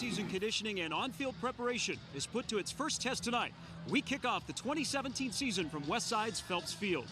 preseason conditioning and on-field preparation is put to its first test tonight. We kick off the 2017 season from Westside's Phelps Field.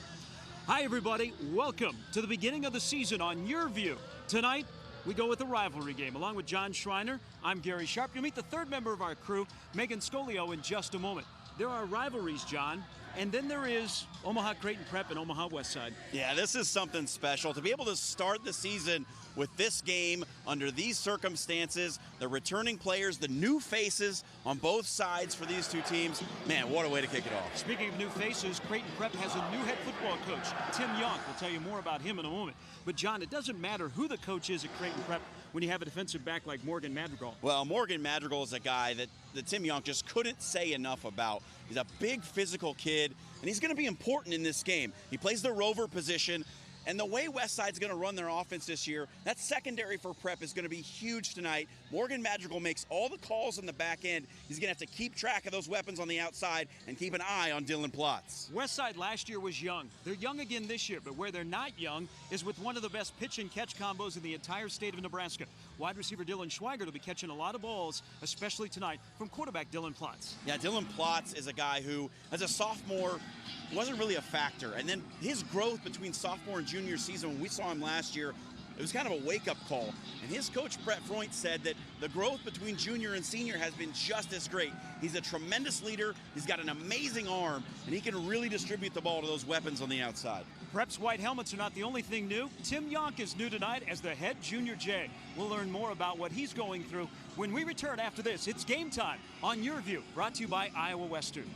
Hi everybody, welcome to the beginning of the season on YurView. Tonight, we go with a rivalry game. Along with John Schreiner, I'm Gary Sharp. You'll meet the third member of our crew, Megan Scolio, in just a moment. There are rivalries, John, and then there is Omaha Creighton Prep and Omaha Westside. Yeah, this is something special. To be able to start the season with this game under these circumstances, the returning players, the new faces on both sides for these two teams, man, what a way to kick it off. Speaking of new faces, Creighton Prep has a new head football coach, Tim Yonk. We'll tell you more about him in a moment. But John, it doesn't matter who the coach is at Creighton Prep when you have a defensive back like Morgan Madrigal. Well, Morgan Madrigal is a guy that Tim Yonk just couldn't say enough about. He's a big physical kid, and he's going to be important in this game. He plays the rover position, and the way Westside's going to run their offense this year, that secondary for Prep is going to be huge tonight. Morgan Madrigal makes all the calls on the back end. He's going to have to keep track of those weapons on the outside and keep an eye on Dylan Plotz. Westside last year was young. They're young again this year, but where they're not young is with one of the best pitch and catch combos in the entire state of Nebraska. Wide receiver Dylan Schwiegert will be catching a lot of balls, especially tonight, from quarterback Dylan Plotz. Yeah, Dylan Plotz is a guy who, as a sophomore, wasn't really a factor. And then his growth between sophomore and junior season, when we saw him last year, it was kind of a wake-up call. And his coach, Brett Freund, said that the growth between junior and senior has been just as great. He's a tremendous leader, he's got an amazing arm, and he can really distribute the ball to those weapons on the outside. Prep's white helmets are not the only thing new. Tim Yonk is new tonight as the head junior J. We'll learn more about what he's going through when we return after this. It's game time on YurView, brought to you by Iowa Western.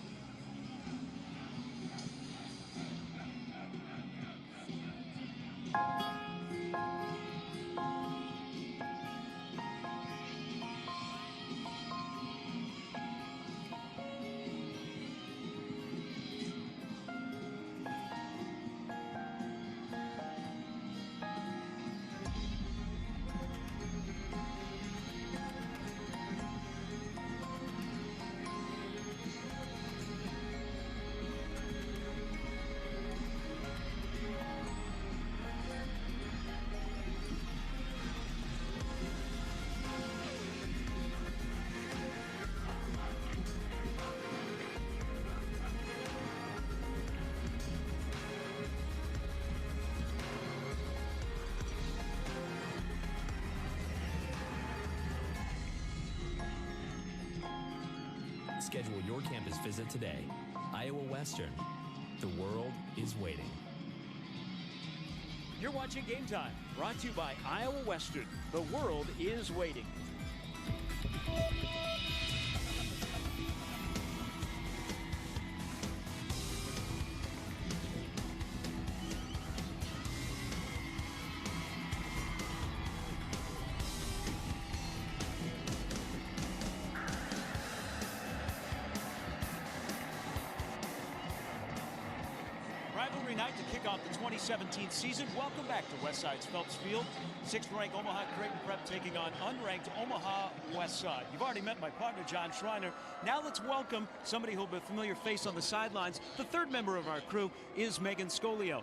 Schedule your campus visit today. Iowa Western. The world is waiting. You're watching Game Time, brought to you by Iowa Western. The world is waiting. Rivalry night to kick off the 2017 season. Welcome back to Westside's Phelps Field. 6th-ranked Omaha Creighton Prep taking on unranked Omaha Westside. You've already met my partner, John Schreiner. Now let's welcome somebody who'll be a familiar face on the sidelines. The third member of our crew is Megan Scolio.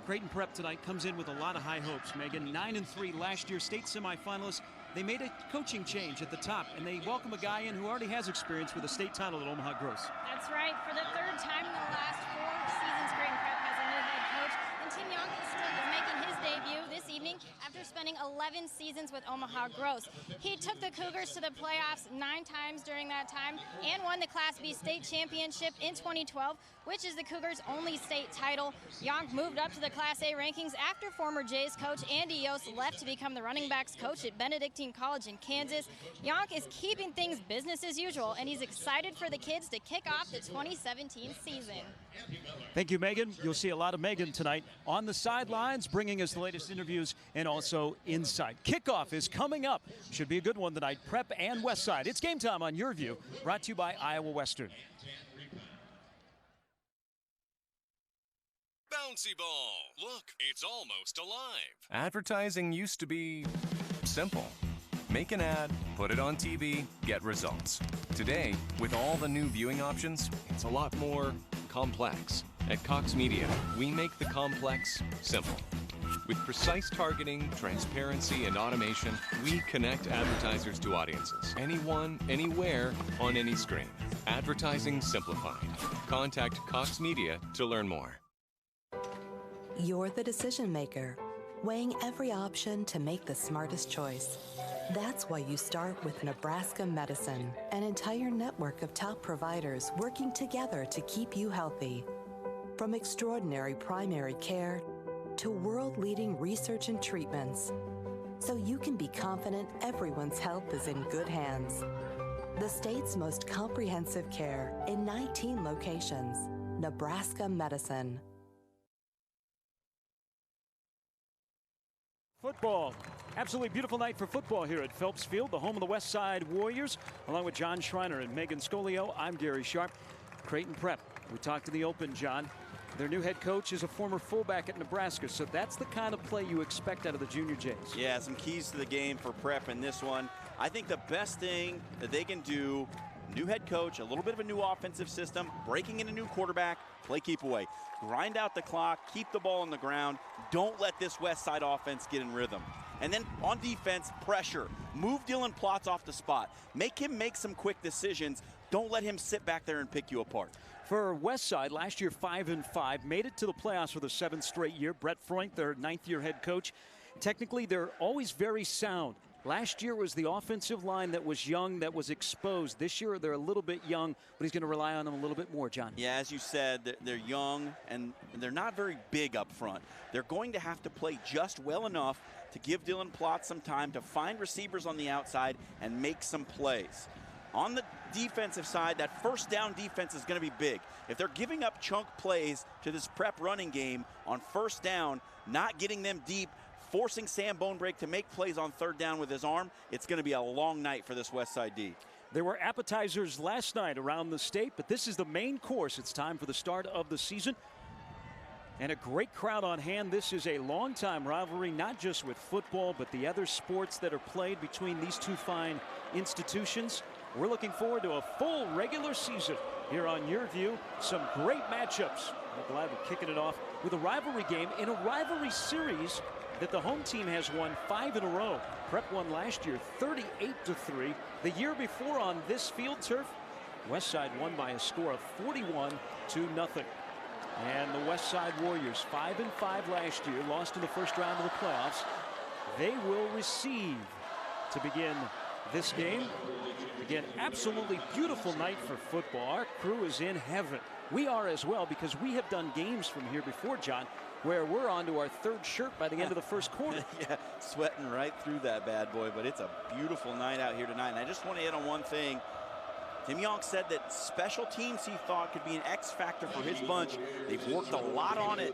Creighton Prep tonight comes in with a lot of high hopes. Megan, 9-3 last year, state semifinalists. They made a coaching change at the top, and they welcome a guy in who already has experience with a state title at Omaha Gross. That's right. For the third time in the last 4 seasons, Creighton Prep has a new head coach, and Tim Yonk is making his debut this evening after spending 11 seasons with Omaha Gross. He took the Cougars to the playoffs 9 times during that time and won the Class B state championship in 2012, which is the Cougars' only state title. Yonk moved up to the Class A rankings after former Jays coach Andy Yost left to become the running backs coach at Benedictine College in Kansas. Yonk is keeping things business as usual, and he's excited for the kids to kick off the 2017 season. Thank you, Megan. You'll see a lot of Megan tonight on the sidelines, bringing us the latest interviews and also insight. Kickoff is coming up. Should be a good one tonight. Prep and Westside. It's game time on YurView, brought to you by Iowa Western. Bouncy ball. Look, it's almost alive. Advertising used to be simple. Make an ad, put it on TV, get results. Today, with all the new viewing options, it's a lot more complex. At Cox Media, we make the complex simple. With precise targeting, transparency, and automation, we connect advertisers to audiences. Anyone, anywhere, on any screen. Advertising simplified. Contact Cox Media to learn more. You're the decision maker, weighing every option to make the smartest choice. That's why you start with Nebraska Medicine, an entire network of top providers working together to keep you healthy. From extraordinary primary care to world-leading research and treatments, so you can be confident everyone's health is in good hands. The state's most comprehensive care in 19 locations. Nebraska Medicine. Football. Absolutely beautiful night for football here at Phelps Field, the home of the Westside Warriors. Along with John Schreiner and Megan Scolio, I'm Gary Sharp. Creighton Prep. We talked in the open, John. Their new head coach is a former fullback at Nebraska, so that's the kind of play you expect out of the Junior Jays. Yeah, some keys to the game for Prep in this one. I think the best thing that they can do, new head coach, a little bit of a new offensive system, breaking in a new quarterback, play keep away. Grind out the clock, keep the ball on the ground. Don't let this Westside offense get in rhythm. And then on defense, pressure. Move Dylan Plotz off the spot. Make him make some quick decisions. Don't let him sit back there and pick you apart. For Westside, last year 5-5, made it to the playoffs for the 7th straight year. Brett Freund, their 9th-year head coach. Technically, they're always very sound. Last year was the offensive line that was young, that was exposed. This year they're a little bit young, but he's going to rely on them a little bit more, John. Yeah, as you said, they're young and they're not very big up front. They're going to have to play just well enough to give Dylan Plotz some time to find receivers on the outside and make some plays. On the defensive side, that first down defense is going to be big. If they're giving up chunk plays to this Prep running game on first down, not getting them deep, forcing Sam Bonebrake to make plays on third down with his arm, it's going to be a long night for this Westside D. There were appetizers last night around the state, but this is the main course. It's time for the start of the season. And a great crowd on hand. This is a long-time rivalry, not just with football, but the other sports that are played between these two fine institutions. We're looking forward to a full regular season here on YurView. Some great matchups. We're glad we're kicking it off with a rivalry game in a rivalry series that the home team has won 5 in a row. Prep won last year 38-3. The year before on this field turf, Westside won by a score of 41-0. And the Westside Warriors, 5-5 last year, lost in the first round of the playoffs. They will receive to begin this game. Again, absolutely beautiful night for football. Our crew is in heaven. We are as well, because we have done games from here before, John, where we're on to our third shirt by the end of the first quarter. Yeah, sweating right through that bad boy, but it's a beautiful night out here tonight. And I just want to hit on one thing. Tim Yonk said that special teams he thought could be an X factor for his bunch. They've worked a lot on it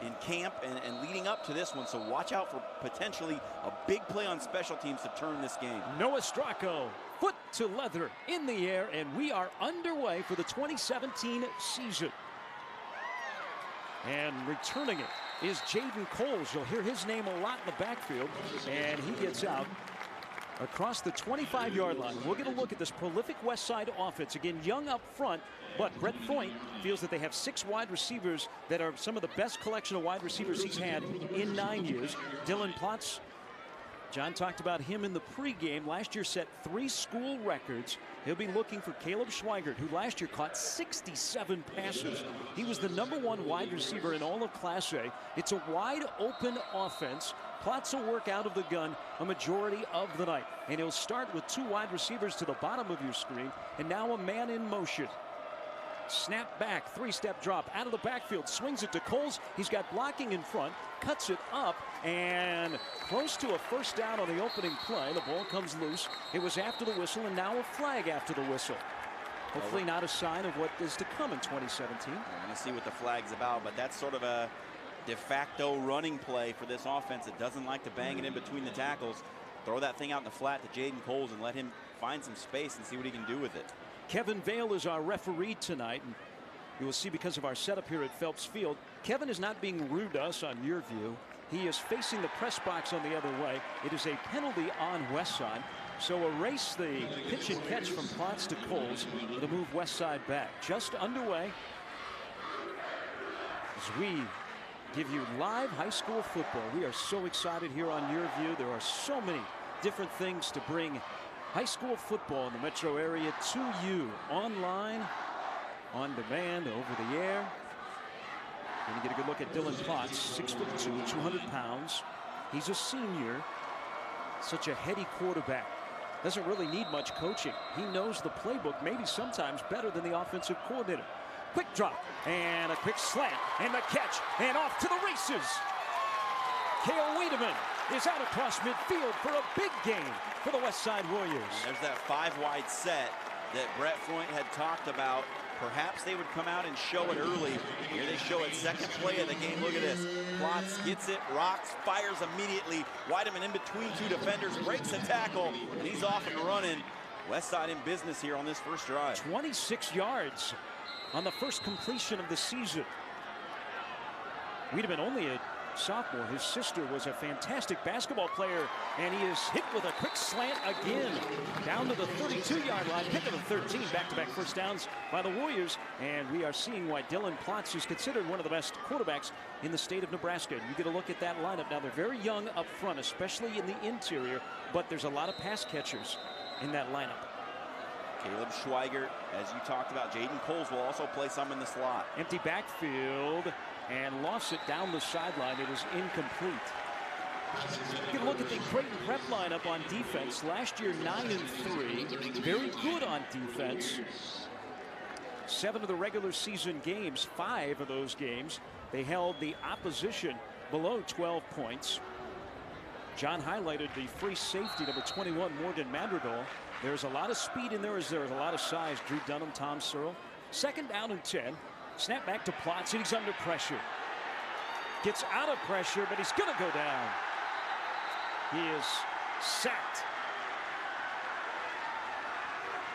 in camp and leading up to this one, so watch out for potentially a big play on special teams to turn this game. Noah Stracco, foot to leather in the air, and we are underway for the 2017 season. And returning it is Jaden Coles. You'll hear his name a lot in the backfield, and he gets out across the 25-yard line. We'll get a look at this prolific Westside offense. Again, young up front, but Brett Freund feels that they have 6 wide receivers that are some of the best collection of wide receivers he's had in 9 years. Dylan Plotz, John talked about him in the pregame. Last year set 3 school records. He'll be looking for Caleb Schwiegert, who last year caught 67 passes. He was the #1 wide receiver in all of Class A. It's a wide open offense. Plotz will work out of the gun a majority of the night. And he'll start with 2 wide receivers to the bottom of your screen. And now a man in motion. Snap back, 3-step drop out of the backfield, swings it to Coles. He's got blocking in front, cuts it up, and close to a first down on the opening play. The ball comes loose. It was after the whistle, and now a flag after the whistle. Hopefully not a sign of what is to come in 2017. We're going to see what the flag's about, but that's sort of a de facto running play for this offense. It doesn't like to bang it in between the tackles. Throw that thing out in the flat to Jaden Coles and let him find some space and see what he can do with it. Kevin Vale is our referee tonight, and you will see because of our setup here at Phelps Field, Kevin is not being rude to us on YurView. He is facing the press box on the other way. It is a penalty on Westside, so erase the pitch and catch from Plotz to Coles to move Westside back. Just underway as we give you live high school football. We are so excited here on YurView. There are so many different things to bring high school football in the metro area to you. Online, on demand, over the air. Going to get a good look at Dylan Potts, 6'2", 200 pounds. He's a senior. Such a heady quarterback. Doesn't really need much coaching. He knows the playbook maybe sometimes better than the offensive coordinator. Quick drop and a quick slant and the catch and off to the races. Cale Wiedemann is out across midfield for a big game for the Westside Warriors. And there's that 5-wide set that Brett Freund had talked about. Perhaps they would come out and show it early. Here they show it, second play of the game. Look at this. Potts gets it, rocks, fires immediately. Wiedemann in between two defenders, breaks a tackle, and he's off and running. Westside in business here on this first drive. 26 yards on the first completion of the season. Wiedemann only a sophomore. His sister was a fantastic basketball player, and he is hit with a quick slant again. Down to the 32-yard line, pick of the 13, back-to-back first downs by the Warriors, and we are seeing why Dylan Potts is considered one of the best quarterbacks in the state of Nebraska. You get a look at that lineup. Now, they're very young up front, especially in the interior, but there's a lot of pass catchers in that lineup. Caleb Schwiegert, as you talked about. Jaden Coles will also play some in the slot. Empty backfield and lost it down the sideline. It was incomplete. You can look at the Creighton Prep lineup on defense. Last year, 9-3. Very good on defense. 7 of the regular season games, 5 of those games, they held the opposition below 12 points. John highlighted the free safety, number 21, Morgan Madrigal. There's a lot of speed in there, as there is a lot of size. Drew Dunham, Tom Searle. Second down and 10. Snap back to Potts, and he's under pressure. Gets out of pressure, but he's going to go down. He is sacked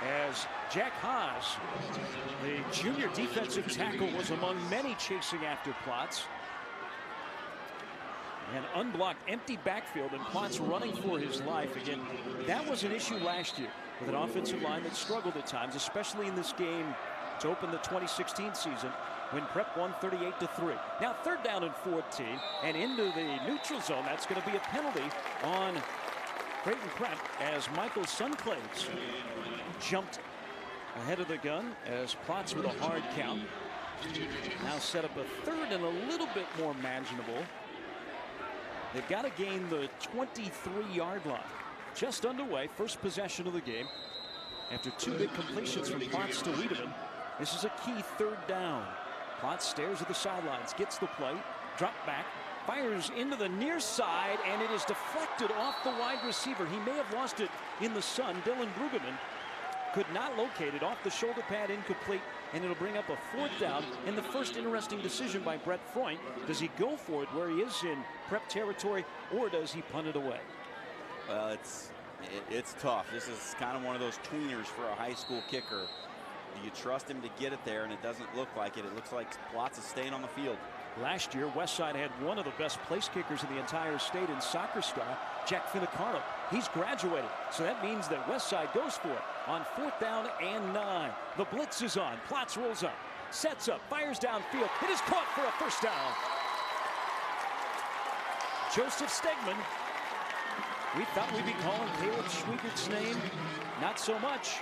as Jack Haas, the junior defensive tackle, was among many chasing after Potts. An unblocked empty backfield, and Potts running for his life. Again, that was an issue last year with an offensive line that struggled at times, especially in this game to open the 2016 season when Prep won 38-3. Now third down and 14 and into the neutral zone. That's going to be a penalty on Creighton Prep as Michael Sunclaves jumped ahead of the gun as Potts with a hard count. Now set up a third and a little bit more manageable. They've got to gain the 23-yard line. Just underway, first possession of the game. After 2 big completions from Potts to Wiedemann, this is a key third down. Potts stares at the sidelines, gets the play, drop back, fires into the near side, and it is deflected off the wide receiver. He may have lost it in the sun. Dylan Brueggemann could not locate it, off the shoulder pad, incomplete, and it'll bring up a 4th down. And the first interesting decision by Brett Freund. Does he go for it where he is in Prep territory, or does he punt it away? Well, it's tough. This is kind of one of those tweeners for a high school kicker. Do you trust him to get it there? And it doesn't look like it. It looks like Potts is staying on the field. Last year, Westside had one of the best place kickers in the entire state in soccer star, Jack Finicaro. He's graduated, so that means that Westside goes for it on 4th down and 9. The blitz is on. Potts rolls up, sets up, fires downfield. It is caught for a first down. Joseph Stegman. We thought we'd be calling Caleb Schwiegert's name. Not so much.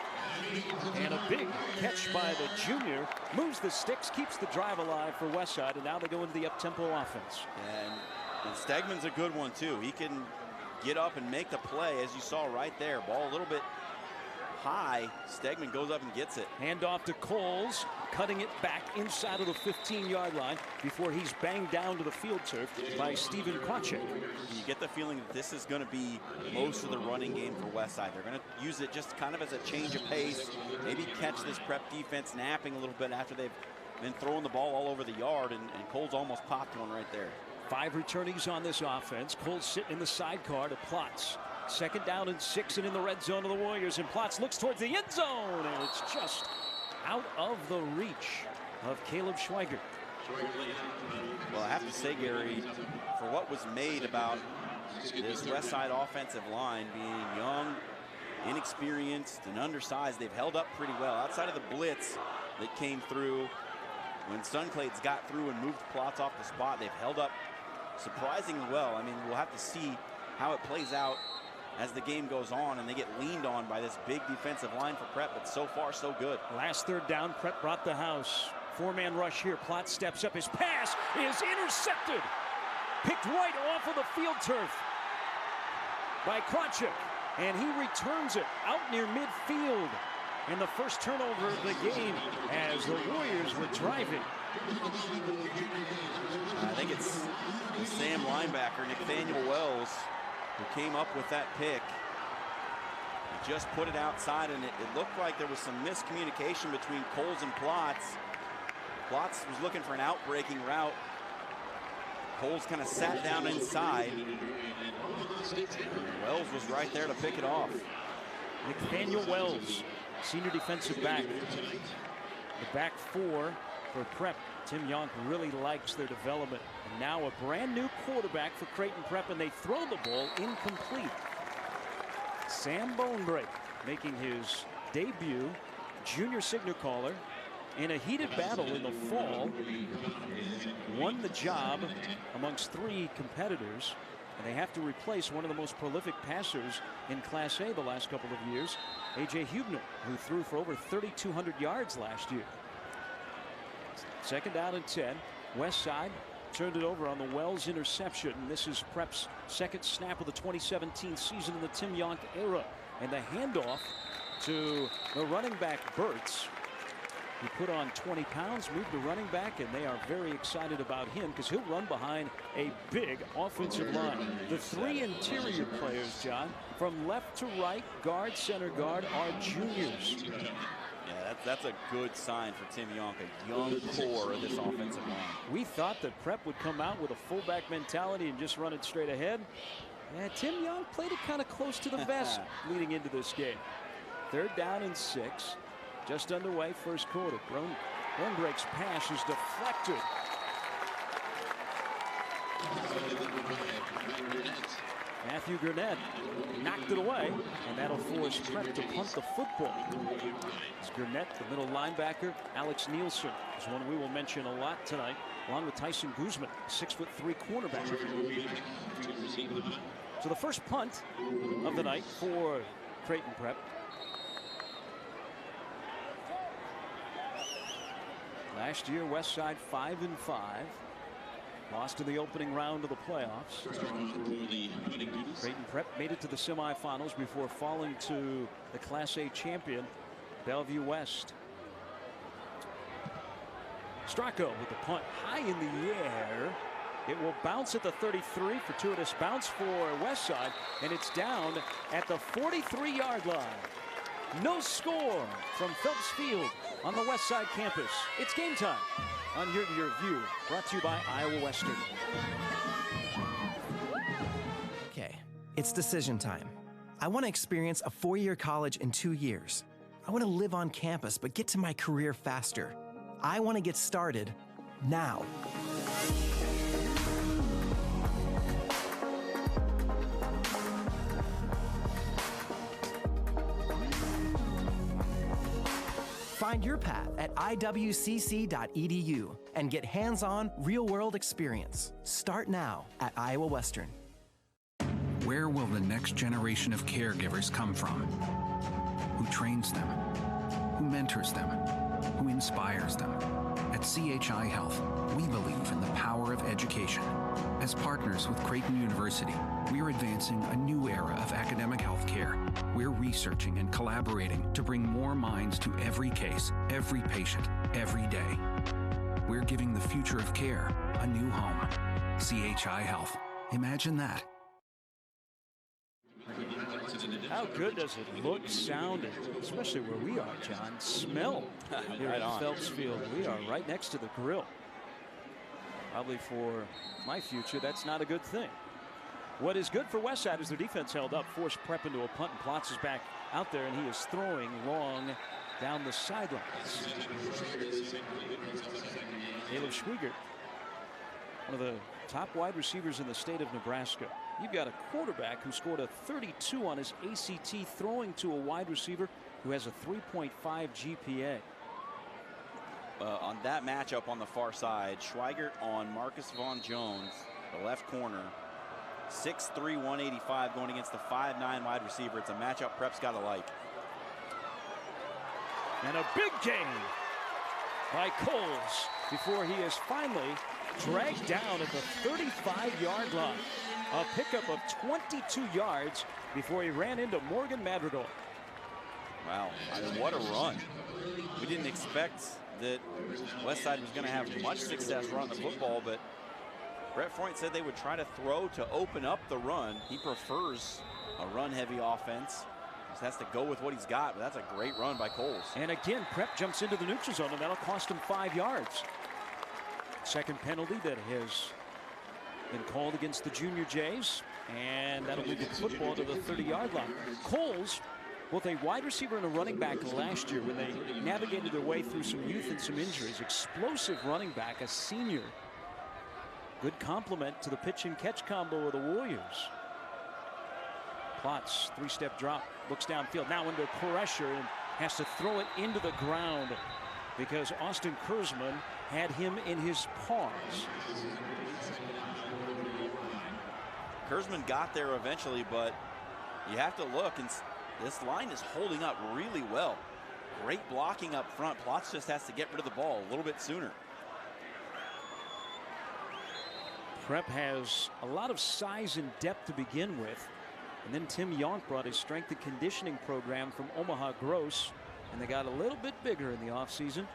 And a big catch by the junior. Moves the sticks, keeps the drive alive for Westside, and now they go into the up-tempo offense. And Stegman's a good one, too. He can get up and make the play, as you saw right there. Ball a little bit high. Stegman goes up and gets it. Hand off to Coles, cutting it back inside of the 15-yard line before he's banged down to the field turf by Stephen Kwachek. You get the feeling that this is going to be most of the running game for Westside. They're going to use it just kind of as a change of pace, maybe catch this Prep defense napping a little bit after they've been throwing the ball all over the yard, and Coles almost popped one right there. 5 returnees on this offense. Coles sitting in the sidecar to Potts. Second down and 6, and in the red zone of the Warriors, and Potts looks towards the end zone, and it's just out of the reach of Caleb Schwiegert. Well, I have to say, Gary, for what was made about this Westside offensive line being young, inexperienced, and undersized, they've held up pretty well. Outside of the blitz that came through when Sunclade's got through and moved Plotz off the spot, they've held up surprisingly well. I mean, we'll have to see how it plays out as the game goes on and they get leaned on by this big defensive line for Prep, but so far so good. Last third down, Prep brought the house. Four-man rush here. Plotz steps up. His pass is intercepted. Picked right off of the field turf by Krawczyk, and he returns it out near midfield. And the first turnover of the game as the Warriors were driving. I think it's the Sam linebacker, Nathaniel Wells, who came up with that pick. He just put it outside, and it looked like there was some miscommunication between Coles and Plotz. Plotz was looking for an out-breaking route. Coles kind of sat down inside. Wells was right there to pick it off. Nathaniel Wells, senior defensive back. The back four for Prep. Tim Yonk really likes their development. And now a brand new quarterback for Creighton Prep, and they throw the ball incomplete. Sam Bonebrake making his debut, junior signal caller, in a heated battle in the fall. Won the job amongst three competitors, and they have to replace one of the most prolific passers in Class A the last couple of years, A.J. Hubner, who threw for over 3,200 yards last year. Second down and 10. Westside turned it over on the Wells interception. This is Prep's second snap of the 2017 season in the Tim Yonk era. And the handoff to the running back, Burtz. He put on 20 pounds, moved to running back, and they are very excited about him because he'll run behind a big offensive line. The three interior players, John, from left to right, guard, center guard, are juniors. Yeah, that's a good sign for Tim Yonk, a young core of this offensive line. We thought that Prep would come out with a fullback mentality and just run it straight ahead. Yeah, Tim Yonk played it kind of close to the vest leading into this game. Third down and 6. Just underway, first quarter. Bonebrake's pass is deflected. Matthew Gurnett knocked it away, and that'll force Prep to punt the football. It's Gurnett, the middle linebacker. Alex Nielsen is one we will mention a lot tonight, along with Tyson Guzman, 6'3" cornerback. So the first punt of the night for Creighton Prep. Last year, Westside 5-5. Lost in the opening round of the playoffs. Creighton Prep made it to the semifinals before falling to the Class A champion, Bellevue West. Stracco with the punt high in the air. It will bounce at the 33. Fortuitous bounce for Westside, and it's down at the 43-yard line. No score from Phelps Field on the Westside campus. It's game time on YurView, brought to you by Iowa Western. Okay, it's decision time. I want to experience a 4-year college in 2 years. I want to live on campus, but get to my career faster. I want to get started now. Find your path at iwcc.edu and get hands-on, real-world experience. Start now at Iowa Western. Where will the next generation of caregivers come from? Who trains them? Who mentors them? Who inspires them? At CHI Health, we believe in the power of education. As partners with Creighton University, we are advancing a new era of academic health care. We're researching and collaborating to bring more minds to every case, every patient, every day. We're giving the future of care a new home. CHI Health. Imagine that. How good does it look, sound, and especially where we are, John, smell here Right at on. Phelps Field. We are right next to the grill. Probably for my future, that's not a good thing. What is good for Westside is their defense held up, forced Prep into a punt, and Plotz is back out there, and he is throwing long down the sidelines. Caleb Schwiegert, one of the top wide receivers in the state of Nebraska. You've got a quarterback who scored a 32 on his ACT, throwing to a wide receiver who has a 3.5 GPA. on that matchup on the far side. Schwiegert on Marcus Vaughn Jones, the left corner. 6'3", 185 going against the 5'9" wide receiver. It's a matchup Prep's got to like. And a big gain by Coles before he is finally dragged down at the 35-yard line. A pickup of 22 yards before he ran into Morgan Madrigal. Wow, I mean, what a run. We didn't expect that Westside was going to have much success running the football, but Brett Freund said they would try to throw to open up the run. He prefers a run-heavy offense. Just has to go with what he's got, but that's a great run by Coles. And again, Prep jumps into the neutral zone, and that'll cost him 5 yards. Second penalty that has been called against the Junior Jays, and that'll lead the football to the 30-yard line. Coles, both a wide receiver and a running back last year when they navigated their way through some youth and some injuries. Explosive running back, a senior. Good complement to the pitch and catch combo of the Warriors. Plots, three-step drop, looks downfield, now under pressure and has to throw it into the ground because Austin Kurzman had him in his paws. Kurzman got there eventually, but you have to look, and this line is holding up really well. Great blocking up front. Plots just has to get rid of the ball a little bit sooner. Prep has a lot of size and depth to begin with. And then Tim Yonk brought his strength and conditioning program from Omaha Gross, and they got a little bit bigger in the offseason.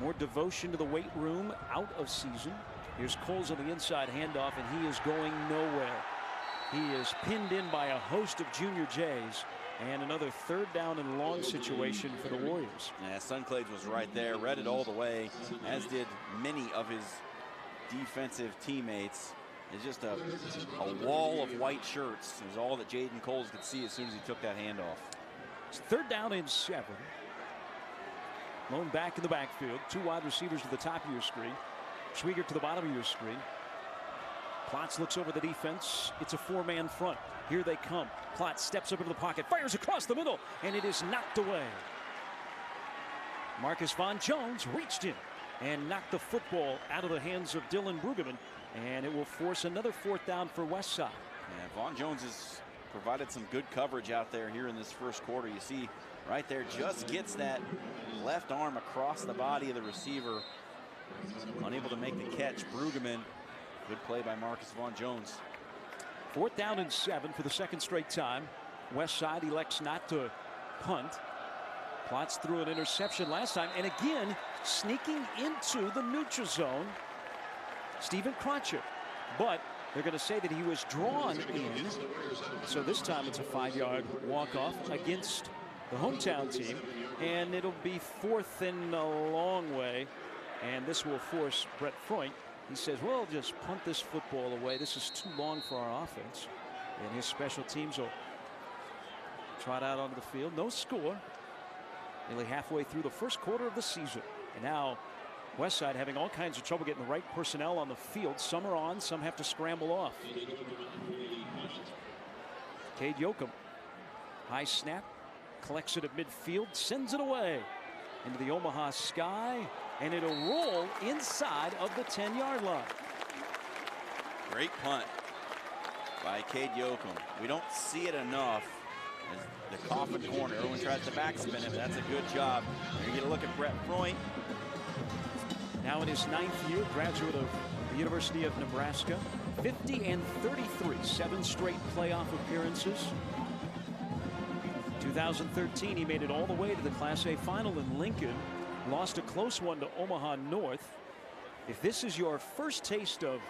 More devotion to the weight room out of season. Here's Coles on the inside handoff, and he is going nowhere. He is pinned in by a host of Junior Jays, and another third down and long situation for the Warriors. Yeah, Sunclades was right there, read it all the way, as did many of his defensive teammates. It's just a wall of white shirts is all that Jaden Coles could see as soon as he took that handoff. It's third down and 7. Lone back in the backfield. Two wide receivers to the top of your screen. Schwiegert to the bottom of your screen. Plotz looks over the defense. It's a four-man front. Here they come. Plotz steps up into the pocket, fires across the middle, and it is knocked away. Marcus Vaughn Jones reached in and knocked the football out of the hands of Dylan Brueggemann, and it will force another fourth down for Westside. Yeah, Vaughn Jones has provided some good coverage out there here in this first quarter. You see right there, just gets that left arm across the body of the receiver. Unable to make the catch. Brueggemann, good play by Marcus Vaughn Jones. Fourth down and 7 for the second straight time. Westside elects not to punt. Plots threw an interception last time, and again sneaking into the neutral zone, Stephen Crotcher. But they're going to say that he was drawn in, so this time it's a 5-yard walk-off against the hometown team, and it'll be fourth and a long way, and this will force Brett Freund. He says, well, just punt this football away. This is too long for our offense. And his special teams will trot out onto the field. No score. Nearly halfway through the first quarter of the season. And now Westside having all kinds of trouble getting the right personnel on the field. Some are on, some have to scramble off. Cade Yoakum. High snap. Collects it at midfield. Sends it away into the Omaha sky. And it'll roll inside of the 10-yard line. Great punt by Cade Yoakum. We don't see it enough. As the coffin corner, everyone tries to backspin it, but that's a good job. You're going to look at Brett Freund. Now in his 9th year, graduate of the University of Nebraska. 50 and 33, 7 straight playoff appearances. 2013, he made it all the way to the Class A final in Lincoln. Lost a close one to Omaha North. If this is your first taste of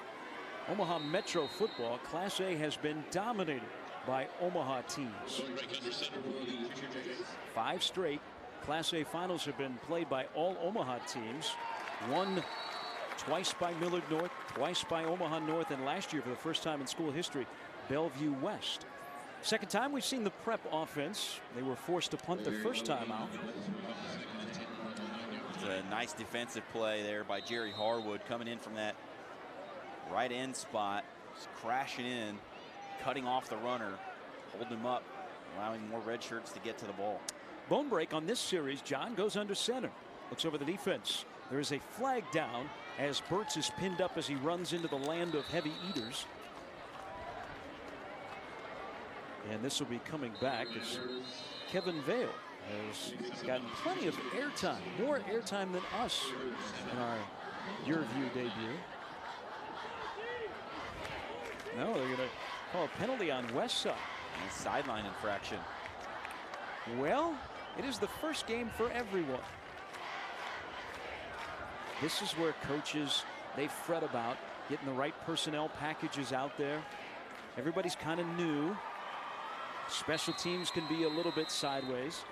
Omaha Metro football, Class A has been dominated by Omaha teams. 5 straight Class A finals have been played by all Omaha teams. One twice by Millard North, twice by Omaha North, and last year for the first time in school history, Bellevue West. Second time we've seen the Prep offense. They were forced to punt their first time out. It's a nice defensive play there by Jerry Harwood coming in from that right end spot, just crashing in, cutting off the runner, holding him up, allowing more red shirts to get to the ball. Bone break on this series. John goes under center. Looks over the defense. There is a flag down as Burtz is pinned up as he runs into the land of heavy eaters. And this will be coming back as Kevin Vale has gotten plenty of airtime, more airtime than us in our YurView debut. No, they're going to call a penalty on Westside. And a sideline infraction. Well, it is the first game for everyone. This is where coaches, they fret about getting the right personnel packages out there. Everybody's kind of new. Special teams can be a little bit sideways.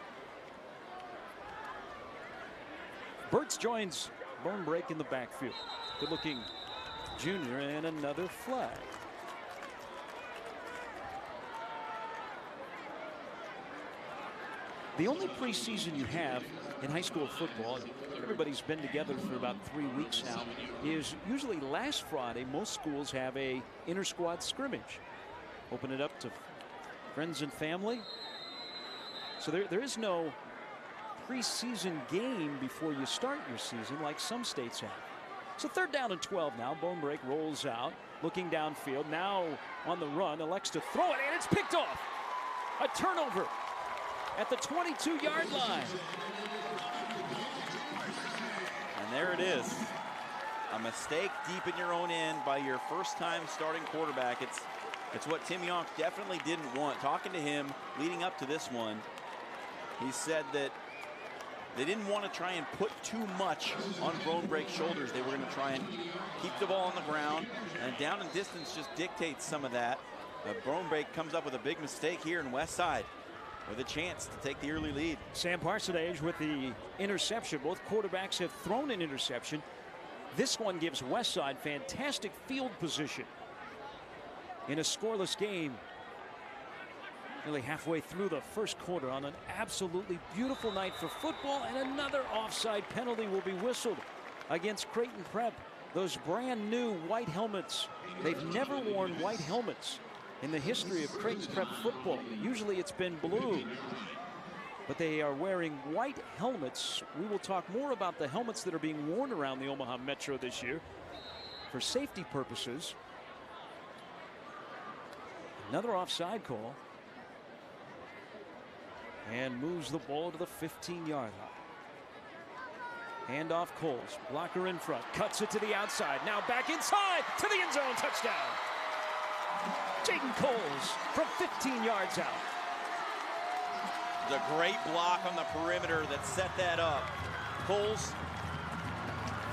Burtz joins Bone Break in the backfield. Good looking junior, and another flag. The only preseason you have in high school football, everybody's been together for about 3 weeks now, is usually last Friday. Most schools have a inter-squad scrimmage. Open it up to friends and family. So there is no preseason game before you start your season like some states have. So 3rd down and 12 now. Bone Break rolls out, looking downfield. Now on the run, elects to throw it, and it's picked off. A turnover at the 22-yard line. And there it is. A mistake deep in your own end by your first-time starting quarterback. It's what Tim Yonk definitely didn't want. Talking to him leading up to this one, he said that they didn't want to try and put too much on Bone Break's shoulders. They were going to try and keep the ball on the ground, and down and distance just dictates some of that. Bone Break comes up with a big mistake here in Westside with a chance to take the early lead. Sam Parsonage with the interception. Both quarterbacks have thrown an interception. This one gives Westside fantastic field position in a scoreless game. Nearly halfway through the first quarter on an absolutely beautiful night for football, and another offside penalty will be whistled against Creighton Prep. Those brand new white helmets. They've never worn white helmets in the history of Creighton Prep football. Usually it's been blue, but they are wearing white helmets. We will talk more about the helmets that are being worn around the Omaha Metro this year for safety purposes. Another offside call, and moves the ball to the 15-yard line. Handoff Coles, blocker in front, cuts it to the outside, now back inside to the end zone, touchdown. Jaden Coles from 15 yards out. The great block on the perimeter that set that up. Coles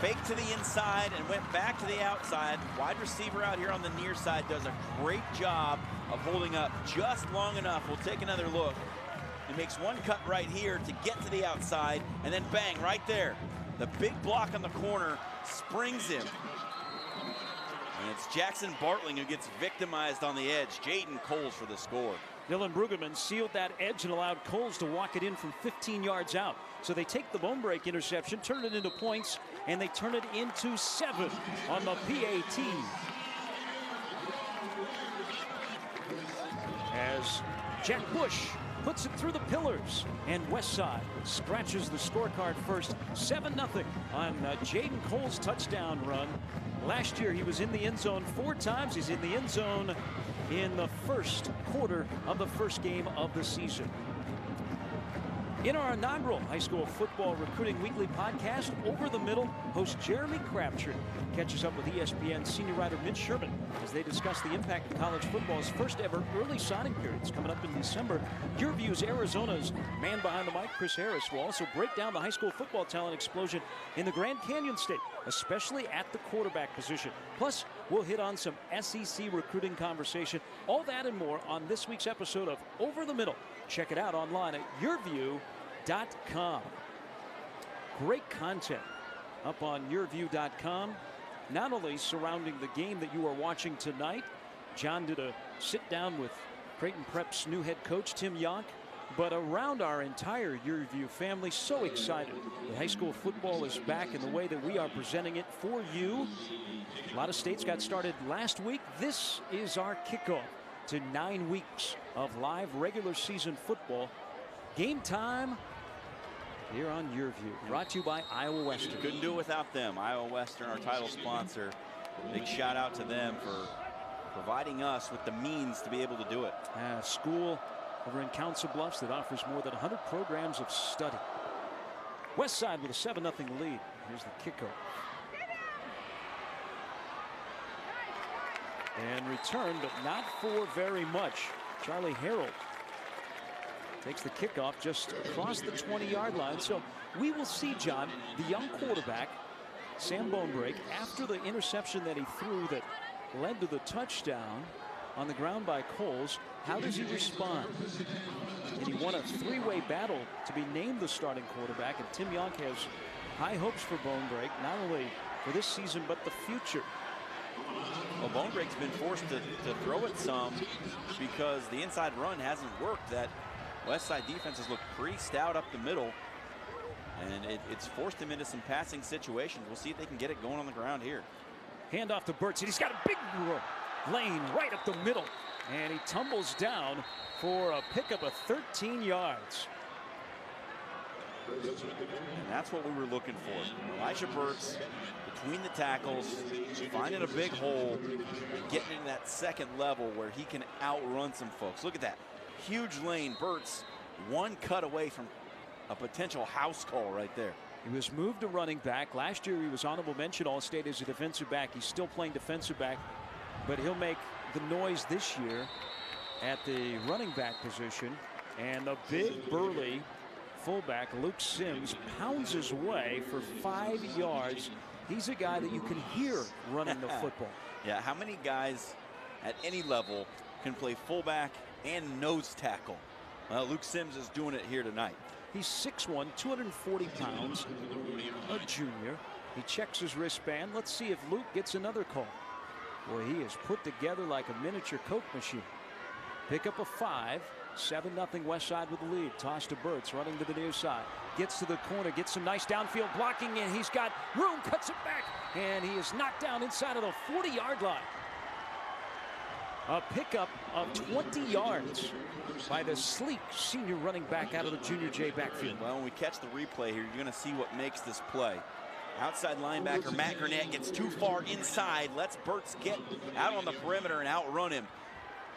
faked to the inside and went back to the outside. Wide receiver out here on the near side does a great job of holding up just long enough. We'll take another look. He makes one cut right here to get to the outside, and then bang, right there. The big block on the corner springs him. And it's Jackson Bartling who gets victimized on the edge. Jaden Coles for the score. Dylan Brueggemann sealed that edge and allowed Coles to walk it in from 15 yards out. So they take the Bone Break interception, turn it into points, and they turn it into 7 on the PAT. As Jack Bush puts it through the pillars, and Westside scratches the scorecard first. 7-0 on Jaden Coles' touchdown run. Last year he was in the end zone 4 times. He's in the end zone in the first quarter of the first game of the season. In our inaugural high school football recruiting weekly podcast, Over the Middle, host Jeremy Crabtree catches up with ESPN senior writer Mitch Sherman as they discuss the impact of college football's first ever early signing periods coming up in December. YurView's Arizona's man behind the mic, Chris Harris, will also break down the high school football talent explosion in the Grand Canyon State, especially at the quarterback position. Plus, we'll hit on some SEC recruiting conversation. All that and more on this week's episode of Over the Middle. Check it out online at YurView.com. Great content up on YurView.com, not only surrounding the game that you are watching tonight. John did a sit down with Creighton Prep's new head coach, Tim Yonk, but around our entire YurView family. So excited that high school football is back in the way that we are presenting it for you. A lot of states got started last week. This is our kickoff to 9 weeks of live regular season football. Game time here on YurView, brought to you by Iowa Western. Couldn't do it without them. Iowa Western, our title sponsor. Big shout out to them for providing us with the means to be able to do it. A school over in Council Bluffs that offers more than 100 programs of study. Westside with a 7-0 lead. Here's the kickoff. And return, but not for very much. Charlie Harold takes the kickoff just across the 20-yard line. So we will see, John, the young quarterback, Sam Bonebrake, after the interception that he threw that led to the touchdown on the ground by Coles. How does he respond? And he won a three-way battle to be named the starting quarterback. And Tim Yonk has high hopes for Bonebrake, not only for this season, but the future. Well, Bonebrake's been forced to throw it some because the inside run hasn't worked. That Westside defense has looked pretty stout up the middle, and it's forced him into some passing situations. We'll see if they can get it going on the ground here. Hand off to Burtz, and he's got a big lane right up the middle, and he tumbles down for a pickup of 13 yards. And that's what we were looking for. Elijah Burtz between the tackles, finding a big hole, getting into that second level where he can outrun some folks. Look at that huge lane. Burtz one cut away from a potential house call right there. He was moved to running back. Last year he was honorable mention All-State as a defensive back. He's still playing defensive back, but he'll make the noise this year at the running back position. And the big burly fullback Luke Sims pounds his way for 5 yards. He's a guy that you can hear running the football. Yeah, how many guys at any level can play fullback and nose tackle? Well, Luke Sims is doing it here tonight. He's 6'1", 240 pounds, a junior. He checks his wristband. Let's see if Luke gets another call. Boy, he is put together like a miniature Coke machine. Pick up a 5. 7-0 Westside with the lead. Toss to Burtz, running to the near side. Gets to the corner, gets some nice downfield blocking, and he's got room, cuts it back, and he is knocked down inside of the 40-yard line. A pickup of 20 yards by the sleek senior running back out of the Junior J backfield. Well, when we catch the replay here, you're going to see what makes this play. Outside linebacker Matt Gurnett gets too far inside, lets Burtz get out on the perimeter and outrun him.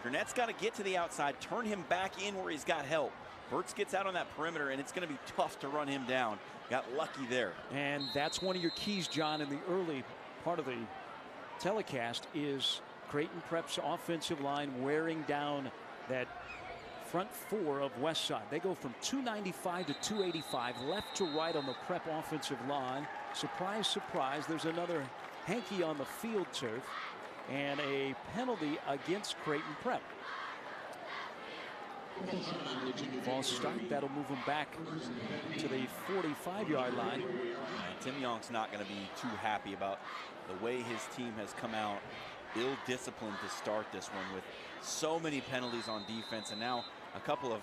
Gurnett's got to get to the outside, turn him back in where he's got help. Burtz gets out on that perimeter, and it's going to be tough to run him down. Got lucky there. And that's one of your keys, John, in the early part of the telecast is Creighton Prep's offensive line wearing down that front four of Westside. They go from 295 to 285, left to right on the Prep offensive line. Surprise, surprise, there's another hanky on the field turf and a penalty against Creighton Prep. False start, that'll move him back to the 45-yard line. And Tim Young's not going to be too happy about the way his team has come out ill-disciplined to start this one with so many penalties on defense, and now a couple of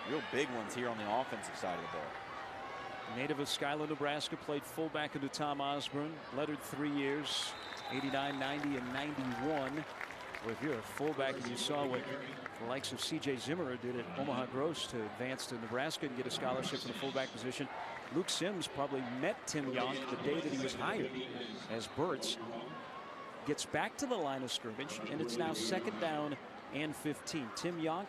real big ones here on the offensive side of the ball. Native of Schuyler, Nebraska, played fullback under Tom Osborne, lettered 3 years, 89, 90, and 91. Well, if you're a fullback and you saw what the likes of C.J. Zimmerer did at Omaha Gross to advance to Nebraska and get a scholarship for the fullback position, Luke Sims probably met Tim Yonk the day that he was hired, as Burtz gets back to the line of scrimmage, and it's now 2nd down and 15. Tim Yonk,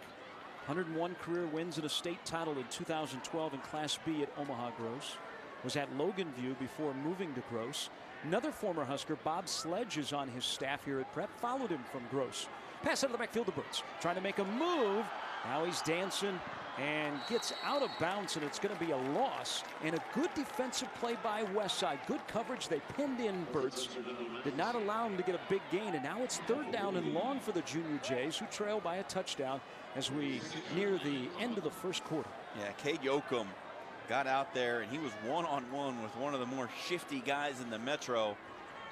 101 career wins and a state title in 2012 in Class B at Omaha Gross. Was at Logan View before moving to Gross. Another former Husker, Bob Sledge, is on his staff here at Prep. Followed him from Gross. Pass out of the backfield to Burtz. Trying to make a move. Now he's dancing and gets out of bounds, and it's going to be a loss. And a good defensive play by Westside. Good coverage. They pinned in Burtz. Did not allow him to get a big gain. And now it's 3rd down and long for the Junior Jays, who trail by a touchdown as we near the end of the first quarter. Yeah, Cade Yoakum got out there, and he was one-on-one with one of the more shifty guys in the Metro.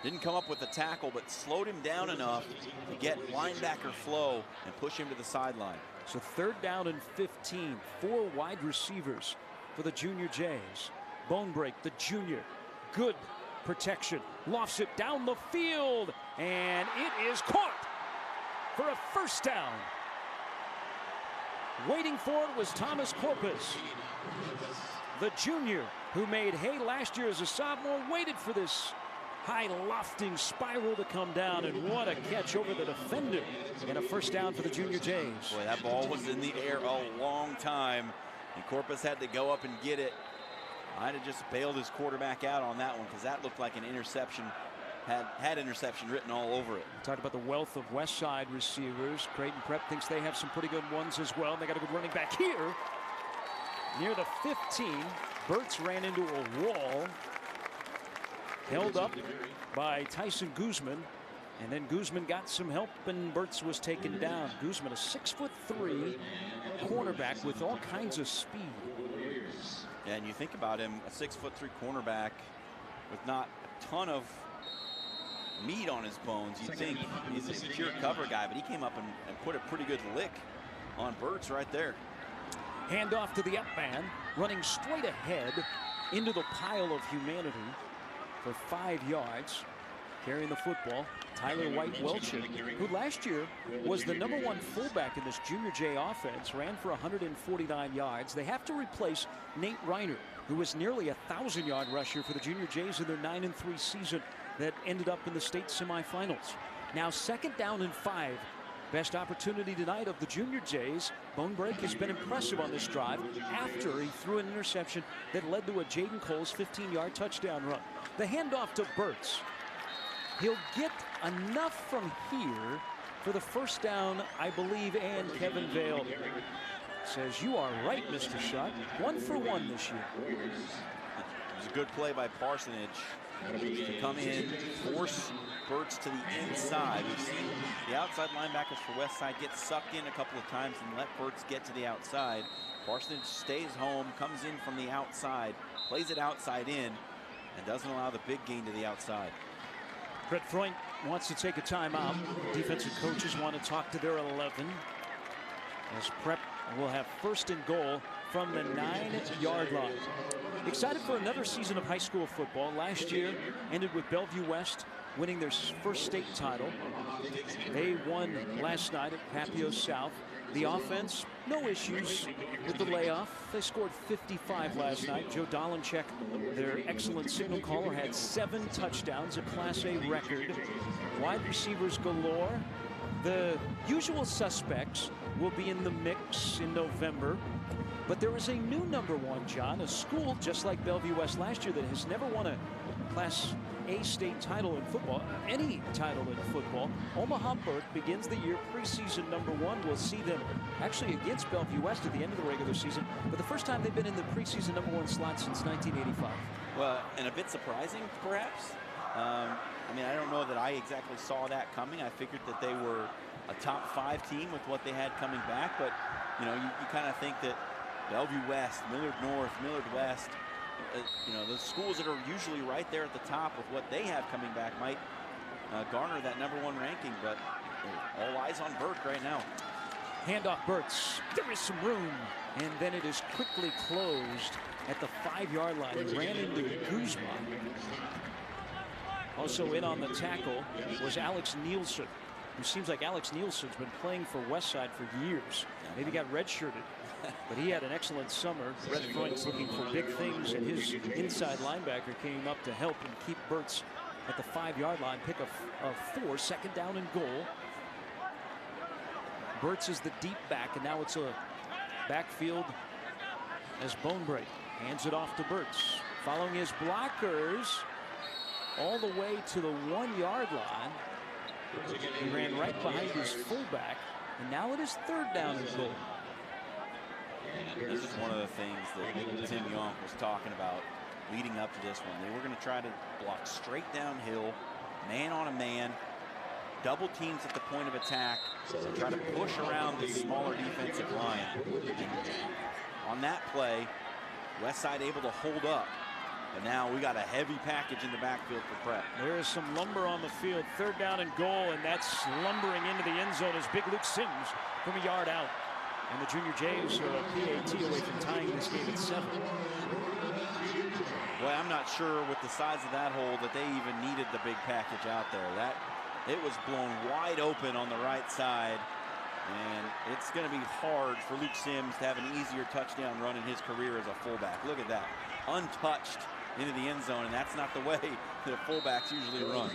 Didn't come up with the tackle, but slowed him down enough to get linebacker flow and push him to the sideline. So 3rd down and 15. 4 wide receivers for the Junior Jays. Bonebrake, the junior. Good protection. Lofts it down the field, and it is caught for a 1st down. Waiting for it was Thomas Corpus. the junior who made hay last year as a sophomore, waited for this high lofting spiral to come down, and what a catch over the defender, and a first down for the Junior Jays. Boy, that ball was in the air a long time, and Corpus had to go up and get it. Might have just bailed his quarterback out on that one, because that looked like an interception. Had interception written all over it. Talked about the wealth of Westside receivers. Creighton Prep thinks they have some pretty good ones as well. They got a good running back here. Near the 15, Burtz ran into a wall. Held up by Tyson Guzman. And then Guzman got some help, and Burtz was taken down. Guzman, a 6'3" cornerback with all kinds of speed. Yeah, and you think about him, a 6'3" cornerback with not a ton of meat on his bones. You'd think he's a pure cover guy, but he came up and put a pretty good lick on Burtz right there. Handoff to the up man, running straight ahead into the pile of humanity for 5 yards. Carrying the football, Tyler White-Welching, who last year was the #1 fullback in this Junior J offense, ran for 149 yards. They have to replace Nate Reiner, who was nearly a 1,000-yard rusher for the Junior Jays in their 9-3 season that ended up in the state semifinals. Now 2nd down and 5. Best opportunity tonight of the Junior Jays. Bonebrake has been impressive on this drive after he threw an interception that led to a Jaden Coles 15-yard touchdown run. The handoff to Burtz. He'll get enough from here for the first down, I believe, and Kevin Vale says, "You are right, Mr. Shutt. 1 for 1 this year." It was a good play by Parsonage to come in, force Burtz to the inside. We've seen the outside linebackers for Westside get sucked in a couple of times and let Burtz get to the outside. Parsonage stays home, comes in from the outside, plays it outside in, and doesn't allow the big gain to the outside. Brett Freund wants to take a timeout. Defensive coaches want to talk to their 11. As Prep will have 1st and goal from the 9-yard line. Excited for another season of high school football. Last year ended with Bellevue West winning their first state title. They won last night at Papio South. The offense, no issues with the layoff. They scored 55 last night. Joe Dolenchek, their excellent signal caller, had 7 touchdowns, a Class A record. Wide receivers galore. The usual suspects will be in the mix in November. But there is a new #1, John, a school just like Bellevue West last year that has never won a Class A state title in football, any title in football. Omaha Burke begins the year preseason #1. We'll see them actually against Bellevue West at the end of the regular season, but the first time they've been in the preseason #1 slot since 1985. Well, and a bit surprising, perhaps. I mean, I don't know that I exactly saw that coming. I figured that they were a top 5 team with what they had coming back, but you know, you kind of think that Bellevue West, Millard North, Millard West, you know, the schools that are usually right there at the top with what they have coming back might garner that #1 ranking, but all eyes on Burke right now. Handoff Burtz. There is some room, and then it is quickly closed at the 5-yard line. He ran into Guzman. Also in on the tackle was Alex Nielsen, who seems like Alex Nielsen's been playing for Westside for years. Maybe got redshirted. But he had an excellent summer. Brett Freund's looking for big things, and his inside linebacker came up to help him keep Burtz at the 5-yard line. Pick of 4, 2nd down and goal. Burtz is the deep back, and now it's a backfield as Bonebrake hands it off to Burtz. Following his blockers all the way to the 1-yard line. He ran right behind his fullback, and now it is 3rd down and goal. This is one of the things that Tim Yonk was talking about leading up to this one. They were going to try to block straight downhill, man on a man, double teams at the point of attack, and try to push around the smaller defensive line. And on that play, Westside able to hold up. But now we got a heavy package in the backfield for Prep. There is some lumber on the field. 3rd down and goal, and that's lumbering into the end zone as Big Luke Sims from a yard out. And the Junior Jays are a PAT away from tying this game at 7. Boy, I'm not sure with the size of that hole that they even needed the big package out there. It was blown wide open on the right side. And it's going to be hard for Luke Sims to have an easier touchdown run in his career as a fullback. Look at that. Untouched into the end zone, and that's not the way that fullbacks usually run.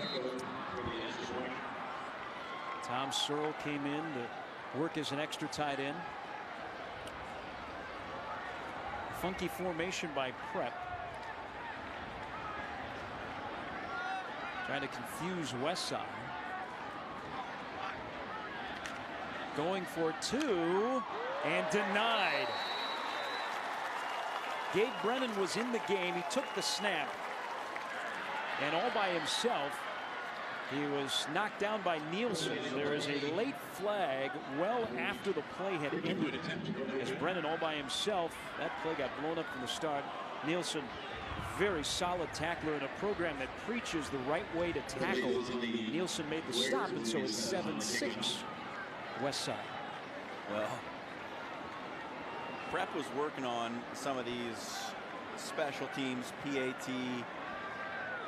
Tom Searle came in to work as an extra tight end. Funky formation by Prep. Trying to confuse Westside. Going for two and denied. Gabe Brennan was in the game. He took the snap. And all by himself, he was knocked down by Nielsen. There is a late flag well after the play had ended. As Brennan all by himself, that play got blown up from the start. Nielsen, very solid tackler in a program that preaches the right way to tackle. Nielsen made the stop, and so it's 7-6 Westside. Well, Prep was working on some of these special teams, PAT,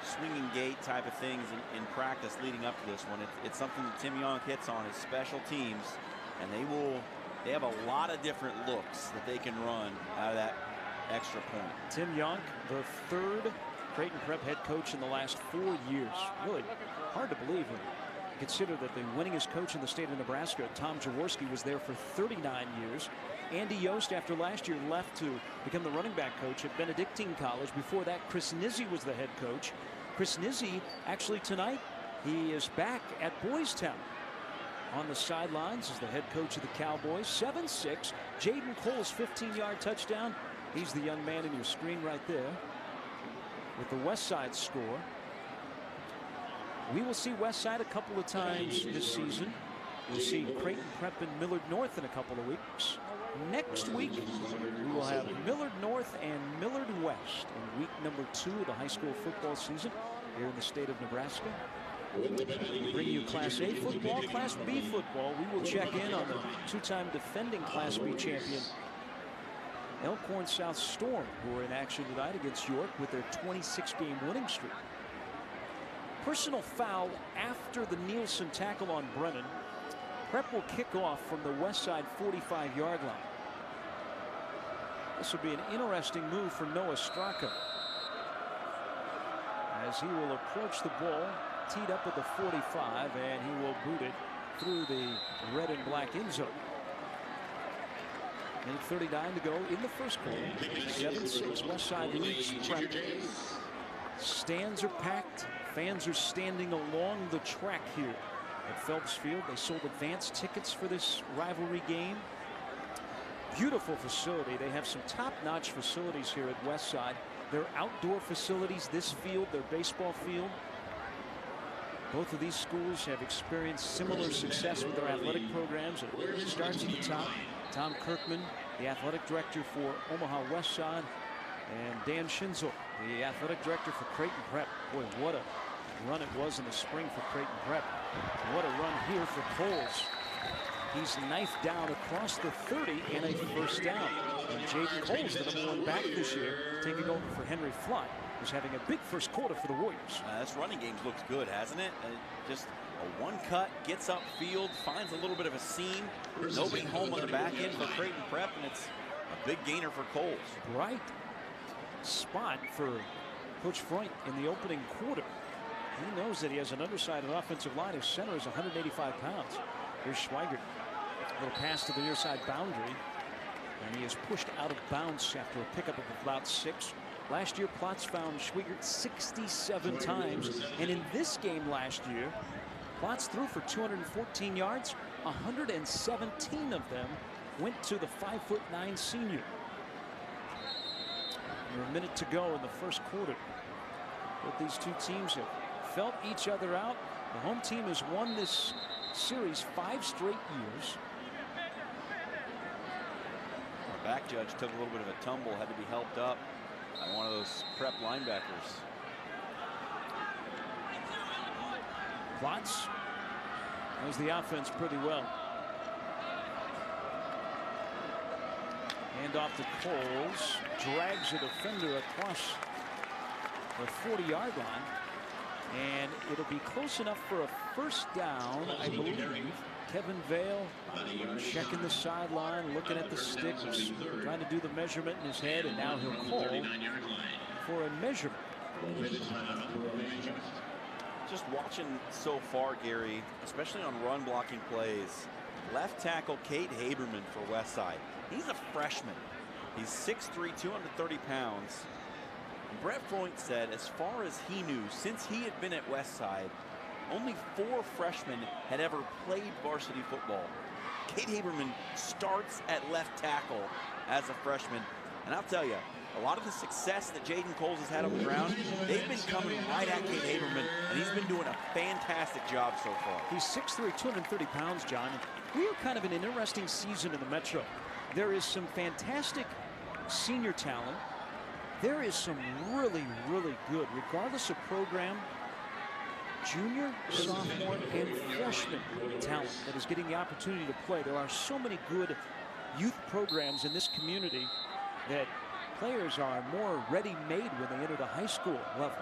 swinging gate type of things in practice leading up to this one. It's something that Tim Young hits on, his special teams, and they have a lot of different looks that they can run out of that extra point. Tim Young, the third Creighton Prep head coach in the last 4 years. Really hard to believe when you consider that the winningest coach in the state of Nebraska, Tom Jaworski, was there for 39 years. Andy Yost, after last year, left to become the running back coach at Benedictine College. Before that, Chris Nizzi was the head coach. Chris Nizzi, actually tonight, he is back at Boys Town on the sidelines as the head coach of the Cowboys. 7-6. Jaden Coles, 15-yard touchdown. He's the young man in your screen right there with the Westside score. We will see Westside a couple of times this season. We'll see Creighton Prep and Millard North in a couple of weeks. Next week, we will have Millard North and Millard West in week number 2 of the high school football season here in the state of Nebraska. We'll bring you Class A football, Class B football. We will check in on the 2-time defending Class B champion Elkhorn South Storm, who are in action tonight against York with their 26-game winning streak. Personal foul after the Nielsen tackle on Brennan. Prep will kick off from the Westside 45-yard line. This will be an interesting move for Noah Straka, as he will approach the ball, teed up at the 45, and he will boot it through the red and black end zone. 8:39 to go in the first quarter. 7-6 Westside leads Prep. Stands are packed. Fans are standing along the track here at Phelps Field. They sold advance tickets for this rivalry game. Beautiful facility. They have some top-notch facilities here at Westside. Their outdoor facilities, this field, their baseball field. Both of these schools have experienced similar success with their athletic programs. It starts at the top. Tom Kirkman, the athletic director for Omaha Westside, and Dan Schinzel, the athletic director for Creighton Prep. Boy, what a run it was in the spring for Creighton Prep. What a run here for Coles. He's knifed down across the 30 and a first down. And Jaden Coles, the #1 back this year, taking over for Henry Flott, who's having a big first quarter for the Warriors. This running game looks good, hasn't it? Just a one cut, gets upfield, finds a little bit of a seam. Nobody home on the back end for Creighton Prep, and it's a big gainer for Coles. Right spot for Coach Freund in the opening quarter. He knows that he has an undersized offensive line. His center is 185 pounds. Here's Schwiegert. A little pass to the near side boundary. And he is pushed out of bounds after a pickup of about 6. Last year, Plotz found Schwiegert 67 times. And in this game last year, Plotz threw for 214 yards. 117 of them went to the 5'9" senior. A minute to go in the first quarter. But these two teams have felt each other out. The home team has won this series 5 straight years. Our back judge took a little bit of a tumble, had to be helped up by one of those Prep linebackers. Plotz knows the offense pretty well. Hand off to Coles, drags a defender across the 40-yard line, and it'll be close enough for a first down, I believe. Kevin Vale checking the sideline, looking at the sticks, trying to do the measurement in his head, and now he'll call for a measurement. Just watching so far, Gary, especially on run blocking plays, left tackle Kate Haberman for Westside. He's a freshman. He's 6'3", 230 pounds. And Brett Freund said as far as he knew, since he had been at Westside, only 4 freshmen had ever played varsity football. Kate Haberman starts at left tackle as a freshman. And I'll tell you, a lot of the success that Jaden Coles has had on the ground, they've been coming right at Kate Haberman, and he's been doing a fantastic job so far. He's 6'3", 230 pounds, John. We are kind of in an interesting season in the Metro. There is some fantastic senior talent. There is some really, really good, regardless of program, junior, sophomore, and freshman talent that is getting the opportunity to play. There are so many good youth programs in this community that players are more ready-made when they enter the high school level.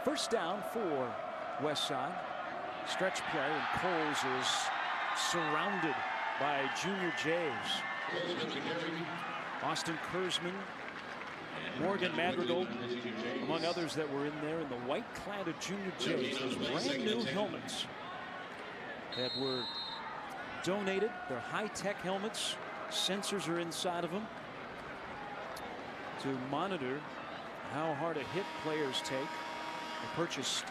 First down for Westside. Stretch play, and Coles is surrounded by junior Jays. Austin Kurzman, Morgan Madrigal, among others that were in there in the white-clad junior Jays. Those brand new helmets that were donated. They're high-tech helmets. Sensors are inside of them to monitor how hard a hit players take. They purchased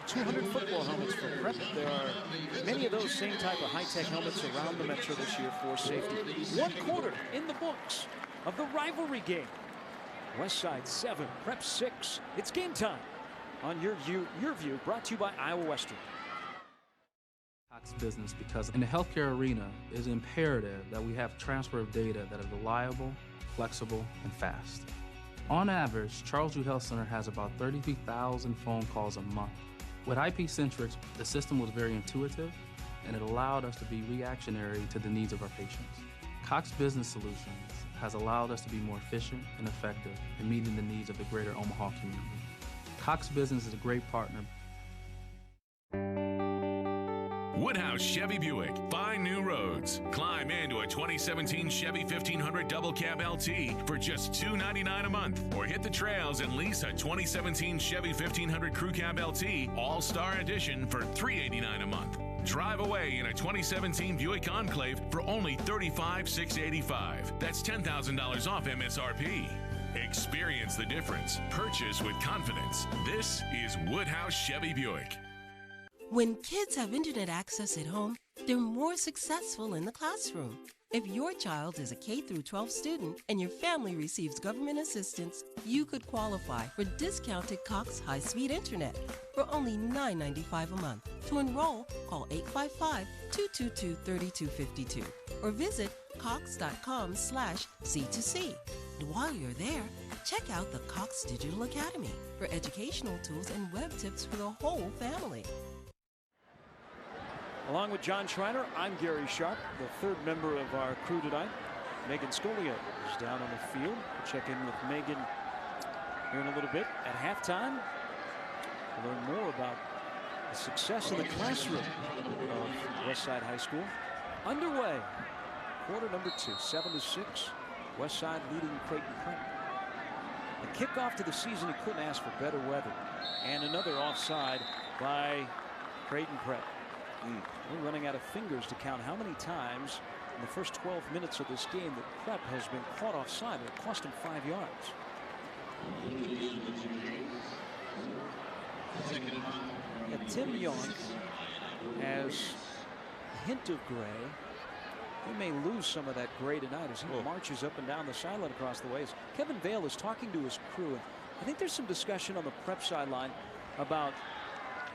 200 football helmets for Prep. There are many of those same type of high-tech helmets around the Metro this year for safety. 1 quarter in the books of the rivalry game. Westside 7, Prep 6. It's game time on YurView, brought to you by Iowa Western. Cox Business, because in the healthcare arena, it is imperative that we have transfer of data that is reliable, flexible, and fast. On average, Charles Drew Health Center has about 33,000 phone calls a month. With IP-Centrics, the system was very intuitive, and it allowed us to be reactionary to the needs of our patients. Cox Business Solutions has allowed us to be more efficient and effective in meeting the needs of the greater Omaha community. Cox Business is a great partner. Woodhouse Chevy Buick. Find new roads. Climb into a 2017 Chevy 1500 Double Cab LT for just $299 a month. Or hit the trails and lease a 2017 Chevy 1500 Crew Cab LT All-Star Edition for $389 a month. Drive away in a 2017 Buick Enclave for only $35,685. That's $10,000 off MSRP. Experience the difference. Purchase with confidence. This is Woodhouse Chevy Buick. When kids have internet access at home, they're more successful in the classroom. If your child is a K-12 student and your family receives government assistance, you could qualify for discounted Cox high-speed internet for only $9.95 a month. To enroll, call 855-222-3252 or visit cox.com/C2C. And while you're there, check out the Cox Digital Academy for educational tools and web tips for the whole family. Along with John Schreiner, I'm Gary Sharp, the third member of our crew tonight. Megan Scolio is down on the field. We'll check in with Megan here in a little bit. At halftime, we'll learn more about the success of the classroom of Westside High School. Underway, quarter number 2, 7-6. Westside leading Creighton Prep. The kickoff to the season, he couldn't ask for better weather. And another offside by Creighton Prep. We're running out of fingers to count how many times in the first 12 minutes of this game that Prep has been caught offside. It cost him 5 yards. Tim Young has a hint of gray. He may lose some of that gray tonight as he marches up and down the sideline across the ways. Kevin Vale is talking to his crew. I think there's some discussion on the Prep sideline about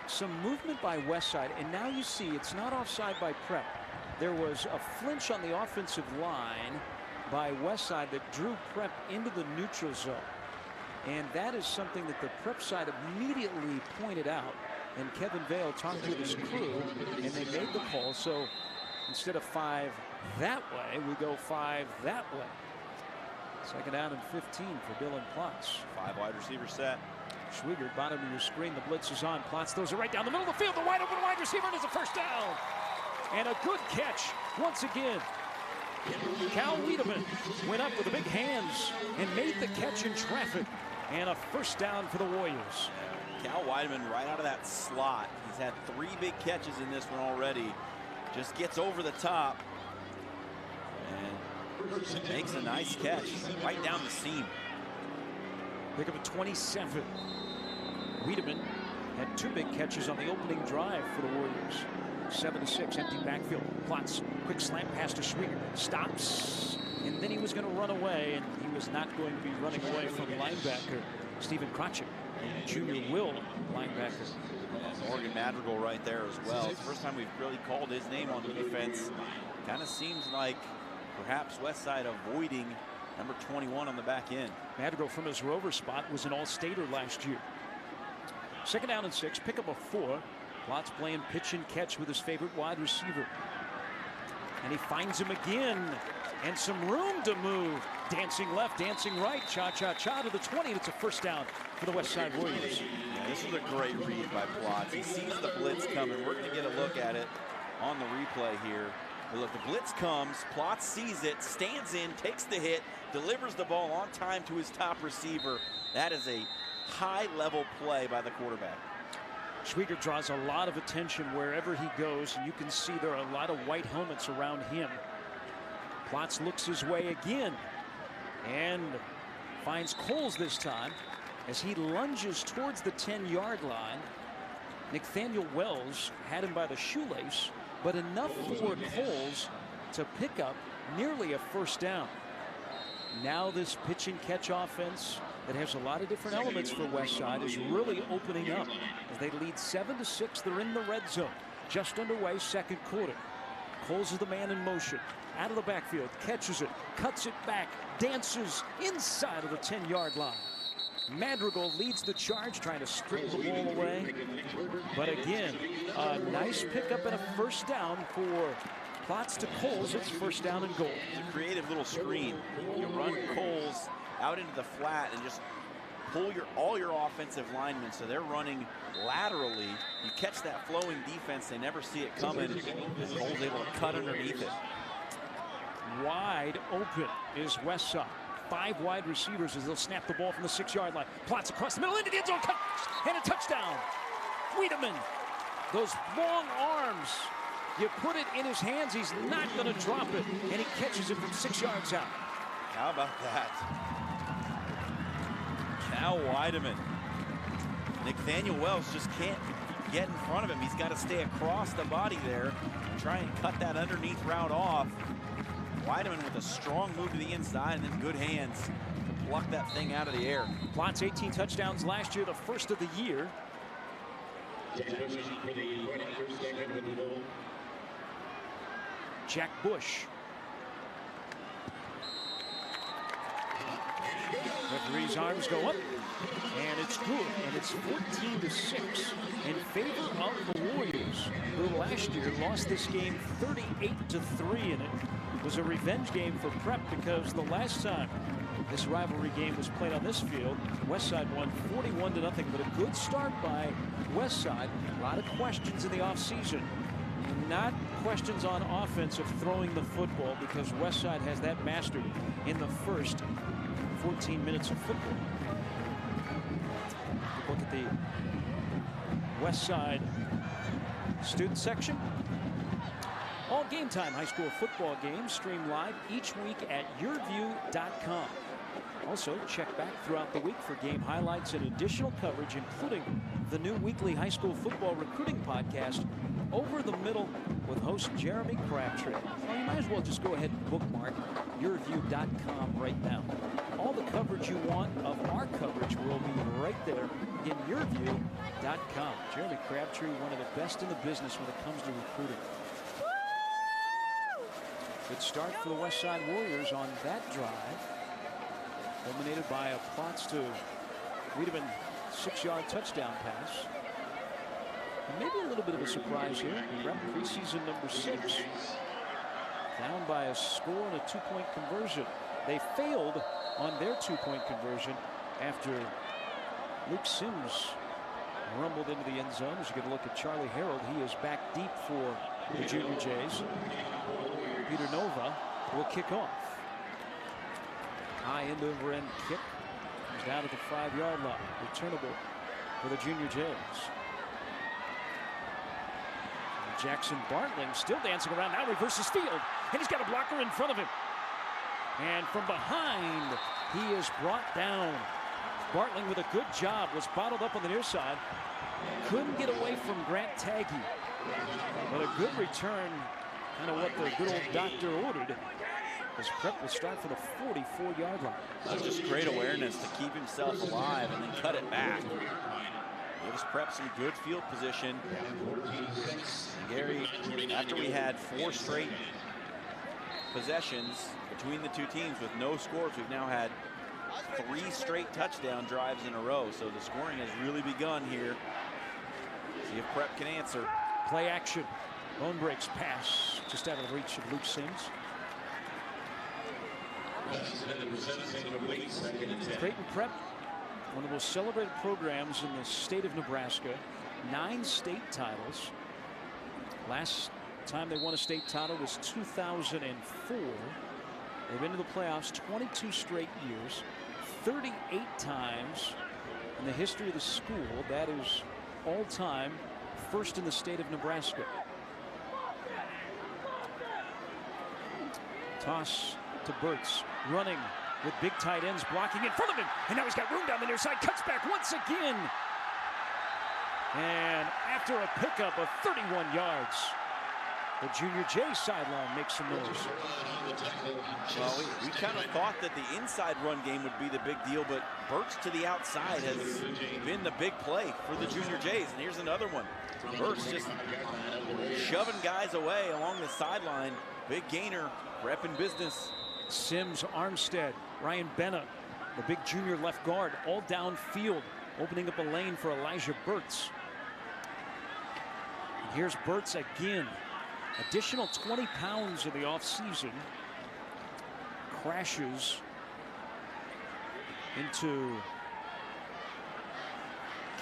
some movement by Westside, and now you see it's not offside by Prep. There was a flinch on the offensive line by Westside that drew Prep into the neutral zone, and that is something that the Prep side immediately pointed out, and Kevin Vale talked to his crew, and they made the call. So instead of 5 that way, we go 5 that way. Second down and 15 for Dylan Plotz. 5 wide receiver set. Schwiegert, bottom of your screen. The blitz is on. Plotz throws it right down the middle of the field. The wide open wide receiver, and it's a first down. And a good catch once again. Cal Wiedemann went up with the big hands and made the catch in traffic. And a first down for the Warriors. Cal Wiedemann right out of that slot. He's had 3 big catches in this one already. Just gets over the top and makes a nice catch right down the seam. Pick up a 27. Wiedemann had 2 big catches on the opening drive for the Warriors. 7-6, empty backfield. Plots, quick slant pass to Schwiegert. Stops, and then he was going to run away, and he was not going to be running away from linebacker Stephen Krotchik, junior will linebacker. Morgan Madrigal right there as well. It's the first time we've really called his name on defense. Kind of seems like perhaps Westside avoiding number 21 on the back end. Madrigal from his rover spot was an all-stater last year. 2nd down and 6, pick up a 4. Plots playing pitch and catch with his favorite wide receiver. And he finds him again. And some room to move. Dancing left, dancing right. Cha-cha-cha to the 20. And it's a first down for the Westside Warriors. Yeah, this is a great read by Plots. He sees the blitz coming. We're going to get a look at it on the replay here. But look, the blitz comes. Plots sees it, stands in, takes the hit, delivers the ball on time to his top receiver. That is a high-level play by the quarterback. Schwiegert draws a lot of attention wherever he goes, and you can see there are a lot of white helmets around him. Plots looks his way again and finds Coles this time as he lunges towards the 10-yard line. Nathaniel Wells had him by the shoelace, but enough for Coles to pick up nearly a first down. Now this pitch and catch offense that has a lot of different elements for Westside is really opening up as they lead 7-6. They're in the red zone. Just underway, 2nd quarter. Coles is the man in motion. Out of the backfield, catches it, cuts it back, dances inside of the 10-yard line. Madrigal leads the charge, trying to strip the ball away. But again, a nice pickup and a first down for Plots to Coles. It's first down and goal. It's a creative little screen. You run Coles out into the flat and just pull all your offensive linemen, so they're running laterally. You catch that flowing defense, they never see it coming, and Coles able to cut underneath it. Wide open is Westside. 5 wide receivers as they'll snap the ball from the 6-yard line. Plots across the middle into the end zone, and a touchdown. Wiedemann, those long arms. You put it in his hands, he's not going to drop it, and he catches it from 6 yards out. How about that? Cal Wiedemann. Nathaniel Wells just can't get in front of him. He's got to stay across the body there and try and cut that underneath route off. Wiedemann with a strong move to the inside and then good hands to pluck that thing out of the air. Plots 18 touchdowns last year, the first of the year. Jack Bush. Referee's arms go up, and it's good, and it's 14-6 in favor of the Warriors, who last year lost this game 38-3, and it was a revenge game for Prep because the last time this rivalry game was played on this field, Westside won 41-0, but a good start by Westside. A lot of questions in the offseason. Not questions on offense of throwing the football because Westside has that mastered in the first 14 minutes of football. Look at the Westside student section. All Game Time high school football games stream live each week at YurView.com. Also, check back throughout the week for game highlights and additional coverage, including the new weekly high school football recruiting podcast, Over the Middle, with host Jeremy Crabtree. Well, you might as well just go ahead and bookmark YurView.com right now. All the coverage you want of our coverage will be right there in YurView.com. Jeremy Crabtree, one of the best in the business when it comes to recruiting. Good start for the Westside Warriors on that drive. Culminated by a Plots to Wiedemann 6-yard touchdown pass. And maybe a little bit of a surprise here. Prep preseason number 6. Down by a score and a 2-point conversion. They failed on their 2-point conversion after Luke Sims rumbled into the end zone. As you get a look at Charlie Harold, he is back deep for the Junior Jays. Peter Nova will kick off. High end over end kick. Comes down at the 5-yard line. Returnable for the Junior Jays. Jackson Bartling still dancing around, now reverses field, and he's got a blocker in front of him. And from behind, he is brought down. Bartling with a good job, was bottled up on the near side. Couldn't get away from Grant Taggy. But a good return, kind of what the good old doctor ordered. As Prep will start for the 44-yard line. That's just great awareness to keep himself alive and then cut it back. Gives Prep some good field position. And Gary, after we had 4 straight possessions between the two teams with no scores, we've now had 3 straight touchdown drives in a row. So the scoring has really begun here. See if Prep can answer. Play action. Bone breaks pass just out of the reach of Luke Sims. Creighton Prep, one of the most celebrated programs in the state of Nebraska. 9 state titles. Last time they won a state title was 2004. They've been to the playoffs 22 straight years, 38 times in the history of the school. That is all time first in the state of Nebraska. Toss to Burtz, running with big tight ends blocking in front of him, and now he's got room down the near side, cuts back once again, and after a pickup of 31 yards, the Junior J sideline makes some noise. Well, we kind of thought that the inside run game would be the big deal, but Burtz to the outside has been the big play for the Junior Jays, and here's another one. Burtz just shoving guys away along the sideline. Big gainer, Prep in business. Sims, Armstead, Ryan Benna, the big junior left guard, all downfield, opening up a lane for Elijah Burtz. And here's Burtz again. Additional 20 pounds in the offseason. Crashes into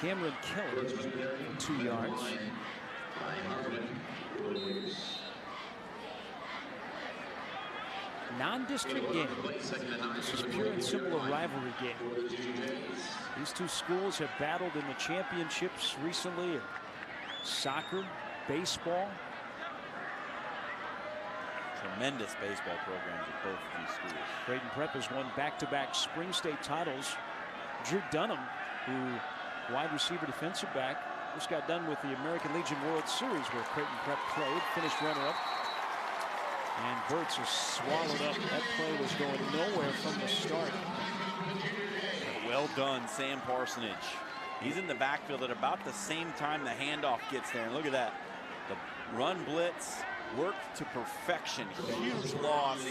Cameron Keller for 2 yards. Non-district game. This is pure and simple a rivalry game. These two schools have battled in the championships recently in soccer, baseball. Tremendous baseball programs at both of these schools. Creighton Prep has won back-to-back spring state titles. Drew Dunham, who wide receiver defensive back, just got done with the American Legion World Series where Creighton Prep played, finished runner-up. And Burtz is swallowed up. That play was going nowhere from the start. Well done, Sam Parsonage. He's in the backfield at about the same time the handoff gets there. And look at that. The run blitz worked to perfection. Huge loss.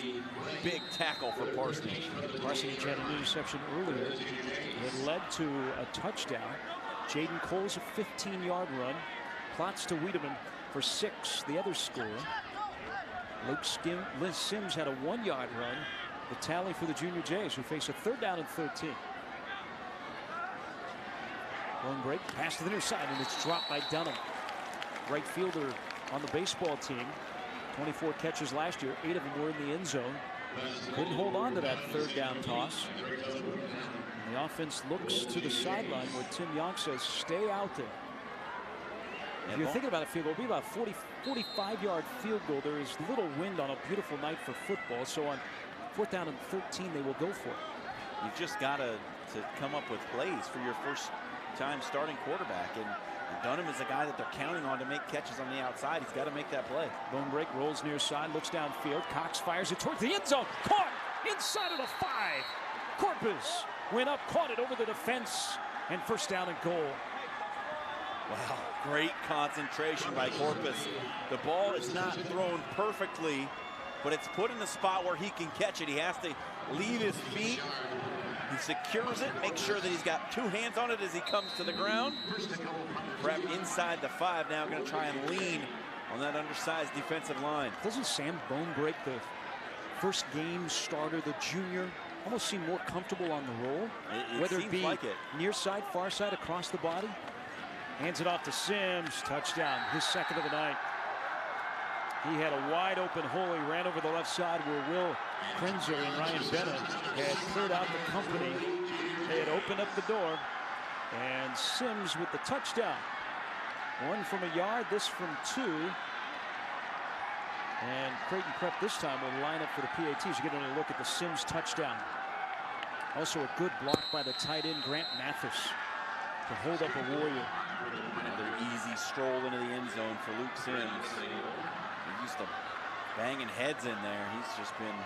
Big tackle for Parsonage. Parsonage had an interception earlier that led to a touchdown. Jaden Coles, a 15-yard run. Plots to Wiedemann for 6, the other score. Luke Sims had a 1-yard run. The tally for the Junior Jays, who face a 3rd down and 13. Long break, pass to the near side, and it's dropped by Dunham. Right fielder on the baseball team. 24 catches last year, 8 of them were in the end zone. Couldn't hold on to that 3rd down toss. And the offense looks to the sideline where Tim Yonk says, stay out there. If you're thinking about a field goal, it'll be about 45-yard field goal. There is little wind on a beautiful night for football. So on 4th down and 13, they will go for it. You've just got to come up with plays for your first time starting quarterback. And Dunham is a guy that they're counting on to make catches on the outside. He's got to make that play. Bone break, rolls near side, looks downfield. Cox fires it towards the end zone. Caught inside of the 5. Corpus went up, caught it over the defense, and 1st down and goal. Wow, great concentration by Corpus. The ball is not thrown perfectly, but it's put in the spot where he can catch it. He has to leave his feet. He secures it, makes sure that he's got 2 hands on it as he comes to the ground. Prep inside the 5 now, going to try and lean on that undersized defensive line. Doesn't Sam Bone break the first game starter, the junior, almost seem more comfortable on the roll? Whether it be like near side, far side, across the body? Hands it off to Sims. Touchdown, his second of the night. He had a wide open hole. He ran over the left side where Will Krenzer and Ryan Bennett had cleared out the company. They had opened up the door. And Sims with the touchdown. One from a yard, this from 2. And Creighton Prep this time will line up for the PATs. You get a look at the Sims touchdown. Also a good block by the tight end, Grant Mathis, to hold up a Warrior. Another easy stroll into the end zone for Luke Sims. He's used to banging heads in there. He's just been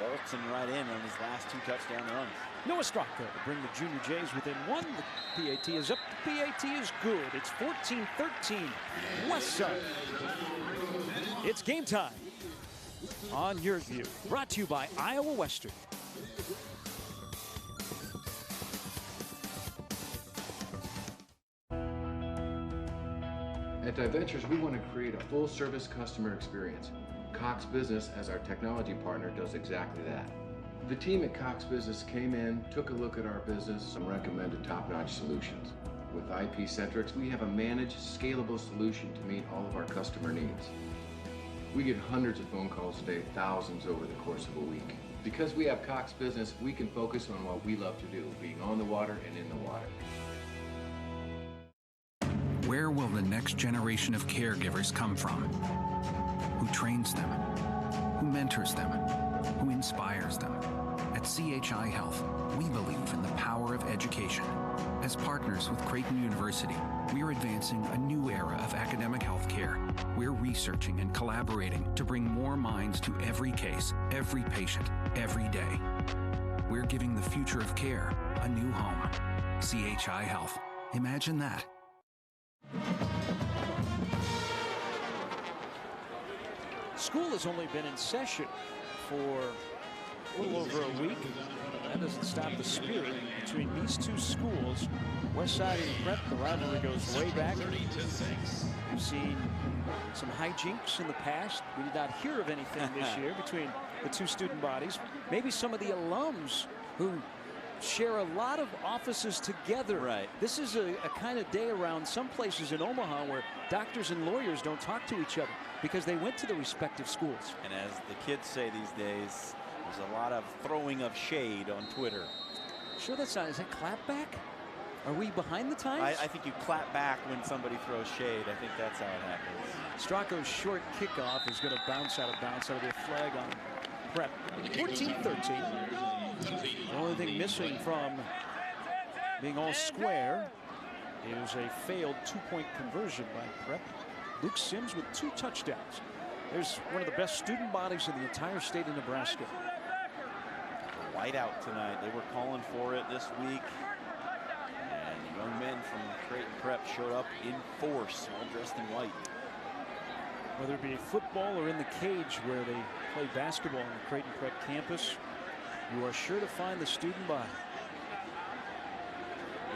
waltzing right in on his last 2 touchdown runs. Noah Straka to bring the Junior Jays within 1. The PAT is up. The PAT is good. It's 14-13 Westside. It's game time on YurView. Brought to you by Iowa Western. At DiVentures, we want to create a full-service customer experience. Cox Business, as our technology partner, does exactly that. The team at Cox Business came in, took a look at our business, and recommended top-notch solutions. With IP-Centrics, we have a managed, scalable solution to meet all of our customer needs. We get hundreds of phone calls a day, thousands over the course of a week. Because we have Cox Business, we can focus on what we love to do, being on the water and in the water. Where will the next generation of caregivers come from? Who trains them? Who mentors them? Who inspires them? At CHI Health, we believe in the power of education. As partners with Creighton University, we are advancing a new era of academic health care. We're researching and collaborating to bring more minds to every case, every patient, every day. We're giving the future of care a new home. CHI Health. Imagine that. School has only been in session for a little over a week. That doesn't stop the spirit between these 2 schools. Westside and Prep, the rivalry goes way back. We've seen some hijinks in the past. We did not hear of anything this year between the 2 student bodies. Maybe some of the alums who share a lot of offices together. Right. This is a kind of day around some places in Omaha where doctors and lawyers don't talk to each other because they went to the respective schools. And as the kids say these days, there's a lot of throwing of shade on Twitter. Sure, that's not. Is that clapback? Are we behind the times? I think you clap back when somebody throws shade. I think that's how it happens. Stracco's short kickoff is going to bounce out of bounds. That'll be a flag on Prep. 14-13. The only thing missing from being all square is a failed 2-point conversion by Prep. Luke Sims with 2 touchdowns. There's one of the best student bodies in the entire state of Nebraska. Whiteout tonight. They were calling for it this week. And young men from Creighton Prep showed up in force, all dressed in white. Whether it be football or in the cage where they play basketball on the Creighton Prep campus, you are sure to find the student body.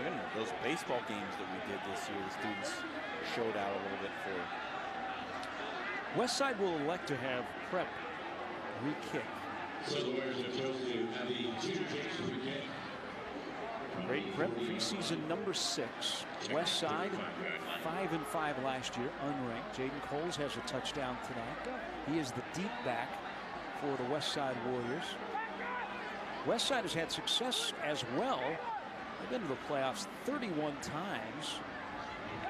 Even those baseball games that we did this year, the students showed out a little bit for. Westside will elect to have Prep re-kick. Creighton Prep preseason number 6. Westside 5-5 last year, unranked. Jaden Coles has a touchdown tonight. He is the deep back for the Westside Warriors. Westside has had success as well. They've been to the playoffs 31 times.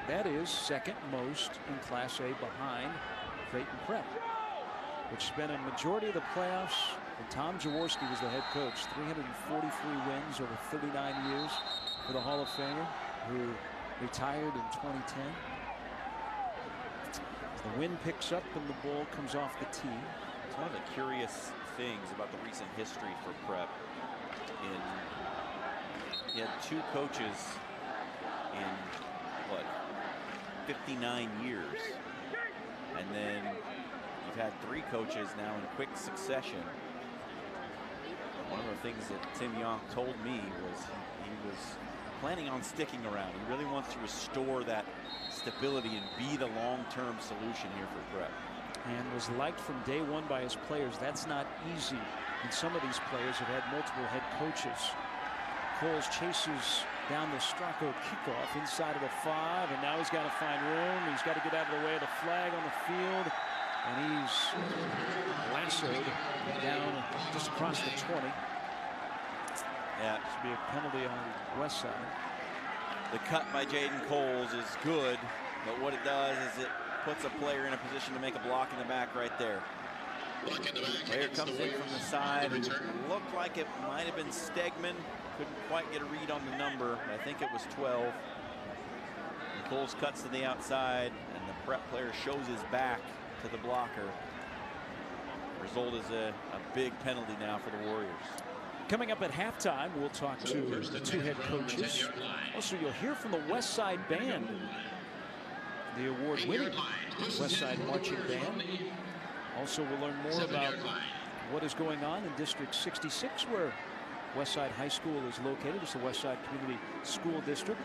That is second most in Class A behind Creighton Prep, which spent a majority of the playoffs when Tom Jaworski was the head coach. 343 wins over 39 years for the Hall of Famer, who retired in 2010. The wind picks up and the ball comes off the tee. It's one of the curious things about the recent history for Prep. You had 2 coaches in, what, 59 years. And then you've had 3 coaches now in quick succession. One of the things that Tim Yonk told me was he was planning on sticking around. He really wants to restore that stability and be the long-term solution here for Prep. And was liked from day one by his players. That's not easy. And some of these players have had multiple head coaches. Coles chases down the Stracco kickoff inside of the 5, and now he's got to find room. He's got to get out of the way of the flag on the field, and he's lassoed down just across the 20. Yeah, this would be a penalty on Westside. The cut by Jaden Coles is good, but what it does is it puts a player in a position to make a block in the back right there. Player comes in from the side. It looked like it might have been Stegman. Couldn't quite get a read on the number, but I think it was 12. And Coles cuts to the outside, and the Prep player shows his back to the blocker. Result is a big penalty now for the Warriors. Coming up at halftime, we'll talk to the two head coaches. Also, you'll hear from the Westside Band, the award-winning Westside Marching Band. Also, we'll learn more about what is going on in District 66, where Westside High School is located. It's the Westside Community School District.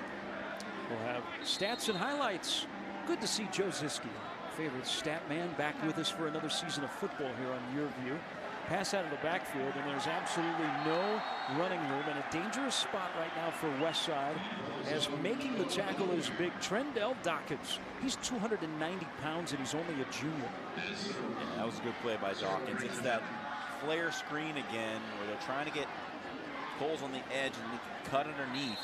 We'll have stats and highlights. Good to see Joe Ziski, favorite stat man, back with us for another season of football here on YurView. Pass out of the backfield, and there's absolutely no running room, and a dangerous spot right now for Westside, as making the tackle is big Trendell Dawkins. He's 290 pounds, and he's only a junior. Yeah, that was a good play by Dawkins. It's that flare screen again, where they're trying to get Coles on the edge, and they can cut underneath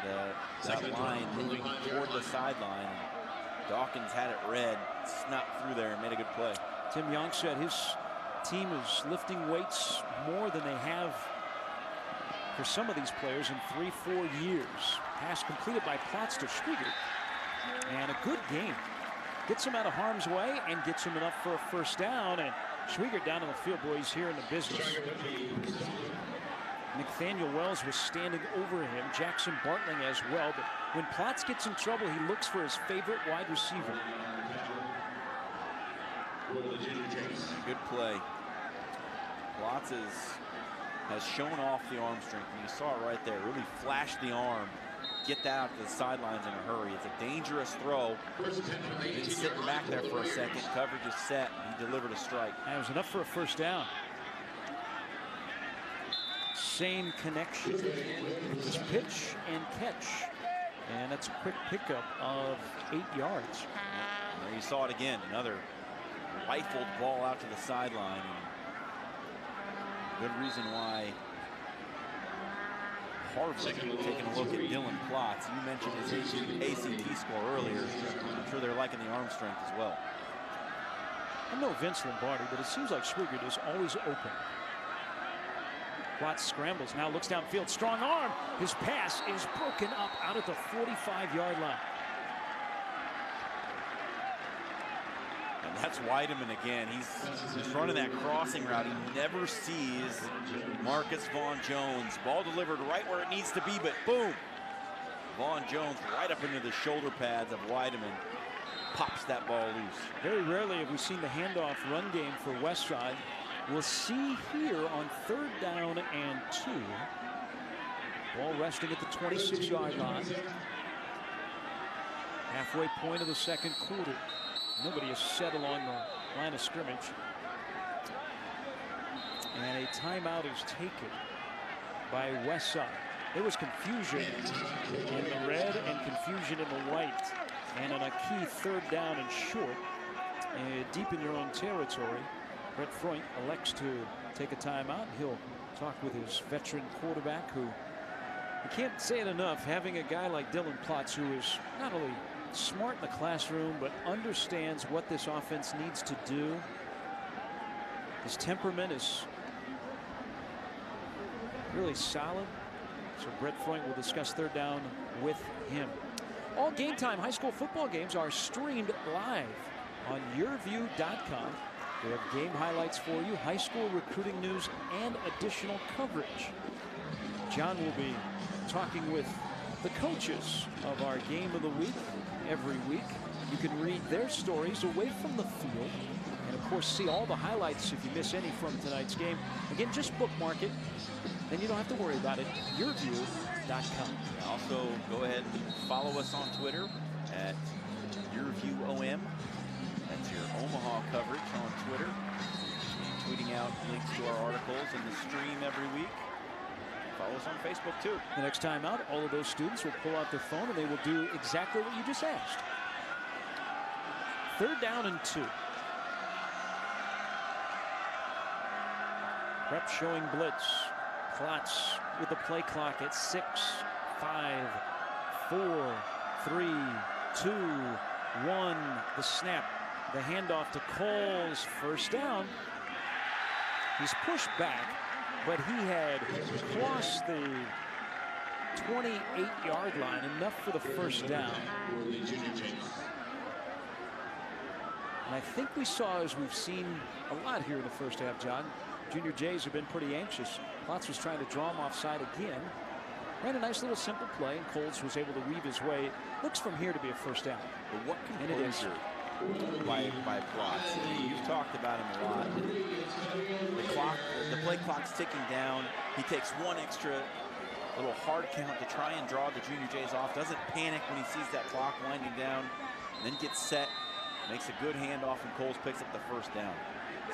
that line, moving toward the sideline. Dawkins had it read, snapped through there, and made a good play. Tim Young said his team is lifting weights more than they have for some of these players in 3-4 years. Pass completed by Plotz to Schwiegert, and a good game. Gets him out of harm's way and gets him enough for a first down, and Schwiegert down on the field. Boy, he's here in the business. Nathaniel Wells was standing over him, Jackson Bartling as well, but when Plotz gets in trouble, he looks for his favorite wide receiver. Good play. Plotz has shown off the arm strength, and you saw it right there. Really flashed the arm. Get that out to the sidelines in a hurry. It's a dangerous throw. He's sitting back there for a second. Coverage is set. He delivered a strike. That was enough for a first down. Same connection. Just pitch and catch. And that's a quick pickup of 8 yards. And there you saw it again. Another rifled ball out to the sideline. Good reason why Harvard taking a look at Dylan Plotz. You mentioned his ACT score earlier. I'm sure they're liking the arm strength as well. I know Vince Lombardi, but it seems like Schwiegert is always open. Plotz scrambles, now looks downfield, strong arm. His pass is broken up out at the 45-yard line. And that's Weideman again. He's running that crossing route. He never sees Marcus Vaughn Jones. Ball delivered right where it needs to be, but boom. Vaughn Jones right up into the shoulder pads of Weideman. Pops that ball loose. Very rarely have we seen the handoff run game for Westside. We'll see here on 3rd down and 2. Ball resting at the 26-yard line. Halfway point of the second quarter. Nobody is set along the line of scrimmage. And a timeout is taken by Westside. There was confusion in the red and confusion in the white. And on a key 3rd down and short, deep in your own territory, Brett Freund elects to take a timeout. He'll talk with his veteran quarterback, who, you can't say it enough, having a guy like Dylan Plotz, who is not only smart in the classroom, but understands what this offense needs to do. His temperament is really solid. So Brett Freund will discuss 3rd down with him. All Game Time high school football games are streamed live on YurView.com. We have game highlights for you, high school recruiting news, and additional coverage. John will be talking with the coaches of our game of the week every week. You can read their stories away from the field, and of course see all the highlights if you miss any from tonight's game. Again, just bookmark it, then you don't have to worry about it. YurView.com. Also, go ahead and follow us on Twitter at YurViewOM. That's your Omaha coverage on Twitter. Tweeting out links to our articles and the stream every week. Follow us on Facebook, too. The next time out, all of those students will pull out their phone and they will do exactly what you just asked. 3rd down and 2. Prep showing blitz. Klotz with the play clock at 6, 5, 4, 3, 2, 1. The snap. The handoff to Coles. 1st down. He's pushed back, but he had crossed the 28-yard line, enough for the 1st down. And I think we saw, as we've seen a lot here in the 1st half, John, Junior Jays have been pretty anxious. Klotz was trying to draw him offside again. Ran a nice little simple play, and Coles was able to weave his way. Looks from here to be a 1st down. But what composure by Klotz. You've talked about him a lot. The play clock's ticking down. He takes one extra little hard count to try and draw the Junior Jays off. Doesn't panic when he sees that clock winding down. Then gets set, makes a good handoff, and Coles picks up the 1st down.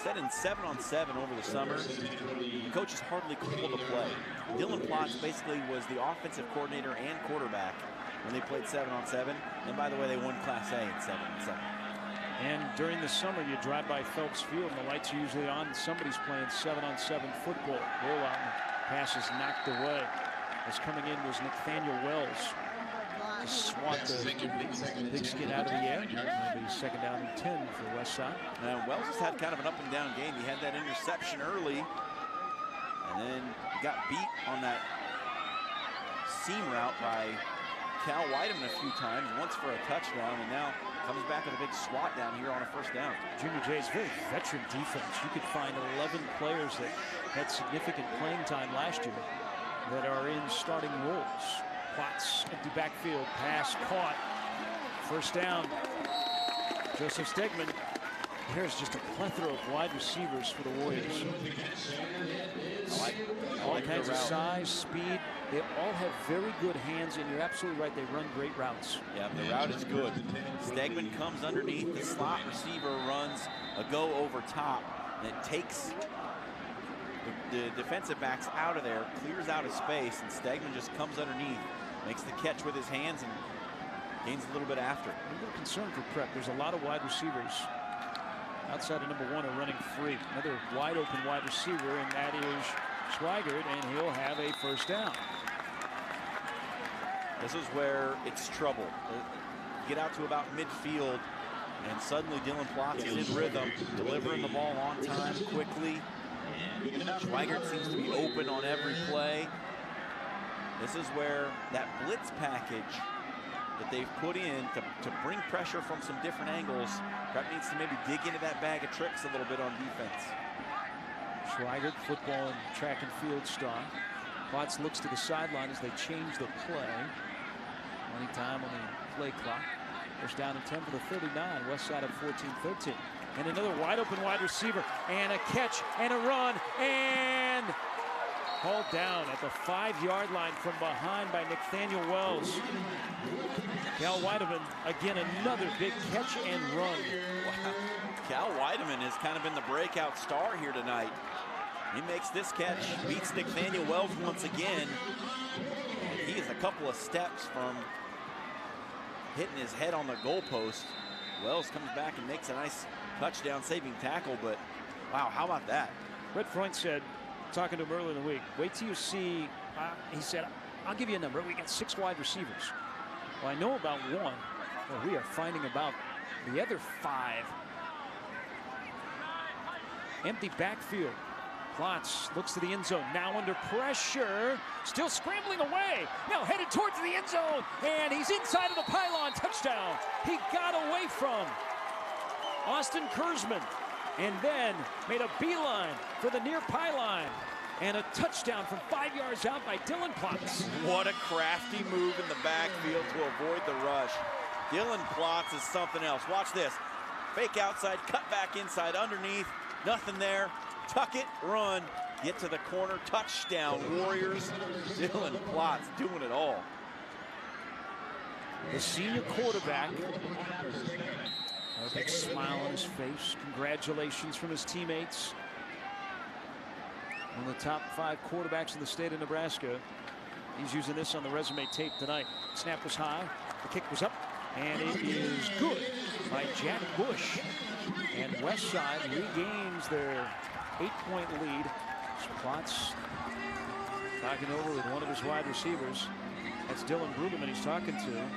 Set in 7-on-7 over the summer. The coaches hardly called the play. Dylan Klotz basically was the offensive coordinator and quarterback when they played 7-on-7. And by the way, they won Class A in 7-on-7. And during the summer, you drive by Phelps Field, and the lights are usually on. Somebody's playing 7-on-7 football. Rollout, and pass is knocked away. As coming in was Nathaniel Wells. Just swat the big skid out of the air. Maybe 2nd down and 10 for Westside. Now, Wells has had kind of an up-and-down game. He had that interception early, and then he got beat on that seam route by Cal Whiteman a few times, once for a touchdown, and now comes back with a big swat down here on a 1st down. Junior Jay's very veteran defense. You could find 11 players that had significant playing time last year that are in starting roles. Klotz, empty backfield, pass caught. 1st down. Joseph Stegman. There's just a plethora of wide receivers for the Warriors. All kinds of size, speed. They all have very good hands, and you're absolutely right. They run great routes. Yeah, the route is good. Stegman comes underneath. The slot receiver runs a go over top, and it takes the defensive backs out of there, clears out of space, and Stegman just comes underneath, makes the catch with his hands, and gains a little bit after. A little concern for Prep. There's a lot of wide receivers. Outside of number 1 are running free. Another wide open wide receiver, and that is Schwiegert, and he'll have a 1st down. This is where it's trouble. Get out to about midfield, and suddenly Dylan Klotz is in rhythm, delivering the ball on time quickly. Schwiegert seems to be open on every play. This is where that blitz package that they've put in to bring pressure from some different angles, Prep needs to maybe dig into that bag of tricks a little bit on defense. Schwiegert, football and track and field star. Klotz looks to the sideline as they change the play. Running time on the play clock. 1st down and 10 for the 39. Westside of 14-13. And another wide open wide receiver, and a catch and a run, and hauled down at the 5-yard line from behind by Nathaniel Wells. Cal Whiteman, again, another big catch and run. Wow. Cal Whiteman has kind of been the breakout star here tonight. He makes this catch, beats Nathaniel Wells once again. And he is a couple of steps from hitting his head on the goalpost. Wells comes back and makes a nice touchdown saving tackle, but wow, how about that? Red Freund said, talking to him earlier in the week, wait till you see, he said, I'll give you a number. We got 6 wide receivers. Well, I know about 1. Well, we are finding about the other 5. Empty backfield. Klotz looks to the end zone, now under pressure, still scrambling away, now headed towards the end zone, and he's inside of the pylon. Touchdown. He got away from Austin Kurzman, and then made a beeline for the near pylon, and a touchdown from 5 yards out by Dylan Klotz. What a crafty move in the backfield to avoid the rush. Dylan Klotz is something else. Watch this. Fake outside, cut back inside, underneath, nothing there. Tuck it, run, get to the corner, touchdown, Warriors. Dylan Klotz doing it all. The senior quarterback, a big smile on his face. Congratulations from his teammates. One of the top 5 quarterbacks in the state of Nebraska. He's using this on the resume tape tonight. Snap was high. The kick was up. And it is good by Jack Bush. And Westside regains their 8-point lead. Plotz talking over with one of his wide receivers. That's Dylan Brueggemann he's talking to.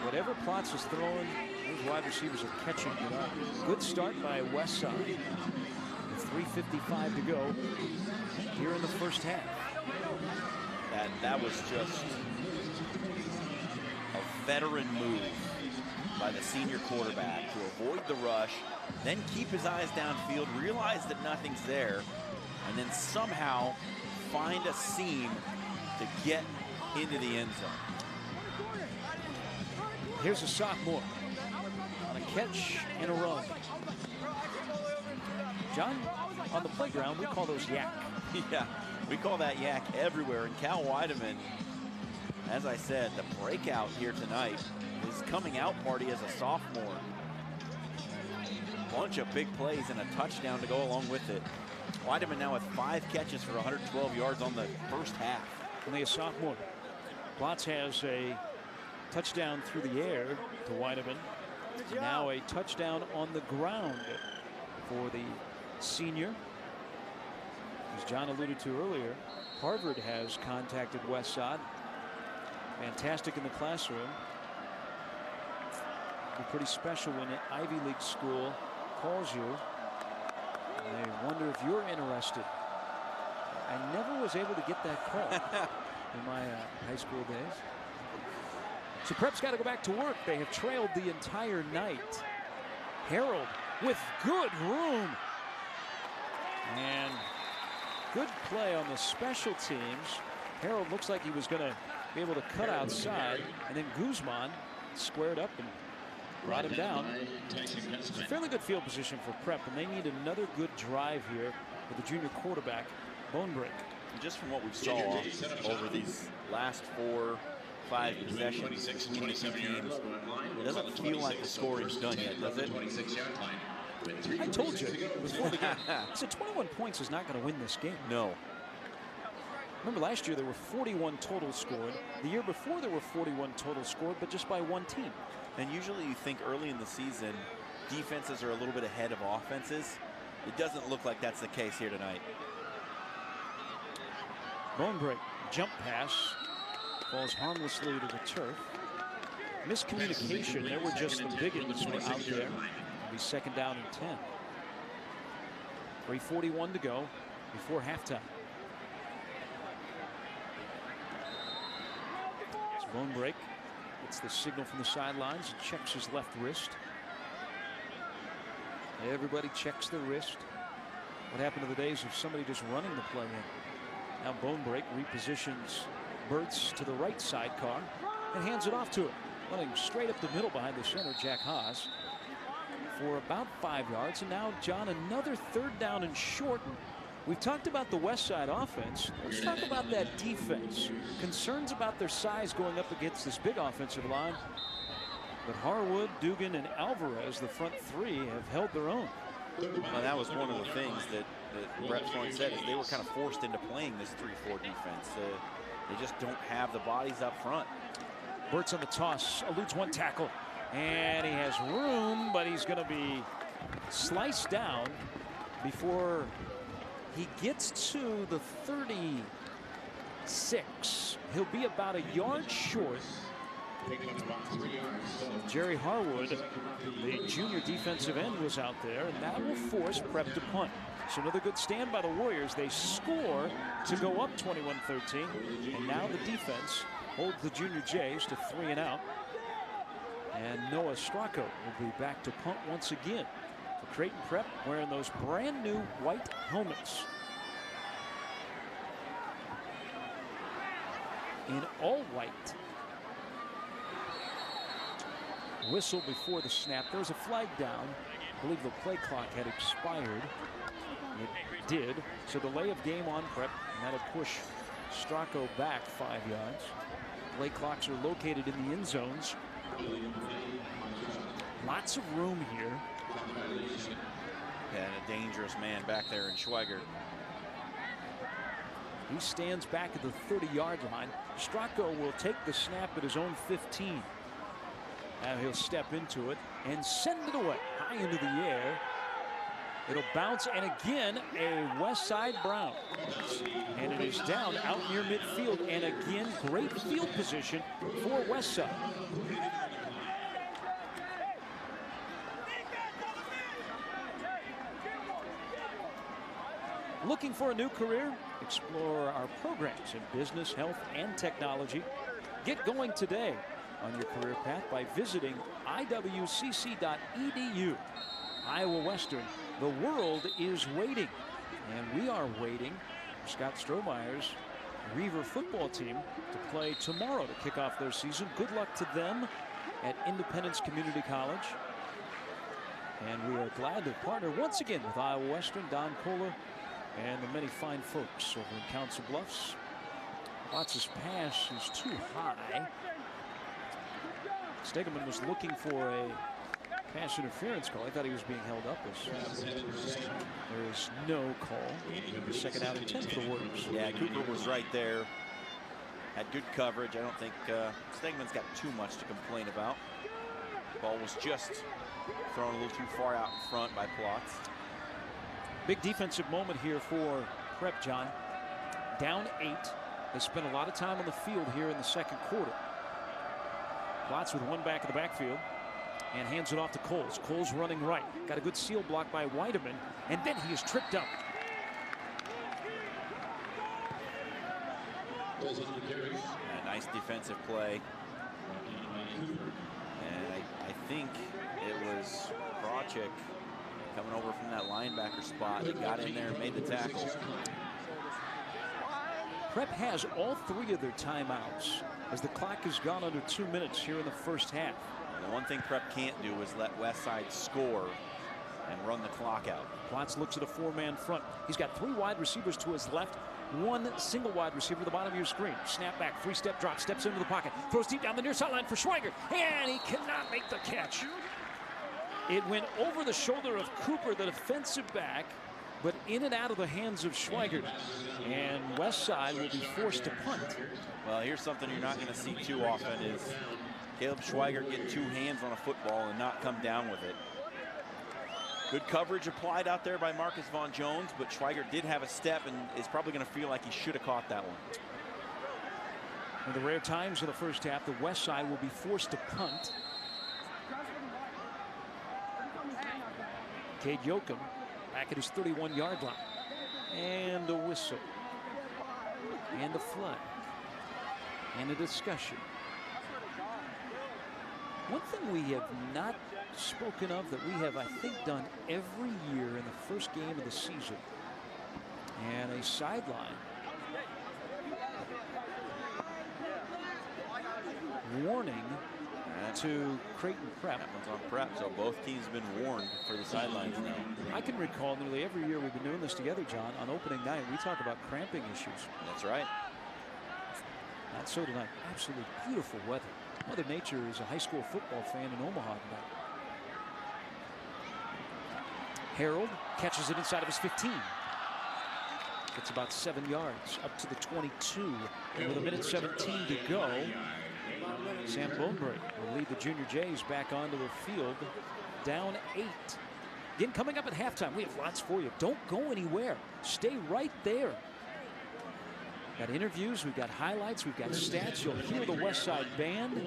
Whatever Plotz is throwing, those wide receivers are catching it up. Good start by Westside. 3:55 to go here in the first half. That was just a veteran move by the senior quarterback to avoid the rush, then keep his eyes downfield, realize that nothing's there, and then somehow find a seam to get into the end zone. Here's a sophomore on a catch and a run. John, on the playground, we call those yak. Yeah, we call that yak everywhere. And Cal Weideman, as I said, the breakout here tonight, his coming out party as a sophomore. Bunch of big plays and a touchdown to go along with it. Weideman now with 5 catches for 112 yards on the first half. Only a sophomore. Plotz has a touchdown through the air to Weideman. Now a touchdown on the ground for the senior. As John alluded to earlier, Harvard has contacted Westside. Fantastic in the classroom. Be pretty special when an Ivy League school calls you. And they wonder if you're interested. I never was able to get that call in my high school days. So Prep's got to go back to work. They have trailed the entire night. Harold with good room. And good play on the special teams. Harold looks like he was going to be able to cut outside, and then Guzman squared up and brought him down. It's a fairly good field position for Prep, and they need another good drive here with the junior quarterback, Bonebrake. Just from what we saw over these last 4-5 possessions between the two teams, it doesn't feel like the scoring's done yet, does it? I told you before the game. So 21 points is not going to win this game. No. Remember last year there were 41 total scored. The year before there were 41 total scored, but just by one team. And usually you think early in the season defenses are a little bit ahead of offenses. It doesn't look like that's the case here tonight. Bonebrake jump pass falls harmlessly to the turf. Miscommunication. There were just the biggins were out there. It'll be second down and 10. 3:41 to go before halftime. It's Bonebrake. Gets the signal from the sidelines and checks his left wrist. Everybody checks their wrist. What happened to the days of somebody just running the play in? Now Bonebrake repositions Burtz to the right sidecar and hands it off to him. Running straight up the middle behind the center, Jack Haas, for about 5 yards. And now, John, another third down and short. We've talked about the Westside offense. Let's talk about that defense. Concerns about their size going up against this big offensive line. But Harwood, Dugan, and Alvarez, the front three, have held their own. Well, that was one of the things that Brett Thorne said, is they were kind of forced into playing this 3-4 defense. They just don't have the bodies up front. Burtz on the toss, eludes one tackle, and he has room, but he's going to be sliced down before he gets to the 36. He'll be about a yard short. Jerry Harwood, the junior defensive end, was out there, and that will force Prep to punt. So another good stand by the Warriors. They score to go up 21-13, and now the defense holds the junior Jays to 3 and out. And Noah Stracco will be back to punt once again for Creighton Prep, wearing those brand new white helmets. In all white. Whistle before the snap. There's a flag down. I believe the play clock had expired. It did. So delay of game on Prep, and that'll push Stracco back 5 yards. Play clocks are located in the end zones. Lots of room here. And a dangerous man back there in Schwiegert. He stands back at the 30-yard line. Stracco will take the snap at his own 15. Now he'll step into it and send it away high into the air. It'll bounce, and again, a Westside Brown. And it is down out near midfield, and again, great field position for Westside. Looking for a new career? Explore our programs in business, health, and technology. Get going today on your career path by visiting iwcc.edu. Iowa Western, the world is waiting, and we are waiting for Scott Strohmeyer's Reaver football team to play tomorrow to kick off their season. Good luck to them at Independence Community College. And we are glad to partner once again with Iowa Western, Don Kohler, and the many fine folks over in Council Bluffs. Watts' pass is too high. Stegeman was looking for a pass interference call. I thought he was being held up. There is no call. Second out and 10 for the Warriors. Yeah, Cooper was right there. Had good coverage. I don't think Stegeman's got too much to complain about. Ball was just thrown a little too far out in front by Plotz. Big defensive moment here for Prep, John. Down 8. They spent a lot of time on the field here in the second quarter. Plotz with one back in the backfield and hands it off to Coles. Coles running right. Got a good seal block by Weideman, and then he is tripped up. A nice defensive play. And I think it was Krawczyk coming over from that linebacker spot that got in there and made the tackle. Prep has all 3 of their timeouts as the clock has gone under 2 minutes here in the first half. The one thing Prep can't do is let Westside score and run the clock out. Plotz looks at a 4-man front. He's got 3 wide receivers to his left, 1 single wide receiver at the bottom of your screen. Snap back, 3-step drop, steps into the pocket, throws deep down the near sideline for Schwiegert, and he cannot make the catch. It went over the shoulder of Cooper, the defensive back, but in and out of the hands of Schwiegert. And Westside will be forced to punt. Well, here's something you're not going to see too often is Caleb Schwiegert get 2 hands on a football and not come down with it. Good coverage applied out there by Marcus Vaughn Jones, but Schwiegert did have a step and is probably going to feel like he should have caught that one. In the rare times of the first half, the Westside will be forced to punt. Cade Yoakum back at his 31-yard line. And a whistle. And a flag. And a discussion. One thing we have not spoken of that we have, I think, done every year in the first game of the season. And a sideline. Warning to Creighton Prep. That one's on Prep, so both teams have been warned for the sidelines now. I can recall nearly every year we've been doing this together, John. On opening night, we talk about cramping issues. That's right. Not so tonight. Absolutely beautiful weather. Mother Nature is a high school football fan in Omaha tonight. Harold catches it inside of his 15. It's about 7 yards up to the 22. And with 1:17 to go, Sam Bonebrake will lead the Junior Jays back onto the field, down 8. Again, coming up at halftime, we have lots for you. Don't go anywhere. Stay right there. Got interviews, we've got highlights, we've got stats. You'll hear the Westside Band.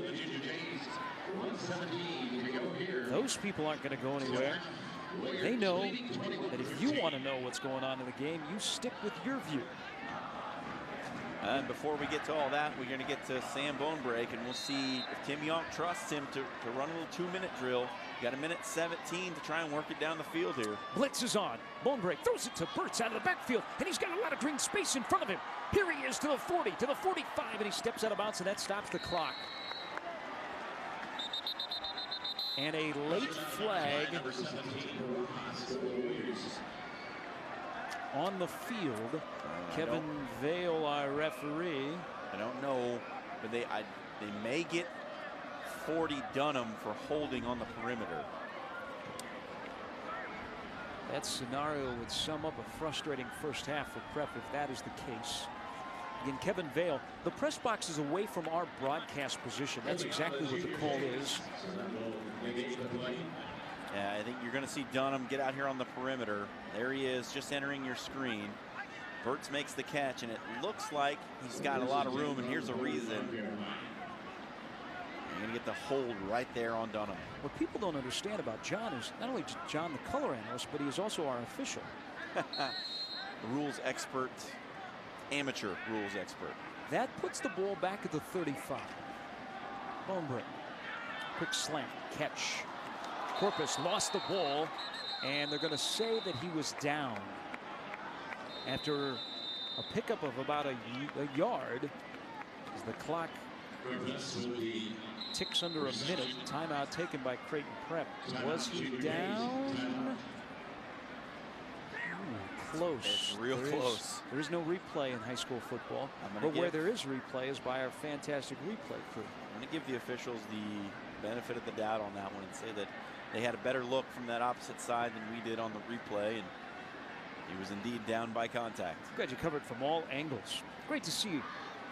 Those people aren't going to go anywhere. They know that if you want to know what's going on in the game, you stick with YurView. And before we get to all that, we're going to get to Sam Bonebrake, and we'll see if Tim Yonk trusts him to run a little 2-minute drill. Got 1:17 to try and work it down the field here. Blitz is on. Bonebrake throws it to Burtz out of the backfield, and he's got a lot of green space in front of him. Here he is to the 40, to the 45, and he steps out of bounds, and that stops the clock. And a late flag on the field. Kevin Vale, our referee. I don't know, but they may get 40 Dunham for holding on the perimeter. That scenario would sum up a frustrating first half for Prep if that is the case. Again, Kevin Vale, the press box is away from our broadcast position. That's exactly what the call is. Yeah, I think you're going to see Dunham get out here on the perimeter. There he is, just entering your screen. Burtz makes the catch, and it looks like he's got a lot of room, and here's a reason. You're going to get the hold right there on Dunham. What people don't understand about John is not only John the color analyst, but he is also our official. Rules expert, amateur rules expert. That puts the ball back at the 35. Bonebreak. Quick slant, catch. Corpus lost the ball, and they're going to say that he was down after a pickup of about a yard as the clock ticks under a minute. Timeout taken by Creighton Prep. Was he down? Close. It's real close. There is no replay in high school football, but where there is replay is by our fantastic replay crew. I'm going to give the officials the benefit of the doubt on that one and say that they had a better look from that opposite side than we did on the replay, and he was indeed down by contact. Glad you covered from all angles. Great to see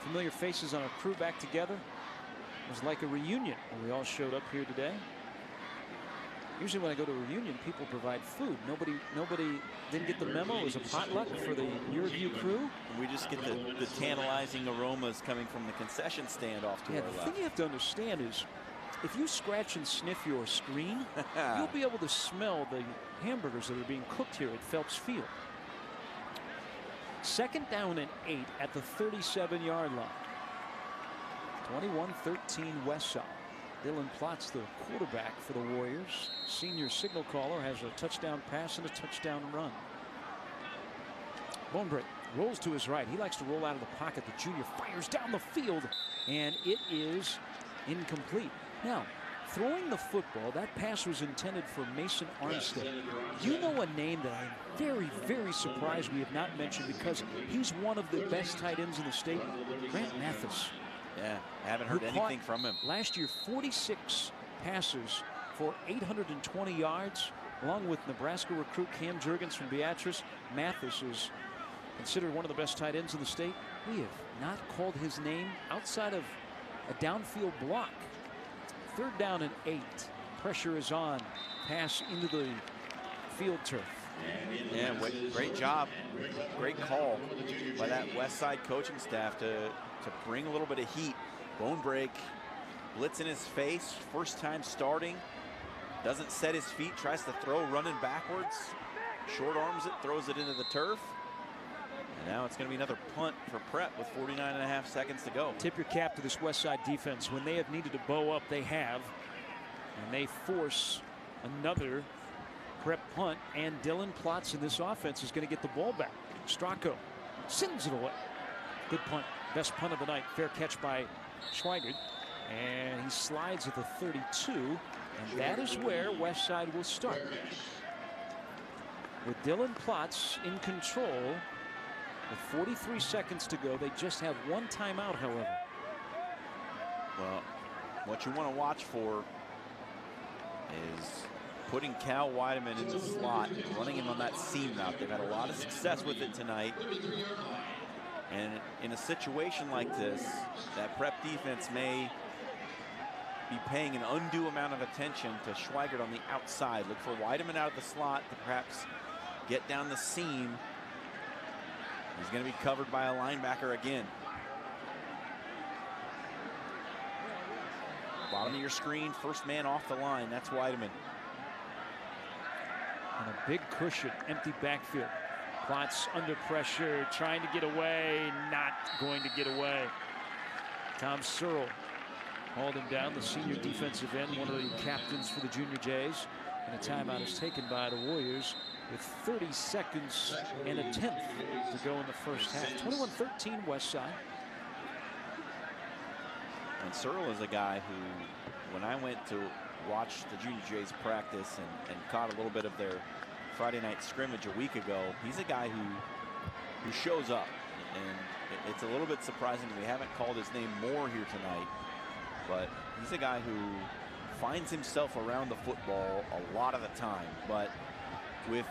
familiar faces on our crew back together. It was like a reunion when we all showed up here today. Usually when I go to a reunion, people provide food. Nobody didn't get the memo. It was a potluck for the YurView crew. We just get the tantalizing aromas coming from the concession stand off to our left. The thing you have to understand is, if you scratch and sniff your screen, you'll be able to smell the hamburgers that are being cooked here at Phelps Field. 2nd down and 8 at the 37-yard line. 21-13 Westside. Dylan Plotz, the quarterback for the Warriors. Senior signal caller, has a touchdown pass and a touchdown run. Bonebreak rolls to his right. He likes to roll out of the pocket. The junior fires down the field, and it is incomplete. Now, throwing the football, that pass was intended for Mason Armstead. You know a name that I'm very, very surprised we have not mentioned, because he's one of the best tight ends in the state, Grant Mathis. Yeah, I haven't heard anything from him. Last year, 46 passes for 820 yards, along with Nebraska recruit Cam Jurgens from Beatrice. Mathis is considered one of the best tight ends in the state. We have not called his name outside of a downfield block. 3rd down and 8. Pressure is on. Pass into the field turf. Yeah, great job. Great call by that Westside coaching staff to bring a little bit of heat. Bonebreak, blitz in his face, first time starting. Doesn't set his feet, tries to throw running backwards. Short arms it, throws it into the turf. And now it's going to be another punt for Prep with 49.5 seconds to go. Tip your cap to this Westside defense. When they have needed to bow up, they have. And they force another Prep punt, and Dylan Plotz in this offense is going to get the ball back. Stracco sends it away. Good punt. Best punt of the night. Fair catch by Schwiegert. And he slides at the 32. And that is where Westside will start. With Dylan Plotz in control, with 43 seconds to go, they just have one timeout, however. Well, what you want to watch for is putting Cal Weideman in the slot and running him on that seam route. They've had a lot of success with it tonight. And in a situation like this, that Prep defense may be paying an undue amount of attention to Schwiegert on the outside. Look for Weideman out of the slot to perhaps get down the seam. He's going to be covered by a linebacker again. Bottom of your screen, first man off the line. That's Weideman. And a big cushion, empty backfield. Plotz under pressure, trying to get away, not going to get away. Tom Searle hauled him down, the senior defensive end, one of the captains for the Junior Jays. And a timeout is taken by the Warriors with 30 seconds and a 10th to go in the first half. 21-13 Westside. And Searle is a guy who, when I went to watch the Junior Jays practice and caught a little bit of their Friday night scrimmage a week ago, he's a guy who shows up. And it's a little bit surprising we haven't called his name more here tonight. But he's a guy who finds himself around the football a lot of the time. But with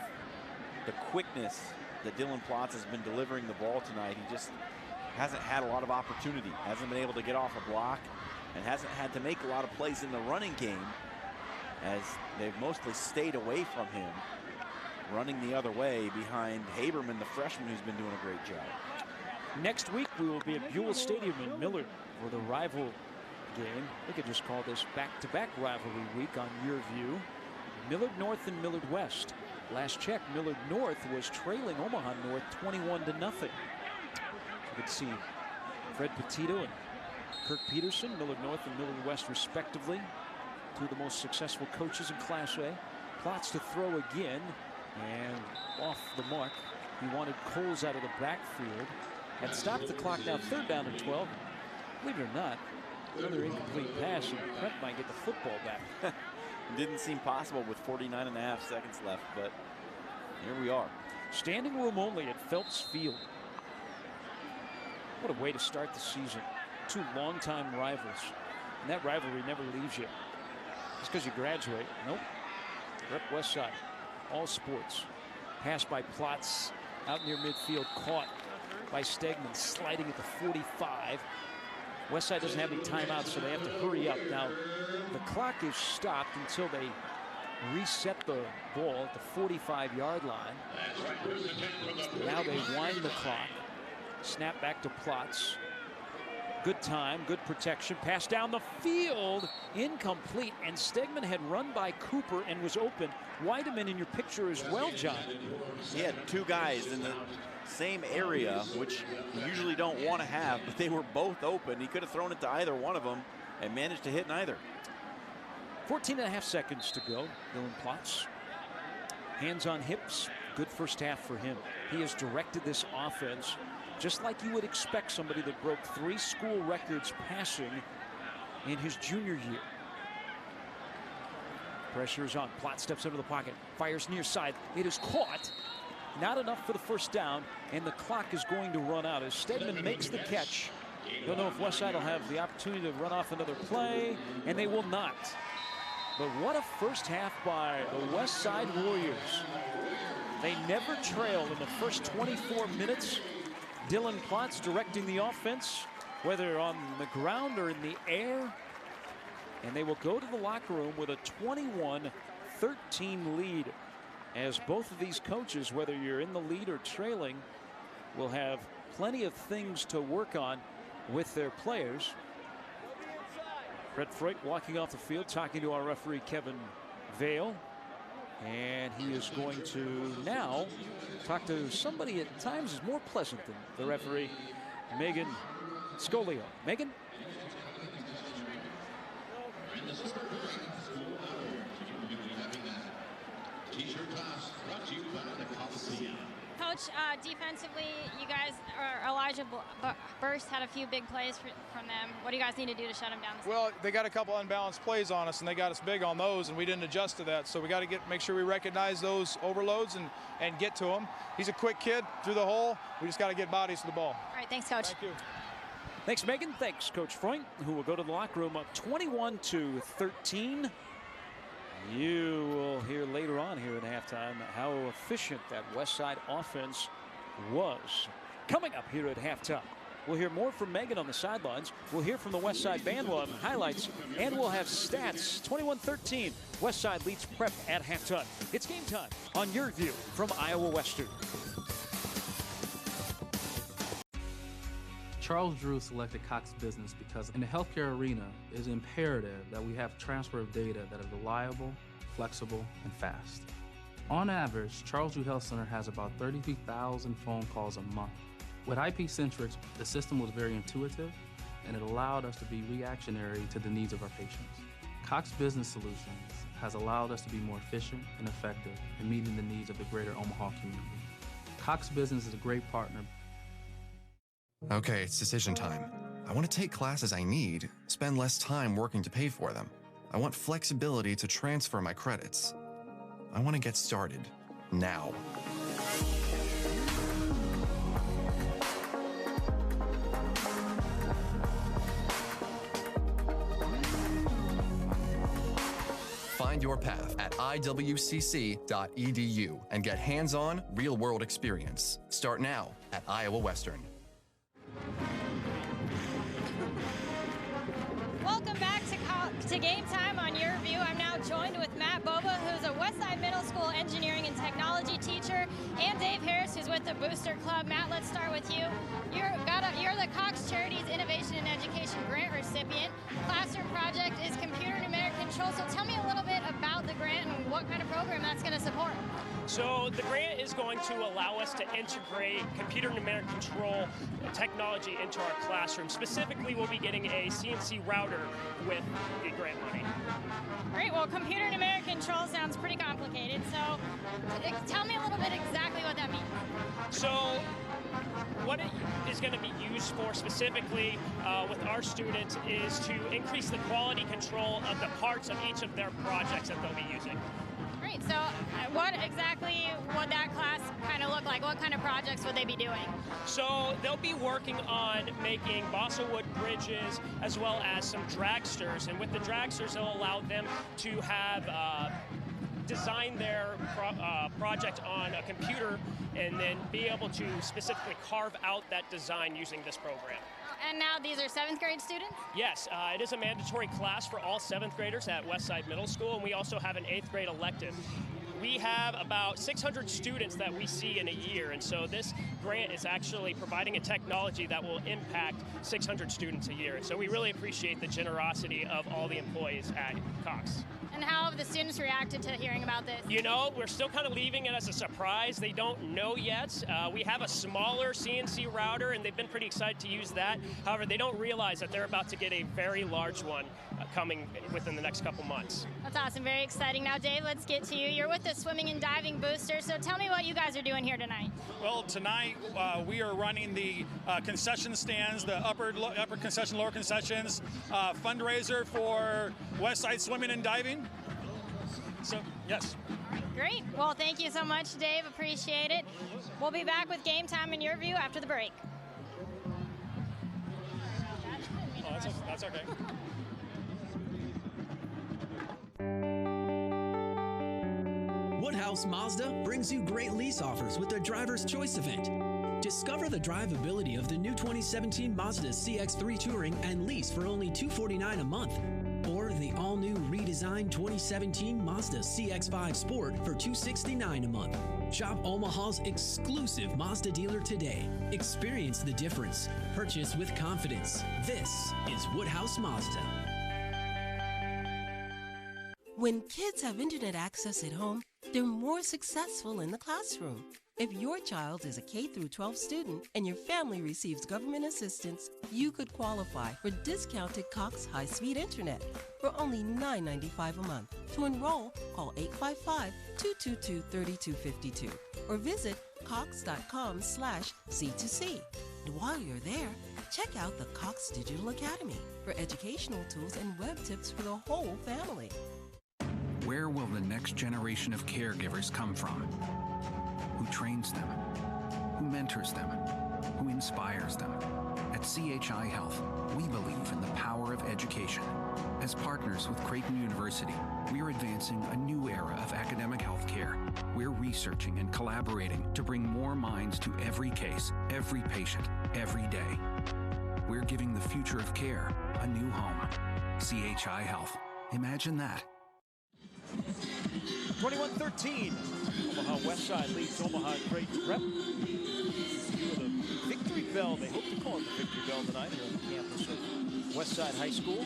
the quickness that Dylan Plotz has been delivering the ball tonight, hasn't had a lot of opportunity, hasn't been able to get off a block, and hasn't had to make a lot of plays in the running game, as they've mostly stayed away from him, running the other way behind Haberman, the freshman, who's been doing a great job. Next week, we will be at Buell Stadium in Millard for the rival game. We could just call this back-to-back rivalry week on YurView. Millard North and Millard West. Last check, Millard North was trailing Omaha North 21-0. You could see Fred Petito and Kirk Peterson, Millard North and Millard West respectively. Two of the most successful coaches in Class A. Plots to throw again, and off the mark. He wanted Coles out of the backfield. Had stopped the clock now, 3rd down and 12. Believe it or not, another incomplete pass, and Prep might get the football back. Didn't seem possible with 49.5 seconds left, but here we are. Standing room only at Phelps Field. What a way to start the season. Two longtime rivals, and that rivalry never leaves you. Just because you graduate. Nope. Prep Westside. All sports. Pass by Plotz out near midfield, caught by Stegman, sliding at the 45. Westside doesn't have any timeouts, so they have to hurry up. Now, the clock is stopped until they reset the ball at the 45-yard line. Now they wind the clock. Snap back to Plotz. Good time, good protection. Pass down the field, incomplete. And Stegman had run by Cooper and was open. Weideman in your picture as well, John. He had two guys in the same area, which you usually don't want to have, but they were both open. He could have thrown it to either one of them and managed to hit neither. 14.5 seconds to go. Dylan Plotz. Hands on hips. Good first half for him. He has directed this offense just like you would expect somebody that broke 3 school records passing in his junior year. Pressure is on. Plotz steps into the pocket. Fires near side. It is caught. Not enough for the first down, and the clock is going to run out as Stegman makes the catch. Don't know if Westside will have the opportunity to run off another play, and they will not. But what a first half by the Westside Warriors. They never trail in the first 24 minutes. Dylan Plotz directing the offense, whether on the ground or in the air. And they will go to the locker room with a 21-13 lead, as both of these coaches, whether you're in the lead or trailing, will have plenty of things to work on with their players. Brett Freud walking off the field, talking to our referee, Kevin Vale. And he is going to now talk to somebody at times is more pleasant than the referee, Megan Scolio. Megan? Coach, defensively, you guys, Elijah Burst had a few big plays from them. What do you guys need to do to shut them down? Well, they got a couple unbalanced plays on us, and they got us big on those, and we didn't adjust to that. So we got to make sure we recognize those overloads and get to him. He's a quick kid through the hole. We just got to get bodies to the ball. All right, thanks, Coach. Thank you. Thanks, Megan. Thanks, Coach Freund, who will go to the locker room up 21-13. You will hear later on here at halftime how efficient that Westside offense was. Coming up here at halftime, we'll hear more from Megan on the sidelines. We'll hear from the Westside band. We'll have highlights, and we'll have stats. 21-13, Westside leads Prep at halftime. It's game time on YurView from Iowa Western. Charles Drew selected Cox Business because in the healthcare arena, it is imperative that we have transfer of data that is reliable, flexible, and fast. On average, Charles Drew Health Center has about 33,000 phone calls a month. With IP-Centrics, the system was very intuitive, and it allowed us to be reactionary to the needs of our patients. Cox Business Solutions has allowed us to be more efficient and effective in meeting the needs of the greater Omaha community. Cox Business is a great partner. Okay, it's decision time. I want to take classes I need, spend less time working to pay for them. I want flexibility to transfer my credits. I want to get started now. Find your path at iwcc.edu and get hands-on, real-world experience. Start now at Iowa Western. to Game Time on YurView. I'm now joined with Matt Boba, who's a Westside Middle School engineering and technology teacher, and Dave Harris, who's with the Booster Club. Matt, let's start with you. You're the Cox Charities Innovation and Education Grant recipient. Classroom project is computer numeric control. So tell me a little bit about the grant and what kind of program that's going to support. So the grant is going to allow us to integrate computer numeric control technology into our classroom. Specifically, we'll be getting a CNC router with the grant money. Great. Well, computer numeric control sounds pretty complicated. So tell me a little bit exactly what that means. So what it is going to be used for specifically with our students is to increase the quality control of the parts of each of their projects that they'll be using. Great. So what exactly would that class kind of look like? What kind of projects would they be doing? So they'll be working on making balsa wood bridges as well as some dragsters. And with the dragsters, it'll allow them to have design their project on a computer and then be able to specifically carve out that design using this program. And now these are 7th grade students? Yes, it is a mandatory class for all 7th graders at Westside Middle School, and we also have an 8th grade elective. We have about 600 students that we see in a year, and so this grant is actually providing a technology that will impact 600 students a year. So we really appreciate the generosity of all the employees at Cox. And how have the students reacted to hearing about this? You know, we're still kind of leaving it as a surprise. They don't know yet. We have a smaller CNC router, and they've been pretty excited to use that. However, they don't realize that they're about to get a very large one coming within the next couple months. That's awesome. Very exciting. Now, Dave, let's get to you. You're with the Swimming and Diving Booster, so tell me what you guys are doing here tonight. Well, tonight we are running the concession stands, the upper concession, lower concessions, fundraiser for Westside Swimming and Diving. So, yes. Great. Well, thank you so much, Dave. Appreciate it. We'll be back with Game Time in YurView after the break. Oh, that's okay. Woodhouse Mazda brings you great lease offers with their Driver's Choice event. Discover the drivability of the new 2017 Mazda CX-3 Touring and lease for only $249 a month. Or the all-new redesigned 2017 Mazda CX-5 Sport for $269 a month. Shop Omaha's exclusive Mazda dealer today. Experience the difference. Purchase with confidence. This is Woodhouse Mazda. When kids have internet access at home, they're more successful in the classroom. If your child is a K-12 student and your family receives government assistance, you could qualify for discounted Cox high-speed internet for only $9.95 a month. To enroll, call 855-222-3252 or visit cox.com/C2C. And while you're there, check out the Cox Digital Academy for educational tools and web tips for the whole family. Where will the next generation of caregivers come from? Who trains them? Who mentors them? Who inspires them? At CHI Health, we believe in the power of education. As partners with Creighton University, we are advancing a new era of academic health care. We're researching and collaborating to bring more minds to every case, every patient, every day. We're giving the future of care a new home. CHI Health. Imagine that. 21-13. Omaha Westside leads Omaha Creighton Prep. With a victory bell. They hope to call it the victory bell tonight here on the campus of Westside High School.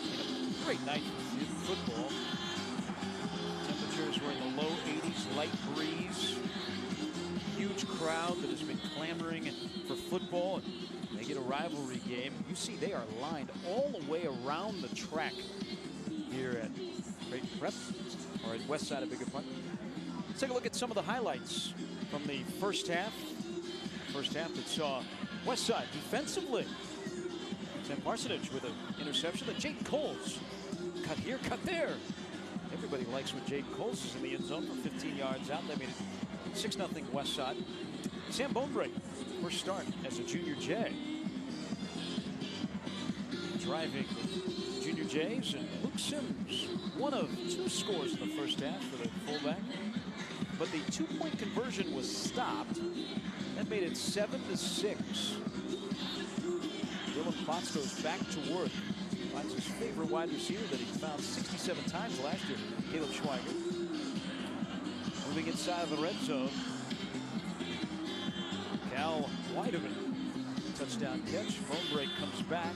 And a great night for football. Temperatures were in the low 80s, light breeze. Huge crowd that has been clamoring for football. And they get a rivalry game. You see they are lined all the way around the track here at Creighton Prep, or at Westside, a bigger pardon. Let's take a look at some of the highlights from the first half. First half that saw Westside defensively. Sam Parsonage with an interception that Jaden Coles cut here, cut there. Everybody likes when Jaden Coles is in the end zone for 15 yards out. That made it 6-0 Westside. Sam Bonebreak, first start as a junior J. Driving Junior Jays, and Luke Sims, one of 2 scores in the first half for the fullback. But the 2-point conversion was stopped. That made it 7-6. Dylan Potts goes back to work Finds his favorite wide receiver that he found 67 times last year, Caleb Schwiegert. Moving inside of the red zone. Cal Weideman, touchdown catch. Bone break comes back.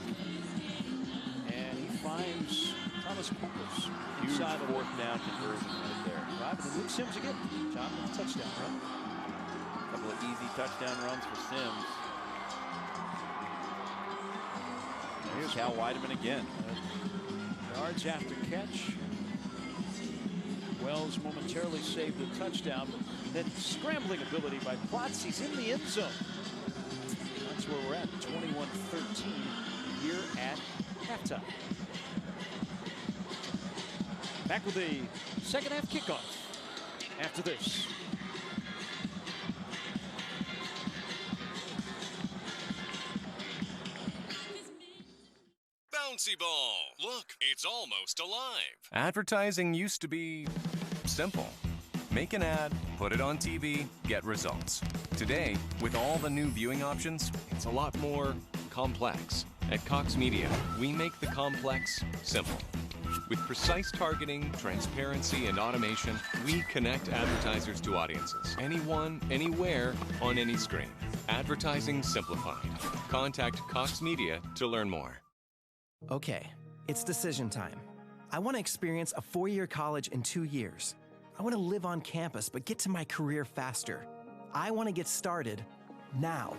And he finds Thomas Peoples. Huge fourth down conversion right there. Right, but Luke Sims again. John with a touchdown run. A couple of easy touchdown runs for Sims. Here's Cal Weideman again. Yards after catch. Wells momentarily saved the touchdown, but then scrambling ability by Plotz. He's in the end zone. That's where we're at, 21-13 here at halftime. Back with the second half kickoff after this. Bouncy ball. Look, it's almost alive. Advertising used to be simple. Make an ad, put it on TV, get results. Today, with all the new viewing options, it's a lot more complex. At Cox Media, we make the complex simple. With precise targeting, transparency, and automation, we connect advertisers to audiences. Anyone, anywhere, on any screen. Advertising simplified. Contact Cox Media to learn more. Okay, it's decision time. I want to experience a 4-year college in 2 years. I want to live on campus, but get to my career faster. I want to get started now.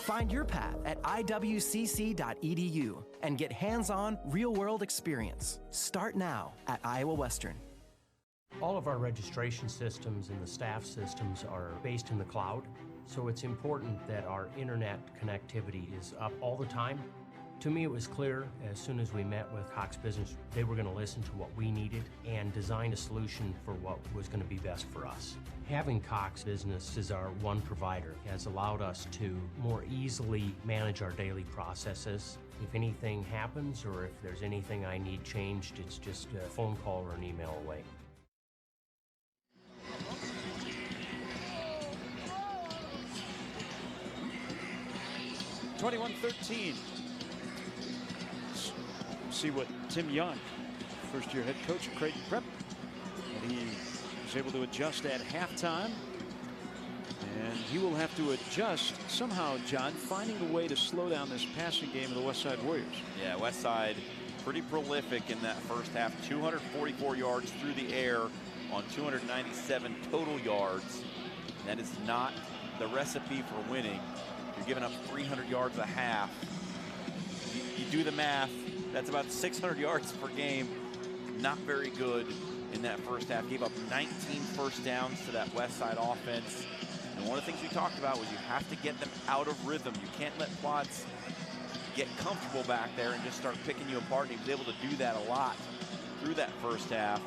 Find your path at iwcc.edu and get hands-on, real-world experience. Start now at Iowa Western. All of our registration systems and the staff systems are based in the cloud, so it's important that our internet connectivity is up all the time. To me, it was clear as soon as we met with Cox Business, they were going to listen to what we needed and design a solution for what was going to be best for us. Having Cox Business as our one provider has allowed us to more easily manage our daily processes. If anything happens or if there's anything I need changed, it's just a phone call or an email away. (21-13). See what Tim Young, first-year head coach of Creighton Prep, and he was able to adjust at halftime. And he will have to adjust somehow, John, finding a way to slow down this passing game of the Westside Warriors. Yeah, Westside pretty prolific in that first half. 244 yards through the air on 297 total yards. That is not the recipe for winning. You're giving up 300 yards a half. You do the math, that's about 600 yards per game. Not very good in that first half. Gave up 19 first downs to that Westside offense. And one of the things we talked about was you have to get them out of rhythm. You can't let Plotz get comfortable back there and just start picking you apart. And he was able to do that a lot through that first half.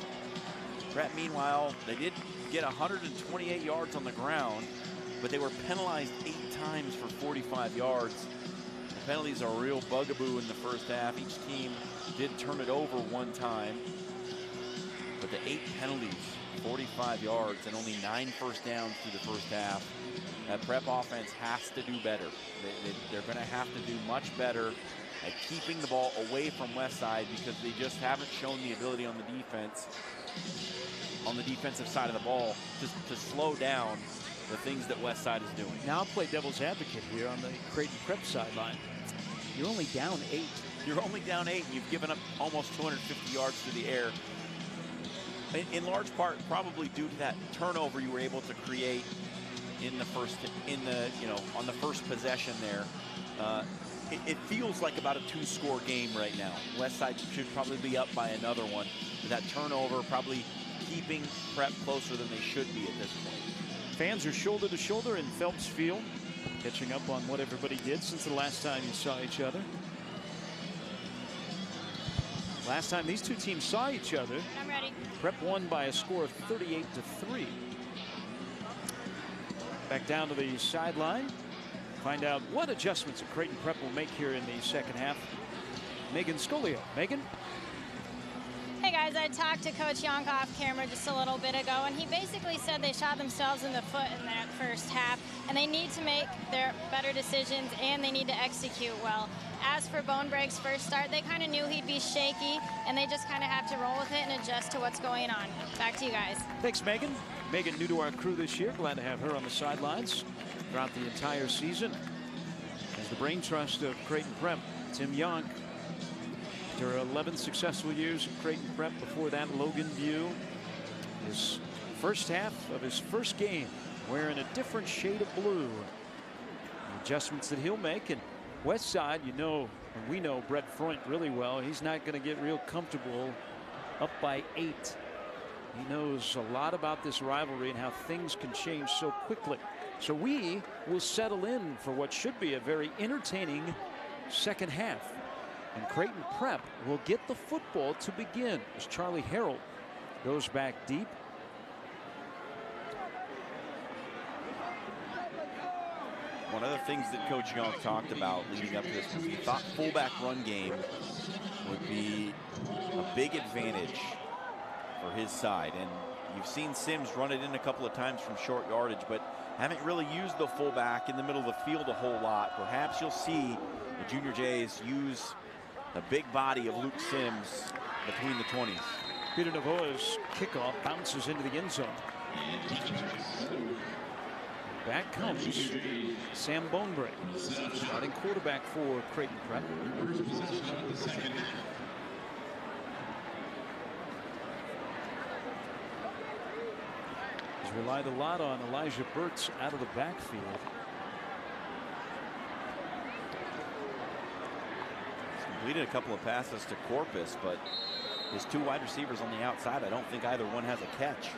Prep, meanwhile, they did get 128 yards on the ground, but they were penalized 8 times for 45 yards. The penalties are a real bugaboo in the first half. Each team did turn it over one time, but the 8 penalties, 45 yards, and only 9 first downs through the first half. That Prep offense has to do better. They're going to have to do much better at keeping the ball away from Westside because they just haven't shown the ability on the defense, on the defensive side of the ball, to slow down the things that Westside is doing. Now play devil's advocate here on the Creighton Prep sideline. You're only down 8. You're only down 8, and you've given up almost 250 yards through the air. In large part, probably due to that turnover you were able to create in the first, on the first possession there. It feels like about a 2-score game right now. Westside should probably be up by another one. But that turnover probably keeping Prep closer than they should be at this point. Fans are shoulder to shoulder in Phelps Field, catching up on what everybody did since the last time you saw each other. Last time these two teams saw each other, I'm ready. Prep won by a score of 38-3. Back down to the sideline. Find out what adjustments Creighton Prep will make here in the second half. Megan Scolio. Megan? Hey guys, I talked to Coach Yonk off camera just a little bit ago, and he basically said they shot themselves in the foot in that first half, and they need to make their better decisions, and they need to execute well. As for Bonebreak's first start, they kind of knew he'd be shaky, and they just kind of have to roll with it and adjust to what's going on. Back to you guys. Thanks, Megan. Megan, new to our crew this year. Glad to have her on the sidelines throughout the entire season. As the brain trust of Creighton Prep, Tim Yonk. After 11 successful years at Creighton Prep, before that Logan View, his first half of his first game wearing a different shade of blue. The adjustments that he'll make, and Westside, you know, and we know Brett Freund really well. He's not going to get real comfortable up by 8. He knows a lot about this rivalry and how things can change so quickly. So we will settle in for what should be a very entertaining second half. And Creighton Prep will get the football to begin as Charlie Harold goes back deep. One of the things that Coach Yonk talked about leading up to this was he thought fullback run game would be a big advantage for his side. And you've seen Sims run it in a couple of times from short yardage, but haven't really used the fullback in the middle of the field a whole lot. Perhaps you'll see the Junior Jays use the big body of Luke Sims between the 20s. Peter Navoa's kickoff bounces into the end zone. Back comes Sam Bonebreak, starting quarterback for Creighton Prep. He's relied a lot on Elijah Burtz out of the backfield. Completed a couple of passes to Corpus, but his 2 wide receivers on the outside, I don't think either one has a catch.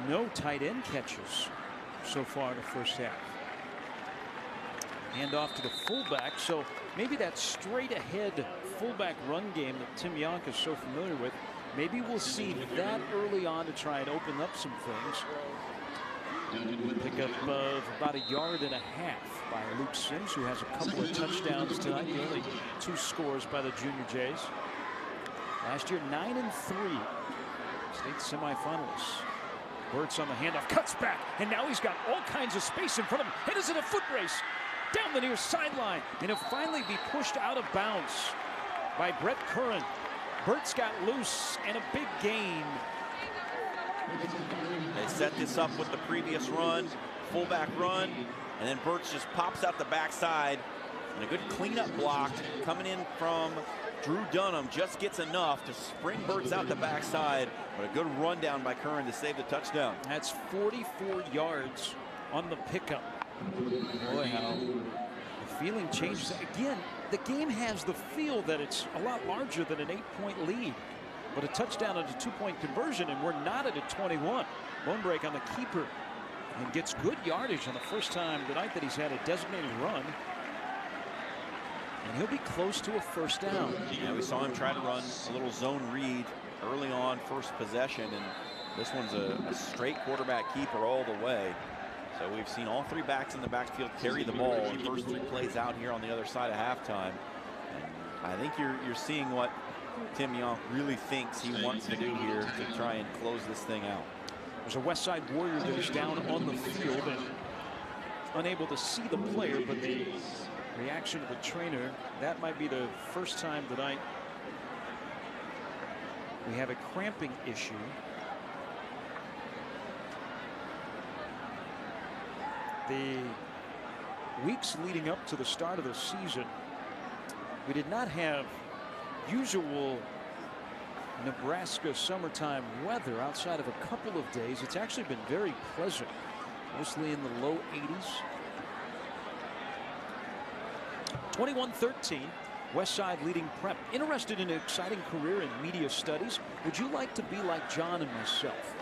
No tight end catches so far in the first half. Hand off to the fullback, so maybe that straight ahead fullback run game that Tim Yonk is so familiar with, maybe we'll see that early on to try and open up some things. Pick up of about 1.5 yards by Luke Sims, who has a couple of touchdowns tonight. The only 2 scores by the Junior Jays. Last year, 9-3. State semifinalists. Burtz on the handoff, cuts back, and now he's got all kinds of space in front of him. It is in a foot race down the near sideline, and he'll finally be pushed out of bounds by Brett Curran. Burtz got loose and a big gain. They set this up with the previous run, fullback run, and then Burtz just pops out the backside, and a good cleanup block coming in from Drew Dunham just gets enough to spring Burtz out the backside, but a good rundown by Curran to save the touchdown. That's 44 yards on the pickup. Boy, how the feeling changes. Again, the game has the feel that it's a lot larger than an 8-point lead, but a touchdown and a 2-point conversion, and we're not at a 21. Bonebreak on the keeper and gets good yardage on the first time tonight that he's had a designated run. And he'll be close to a first down. Yeah, we saw him try to run a little zone read early on first possession, and this one's a straight quarterback keeper all the way. So we've seen all 3 backs in the backfield carry the ball the first 3 plays out here on the other side of halftime. And I think you're seeing what Tim Yonk really thinks he wants to do here to try and close this thing out. There's a Westside Warrior that is down on the field and unable to see the player, but the reaction of the trainer, that might be the first time tonight we have a cramping issue. The weeks leading up to the start of the season, we did not have usual Nebraska summertime weather outside of a couple of days. It's actually been very pleasant, mostly in the low 80s. 21-13, Westside leading Prep. Interested in an exciting career in media studies? Would you like to be like John and myself?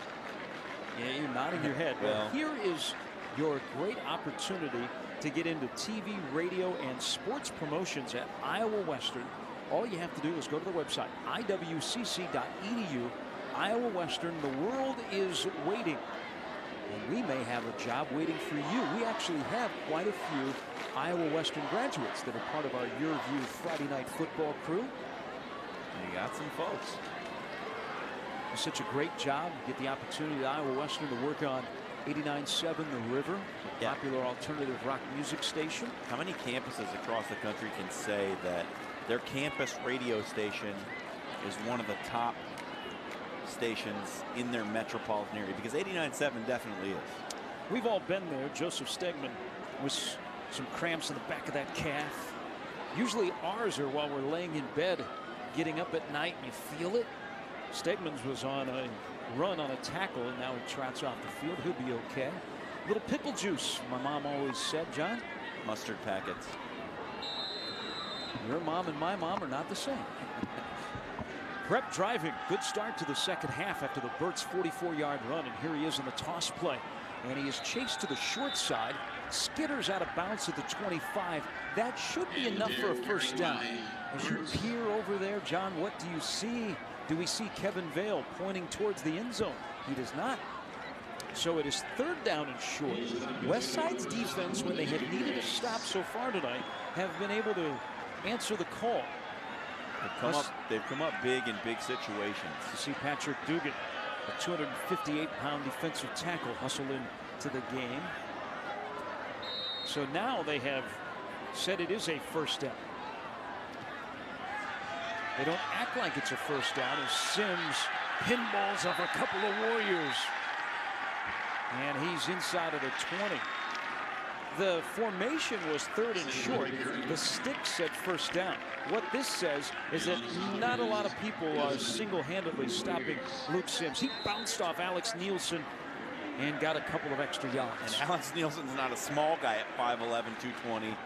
Yeah, you're nodding your head. Well, here is your great opportunity to get into TV, radio, and sports promotions at Iowa Western. All you have to do is go to the website, iwcc.edu. Iowa Western, the world is waiting. And we may have a job waiting for you. We actually have quite a few Iowa Western graduates that are part of our YurView Friday Night Football crew. You got some folks. It's such a great job. You get the opportunity at Iowa Western to work on 89.7 The River, a popular alternative rock music station. How many campuses across the country can say that their campus radio station is one of the top stations in their metropolitan area? Because 89.7 definitely is. We've all been there. Joseph Stegman with some cramps in the back of that calf. Usually ours are while we're laying in bed, getting up at night, and you feel it. Stegman's was on a run on a tackle, and now he trots off the field. He'll be okay. Little pickle juice, my mom always said, John. Mustard packets. Your mom and my mom are not the same. Prep driving. Good start to the second half after the Burt's 44-yard run, and here he is in the toss play. And he is chased to the short side, skitters out of bounds at the 25. That should be enough for a first down. As you peer over there, John, what do you see? Do we see Kevin Vale pointing towards the end zone? He does not. So it is third down and short. Westside's defense, when they have needed a stop so far tonight, have been able to answer the call. They've come up big in big situations. You see Patrick Dugan, a 258-pound defensive tackle, hustle into the game. So now they have said it is a first down. They don't act like it's a first down as Sims pinballs off a couple of Warriors. And he's inside of the 20. The formation was third and short. The stick said first down. What this says is that not a lot of people are single-handedly stopping Luke Sims. He bounced off Alex Nielsen and got a couple of extra yards. And Alex Nielsen's not a small guy at 5'11", 220.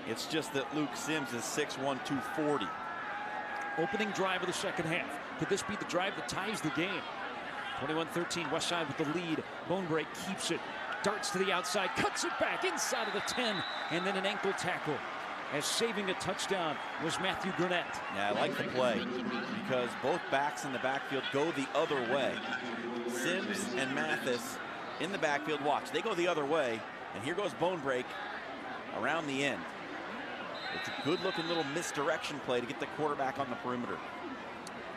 It's just that Luke Sims is 6'1", 240. Opening drive of the second half. Could this be the drive that ties the game? 21-13, Westside with the lead. Bonebreak keeps it. Darts to the outside, cuts it back inside of the 10, and then an ankle tackle. As saving a touchdown was Matthew Gurnett. Yeah, I like the play because both backs in the backfield go the other way. Sims and Mathis in the backfield, watch. They go the other way, and here goes Bonebreak around the end. It's a good-looking little misdirection play to get the quarterback on the perimeter.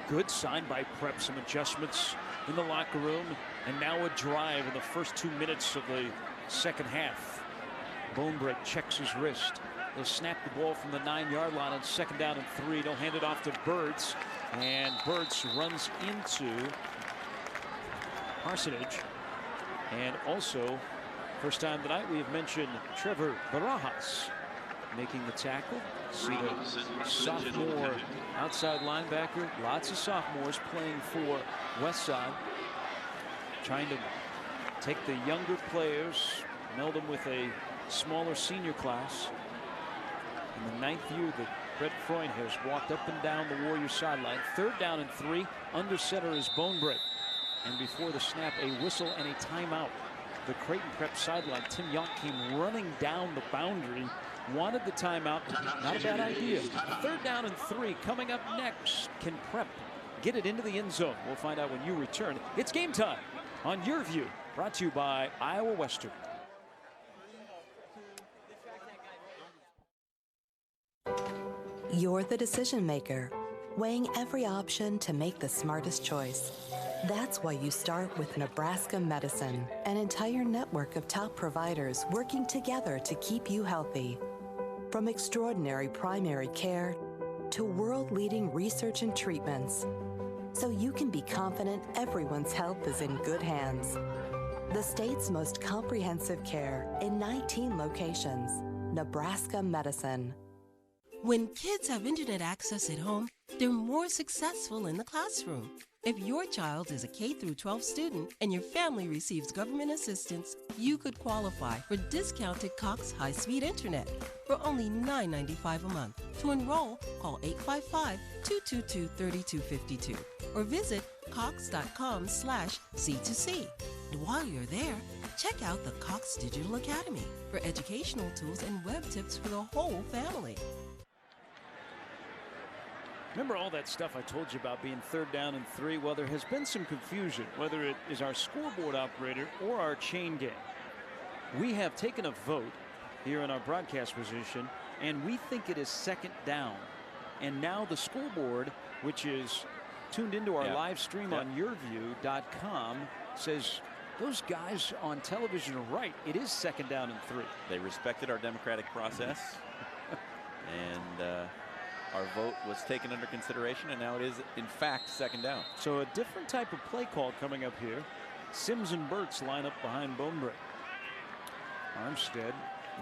Good sign by Prep, some adjustments in the locker room, and now a drive in the first 2 minutes of the second half. Bonebreak checks his wrist. They'll snap the ball from the 9-yard line on second down and 3. They'll hand it off to Birds, and Birds runs into Parsonage. And also, first time tonight, we have mentioned Trevor Barajas making the tackle. See the sophomore outside linebacker. Lots of sophomores playing for Westside. Trying to take the younger players, meld them with a smaller senior class. In the 9th year that Brett Freund has walked up and down the Warrior sideline. Third down and 3. Under center is Bonebreak. And before the snap, a whistle and a timeout. The Creighton Prep sideline. Tim Yonk came running down the boundary. Wanted the timeout. Not a bad idea. Third down and 3 coming up next. Can Prep get it into the end zone? We'll find out when you return. It's game time on YurView, brought to you by Iowa Western. You're the decision maker, weighing every option to make the smartest choice. That's why you start with Nebraska Medicine, an entire network of top providers working together to keep you healthy. From extraordinary primary care to world-leading research and treatments, so you can be confident everyone's health is in good hands. The state's most comprehensive care in 19 locations. Nebraska Medicine. When kids have internet access at home, they're more successful in the classroom. If your child is a K-12 student and your family receives government assistance, you could qualify for discounted Cox high-speed internet for only $9.95 a month. To enroll, call 855-222-3252 or visit cox.com/C2C. And while you're there, check out the Cox Digital Academy for educational tools and web tips for the whole family. Remember all that stuff I told you about being third down and 3? Well, there has been some confusion, whether it is our scoreboard operator or our chain gang. We have taken a vote here in our broadcast position, and we think it is second down. And now the scoreboard which is tuned into our live stream on YurView.com, says those guys on television are right. It is 2nd down and 3. They respected our democratic process, and our vote was taken under consideration, and now it is, in fact, 2nd down. So a different type of play call coming up here. Sims and Burks line up behind Bonebreak. Armstead,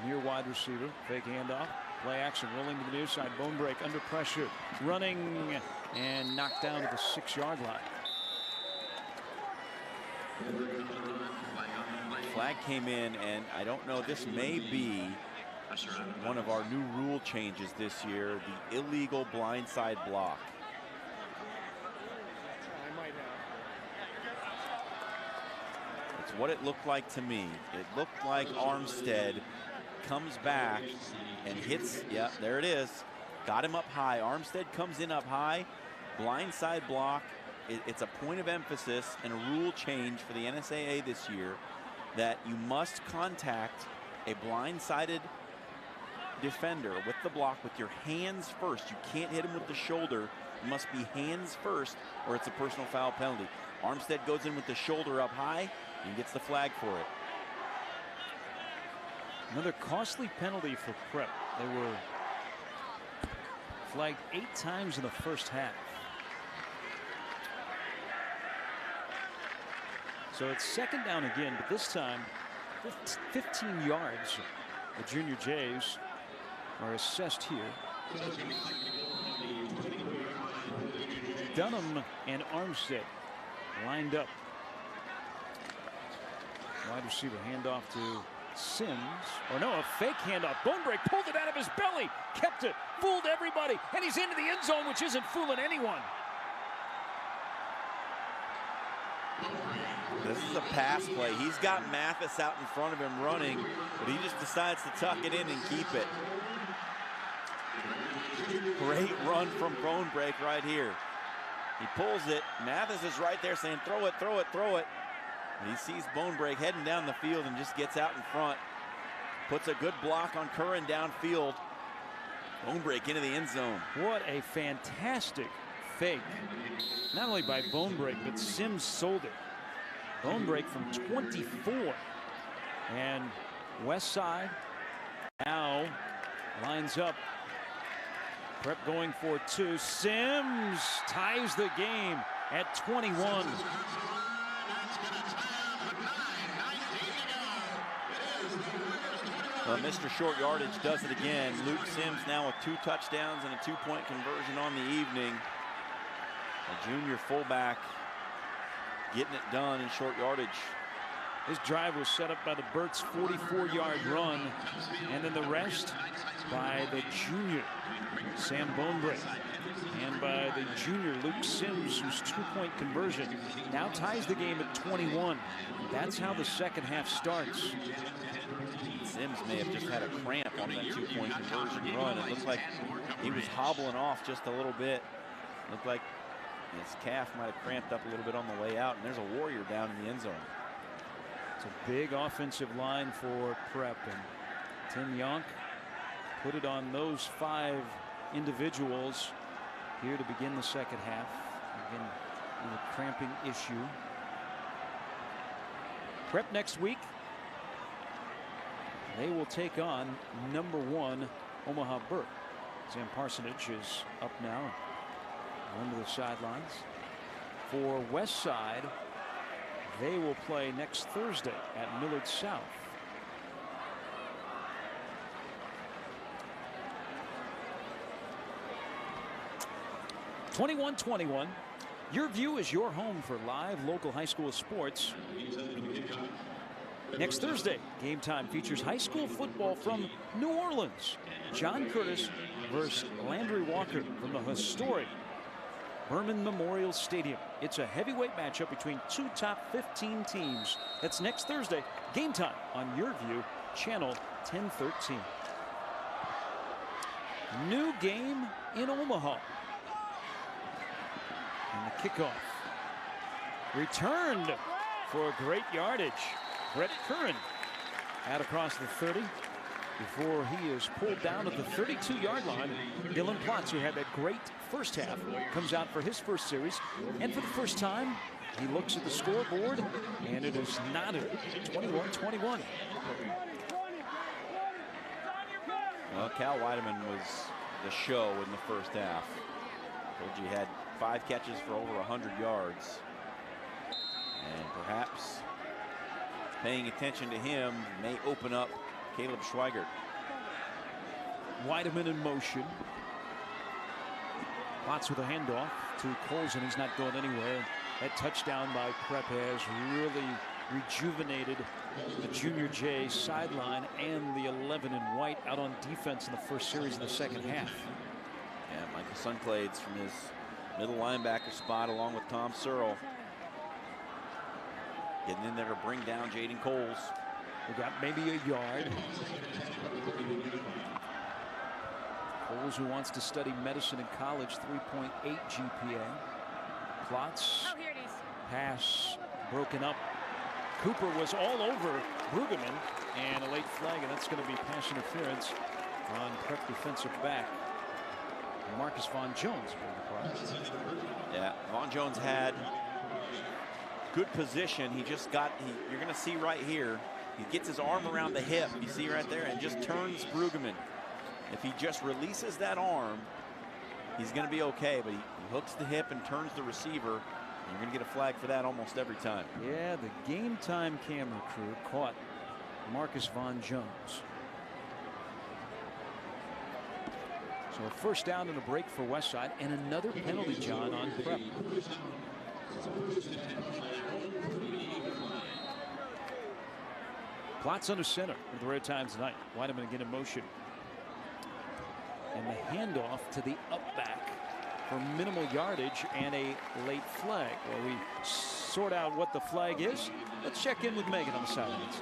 near wide receiver, fake handoff. Play action, rolling to the near side. Bonebreak under pressure, running, and knocked down to the 6-yard line. Flag came in, and I don't know, this may be one of our new rule changes this year, the illegal blindside block. It's what it looked like to me. It looked like Armstead comes back and hits, yeah, there it is. Got him up high. Armstead comes in up high, blindside block. It's a point of emphasis and a rule change for the NSAA this year that you must contact a blindsided defender with the block with your hands first. You can't hit him with the shoulder. It must be hands first, or it's a personal foul penalty. Armstead goes in with the shoulder up high and gets the flag for it. Another costly penalty for Prep. They were flagged 8 times in the first half. So it's 2nd down again, but this time 15 yards. The Junior Jays are assessed here. Dunham and Armstead lined up. Wide receiver handoff to Sims. Or no, a fake handoff. Bonebreak pulled it out of his belly, kept it, fooled everybody, and he's into the end zone, which isn't fooling anyone. This is a pass play. He's got Mathis out in front of him running, but he just decides to tuck it in and keep it. Great run from Bonebreak right here. He pulls it. Mathis is right there saying, throw it, throw it, throw it. And he sees Bonebreak heading down the field and just gets out in front. Puts a good block on Curran downfield. Bonebreak into the end zone. What a fantastic fake. Not only by Bonebreak, but Sims sold it. Bonebreak from 24. And Westside now lines up. Prep going for 2. Sims ties the game at 21. Mr. Short Yardage does it again. Luke Sims now with 2 touchdowns and a 2-point conversion on the evening. A junior fullback getting it done in short yardage. This drive was set up by the Burts 44-yard run, and then the rest by the junior Sam Bonebreak and by the junior Luke Sims, whose 2-point conversion now ties the game at 21. That's how the second half starts. Sims may have just had a cramp on that 2-point conversion run. It looked like he was hobbling off just a little bit. Looked like his calf might have cramped up a little bit on the way out, and there's a Warrior down in the end zone. It's a big offensive line for Prep, and Tim Yonk put it on those 5 individuals here to begin the second half. Again, with a cramping issue. Prep next week. They will take on number 1 Omaha Burke. Sam Parsonage is up now, under the sidelines. For Westside, they will play next Thursday at Millard South. (21-21). YurView is your home for live local high school sports. Next Thursday, Game Time features high school football from New Orleans. John Curtis versus Landry Walker from the historic Berman Memorial Stadium. It's a heavyweight matchup between 2 top 15 teams. That's next Thursday, Game Time on YurView, channel 1013. New game in Omaha. And the kickoff returned for great yardage. Brett Curran out across the 30. before he is pulled down at the 32-yard line. Dylan Plotz, who had that great first half, comes out for his first series. And for the first time, he looks at the scoreboard, and it is knotted 21-21. Well, Cal Weideman was the show in the first half. Told you he had 5 catches for over 100 yards. And perhaps paying attention to him may open up Caleb Schwiegert. Weideman in motion. Plotz with a handoff to Coles, and he's not going anywhere. That touchdown by Prep has really rejuvenated the Junior J sideline and the 11 in white out on defense in the first series of the second half. Yeah, Michael Sunclades from his middle linebacker spot along with Tom Searle. Getting in there to bring down Jaden Coles. We got maybe a yard. Coles, who wants to study medicine in college, 3.8 GPA. Plotz. Oh, here it is. Pass broken up. Cooper was all over Brueggemann, and a late flag, and that's going to be pass interference on Prep defensive back Marcus Vaughn Jones. Yeah, Vaughn Jones had good position. He just got, you're going to see right here, he gets his arm around the hip, you see right there, and just turns Brueggemann. If he just releases that arm, he's going to be okay, but he hooks the hip and turns the receiver. You're going to get a flag for that almost every time. Yeah, the game time camera crew caught Marcus Vaughn Jones. So a first down and a break for Westside, and another penalty, John, on Prep. Plotz under center with the rare times tonight. Weideman again in motion. And the handoff to the up back for minimal yardage and a late flag. While we sort out what the flag is, let's check in with Megan on the sidelines.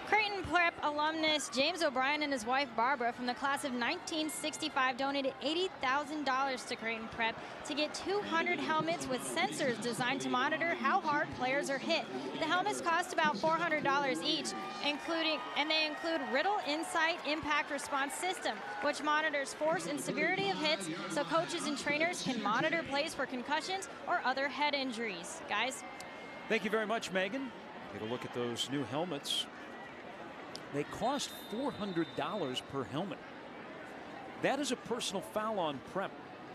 Creighton Prep alumnus James O'Brien and his wife Barbara from the class of 1965 donated $80,000 to Creighton Prep to get 200 helmets with sensors designed to monitor how hard players are hit. The helmets cost about $400 each, and they include Riddle Insight Impact Response System, which monitors force and severity of hits so coaches and trainers can monitor plays for concussions or other head injuries. Guys. Thank you very much, Megan. Take a look at those new helmets. They cost $400 per helmet. That is a personal foul on Prep.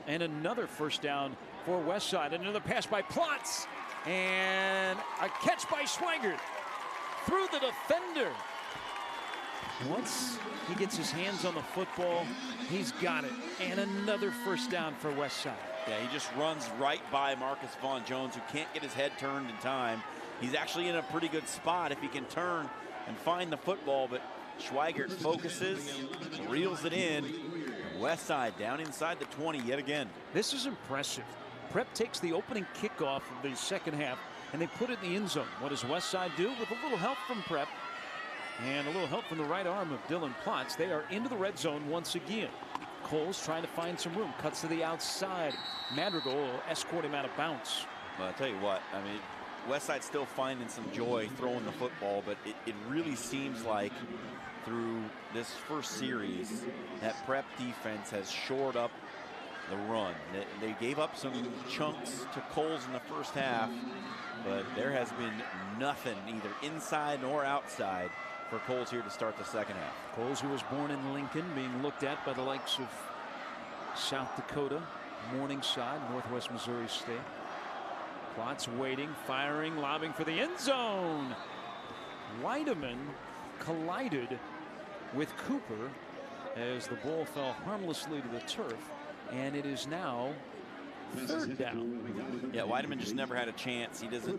And another first down for Westside. Another pass by Plotz. And a catch by Schwiegert through the defender. Once he gets his hands on the football, he's got it. And another first down for Westside. Yeah, he just runs right by Marcus Vaughn Jones, who can't get his head turned in time. He's actually in a pretty good spot if he can turn and find the football, but Schwiegert focuses, reels it in. Westside down inside the 20 yet again. This is impressive. Prep takes the opening kickoff of the second half, and they put it in the end zone. What does Westside do? With a little help from Prep and a little help from the right arm of Dylan Plotz, they are into the red zone once again. Coles trying to find some room, cuts to the outside. Madrigal will escort him out of bounds. Well, I'll tell you what, I mean, Westside's still finding some joy throwing the football, but it really seems like through this first series that Prep defense has shored up the run. They gave up some chunks to Coles in the first half, but there has been nothing either inside nor outside for Coles here to start the second half. Coles, who was born in Lincoln, being looked at by the likes of South Dakota, Morningside, Northwest Missouri State. Plotz waiting, firing, lobbing for the end zone. Weideman collided with Cooper as the ball fell harmlessly to the turf, and it is now third down. Yeah, Weideman just never had a chance. He doesn't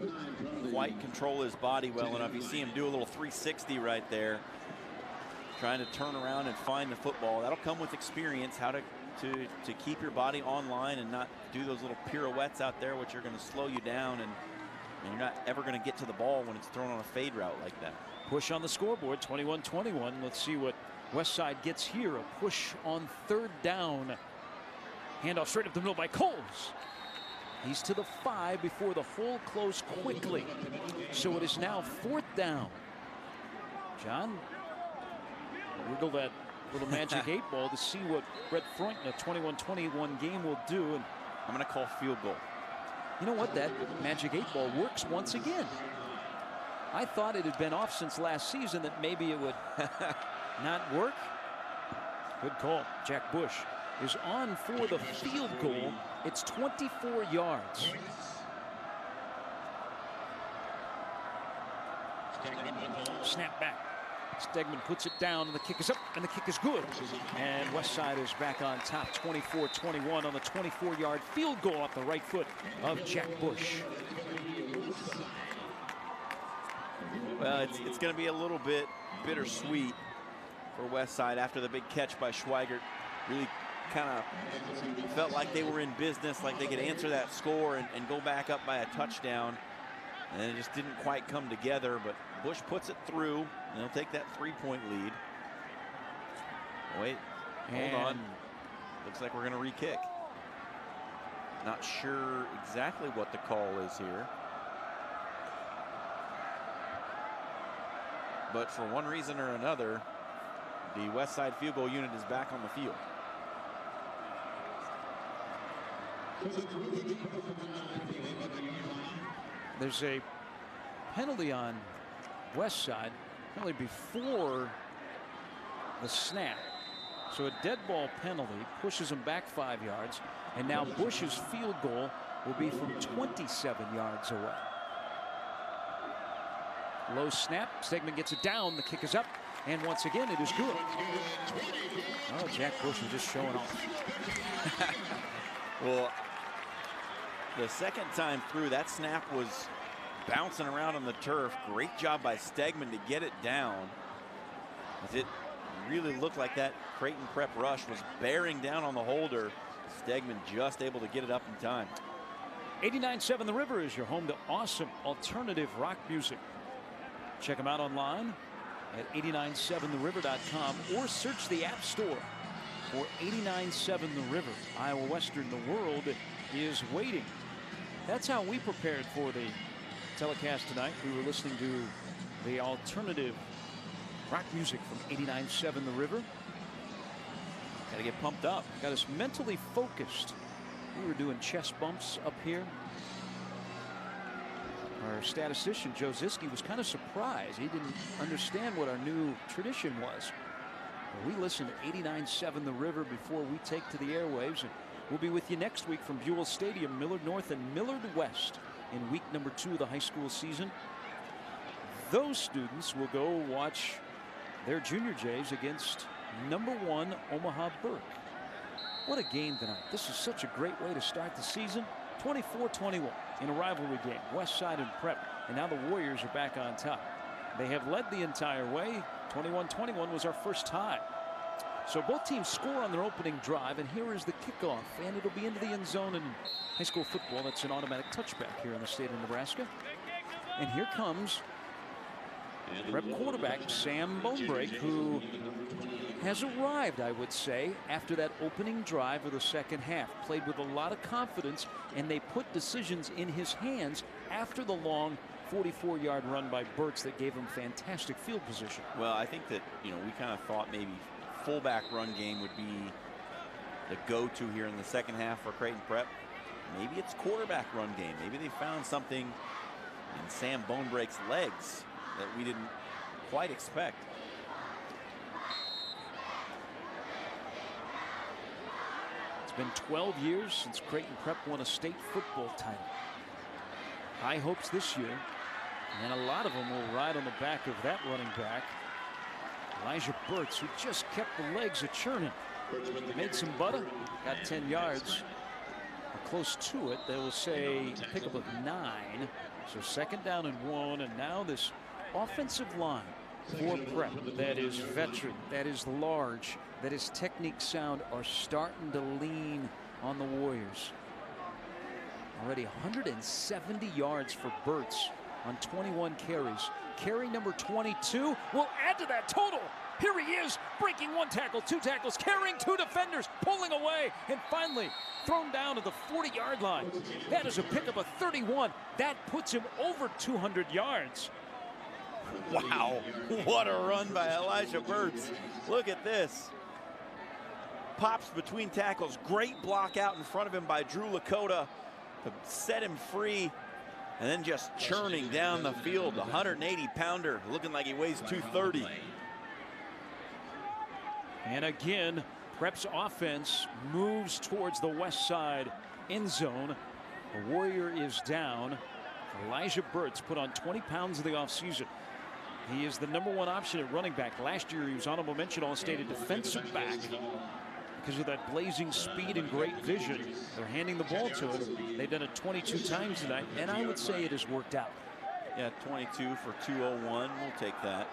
quite control his body well enough. You see him do a little 360 right there, trying to turn around and find the football. That'll come with experience, how to keep your body online and not do those little pirouettes out there, which are going to slow you down, and you're not ever going to get to the ball when it's thrown on a fade route like that. Push on the scoreboard, 21-21. Let's see what Westside gets here. A push on third down. Handoff straight up the middle by Coles. He's to the 5 before the hole closed quickly. So it is now 4th down. John, wiggle that little magic 8 ball to see what Brett Thornton, a 21-21 game, will do. And I'm going to call field goal. You know what? That magic 8 ball works once again. I thought it had been off since last season, that maybe it would not work. Good call. Jack Bush is on for the field goal. It's 24 yards. Snap back. Stegman puts it down, and the kick is up, and the kick is good. And Westside is back on top, 24-21 on the 24-yard field goal off the right foot of Jack Bush. Well, it's going to be a little bit bittersweet for Westside after the big catch by Schwiegert. Really kind of felt like they were in business, like they could answer that score and go back up by a touchdown. And it just didn't quite come together, but Bush puts it through, and he'll take that 3-point lead. Wait, hold on. Looks like we're going to re-kick. Not sure exactly what the call is here. But for one reason or another, the Westside field goal unit is back on the field. There's a penalty on Westside, penalty before the snap. So a dead ball penalty pushes them back 5 yards, and now Bush's field goal will be from 27 yards away. Low snap, Stegman gets it down, the kick is up, and once again it is good. Oh, Jack Bush is just showing off. Well, the second time through, that snap was bouncing around on the turf. Great job by Stegman to get it down, as it really looked like that Creighton Prep rush was bearing down on the holder. Stegman just able to get it up in time. 89.7 The River is your home to awesome alternative rock music. Check them out online at 897theriver.com or search the App Store for 89.7 The River. Iowa Western, the world is waiting. That's how we prepared for the telecast tonight. We were listening to the alternative rock music from 89.7 The River. Got to get pumped up. Got us mentally focused. We were doing chest bumps up here. Our statistician, Joe Ziski, was kind of surprised. He didn't understand what our new tradition was. Well, we listen to 89.7 The River before we take to the airwaves. And we'll be with you next week from Buell Stadium, Millard North and Millard West in week number 2 of the high school season. Those students will go watch their junior Jays against number 1 Omaha Burke. What a game tonight. This is such a great way to start the season. 24-21 in a rivalry game. Westside and Prep, and now the Warriors are back on top. They have led the entire way. 21-21 was our first tie. So both teams score on their opening drive, and here is the kickoff, and it'll be into the end zone in high school football. That's an automatic touchback here in the state of Nebraska. And here comes Prep quarterback Sam Bonebrake, who has arrived, I would say, after that opening drive of the second half. Played with a lot of confidence, and they put decisions in his hands after the long 44-yard run by Burks that gave him fantastic field position. Well, I think that, we kind of thought maybe fullback run game would be the go-to here in the second half for Creighton Prep. Maybe it's quarterback run game. Maybe they found something in Sam Bonebrake's legs that we didn't quite expect. It's been 12 years since Creighton Prep won a state football title. High hopes this year, and a lot of them will ride on the back of that running back, Elijah Burtz, who just kept the legs a-churning. Made some butter, got 10 yards. Close to it. They will say pickup of 9. So second down and 1, and now this offensive line for Prep that is veteran, that is large, that is technique sound, are starting to lean on the Warriors. Already 170 yards for Burtz on 21 carries. Carry number 22 will add to that total. Here he is, breaking 1 tackle, 2 tackles, carrying 2 defenders, pulling away, and finally thrown down to the 40-yard line. That is a pickup of 31. That puts him over 200 yards. Wow, what a run by Elijah Burtz. Look at this. Pops between tackles. Great block out in front of him by Drew Lakota to set him free. And then just churning down the field. The 180-pounder looking like he weighs 230. And again, Prep's offense moves towards the west side end zone. The Warrior is down. Elijah Burtz put on 20 pounds in the offseason. He is the #1 option at running back. Last year he was honorable mention All-State at defensive back. Because of that blazing speed and great vision, they're handing the ball to him. They've done it 22 times tonight, and I would say it has worked out. Yeah, 22 for 201. We'll take that.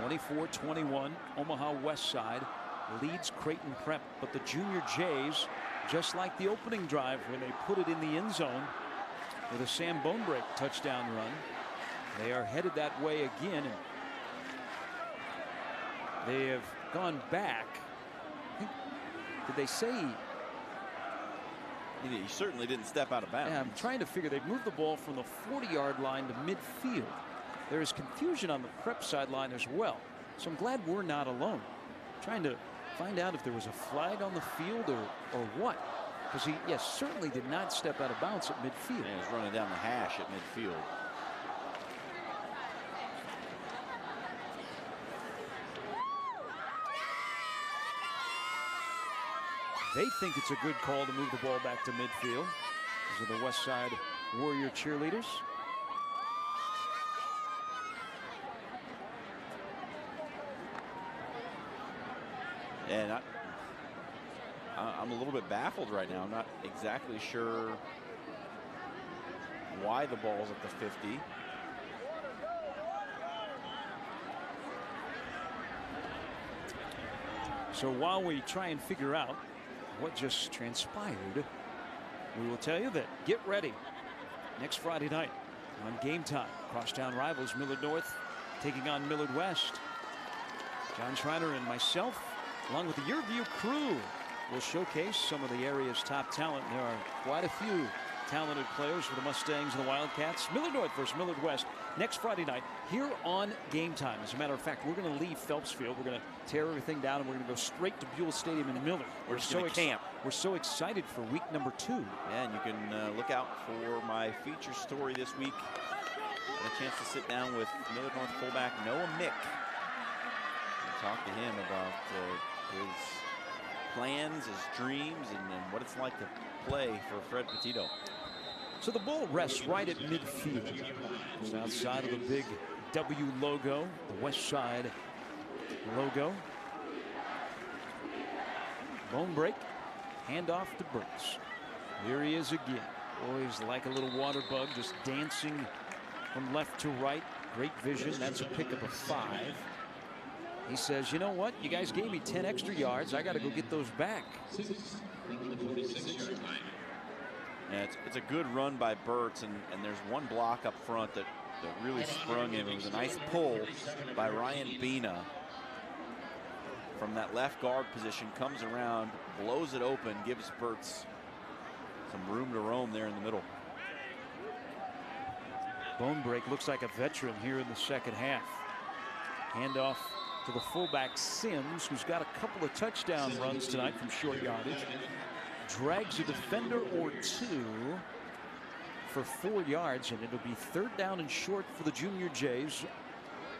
(24-21), Omaha Westside leads Creighton Prep, but the Junior Jays, just like the opening drive when they put it in the end zone with a Sam Bonebreak touchdown run, they are headed that way again. And they have gone back. Did they say? He certainly didn't step out of bounds. Yeah, I'm trying to figure. They've moved the ball from the 40-yard line to midfield. There is confusion on the Prep sideline as well. So I'm glad we're not alone. Trying to find out if there was a flag on the field or what. Because he, yes, certainly did not step out of bounds at midfield. Yeah, he was running down the hash at midfield. They think it's a good call to move the ball back to midfield. These are the West Side Warrior cheerleaders. And I'm a little bit baffled right now. I'm not exactly sure why the ball's at the 50. So while we try and figure out what just transpired, we will tell you that get ready next Friday night on Game Time. Crosstown rivals Millard North taking on Millard West. John Schreiner and myself, along with the YurView crew, will showcase some of the area's top talent. There are quite a few talented players for the Mustangs and the Wildcats. Millard North versus Millard West next Friday night here on Game Time. As a matter of fact, we're going to leave Phelps Field. We're going to tear everything down, and we're going to go straight to Buell Stadium in Millard. We're just going to camp. We're so excited for week number 2. Yeah, and you can look out for my feature story this week. Got a chance to sit down with Millard North fullback Noah Mick and talk to him about his plans, his dreams, and what it's like to play for Fred Petito. So the ball rests right at midfield. It's outside of the big W logo, the West Side logo. Bone break, handoff to Burtz. Here he is again. Boys like a little water bug, just dancing from left to right. Great vision. That's a pickup of 5. He says, you know what? You guys gave me 10 extra yards. I got to go get those back. Yeah, it's a good run by Burtz, and there's one block up front that really sprung him. It was a nice pull by Ryan Bina from that left guard position, comes around, blows it open, gives Burtz some room to roam there in the middle. Bone break looks like a veteran here in the second half. Handoff to the fullback Sims, who's got a couple of touchdown runs tonight from short yardage. Drags a defender or 2 for 4 yards, and it'll be 3rd down and short for the Junior Jays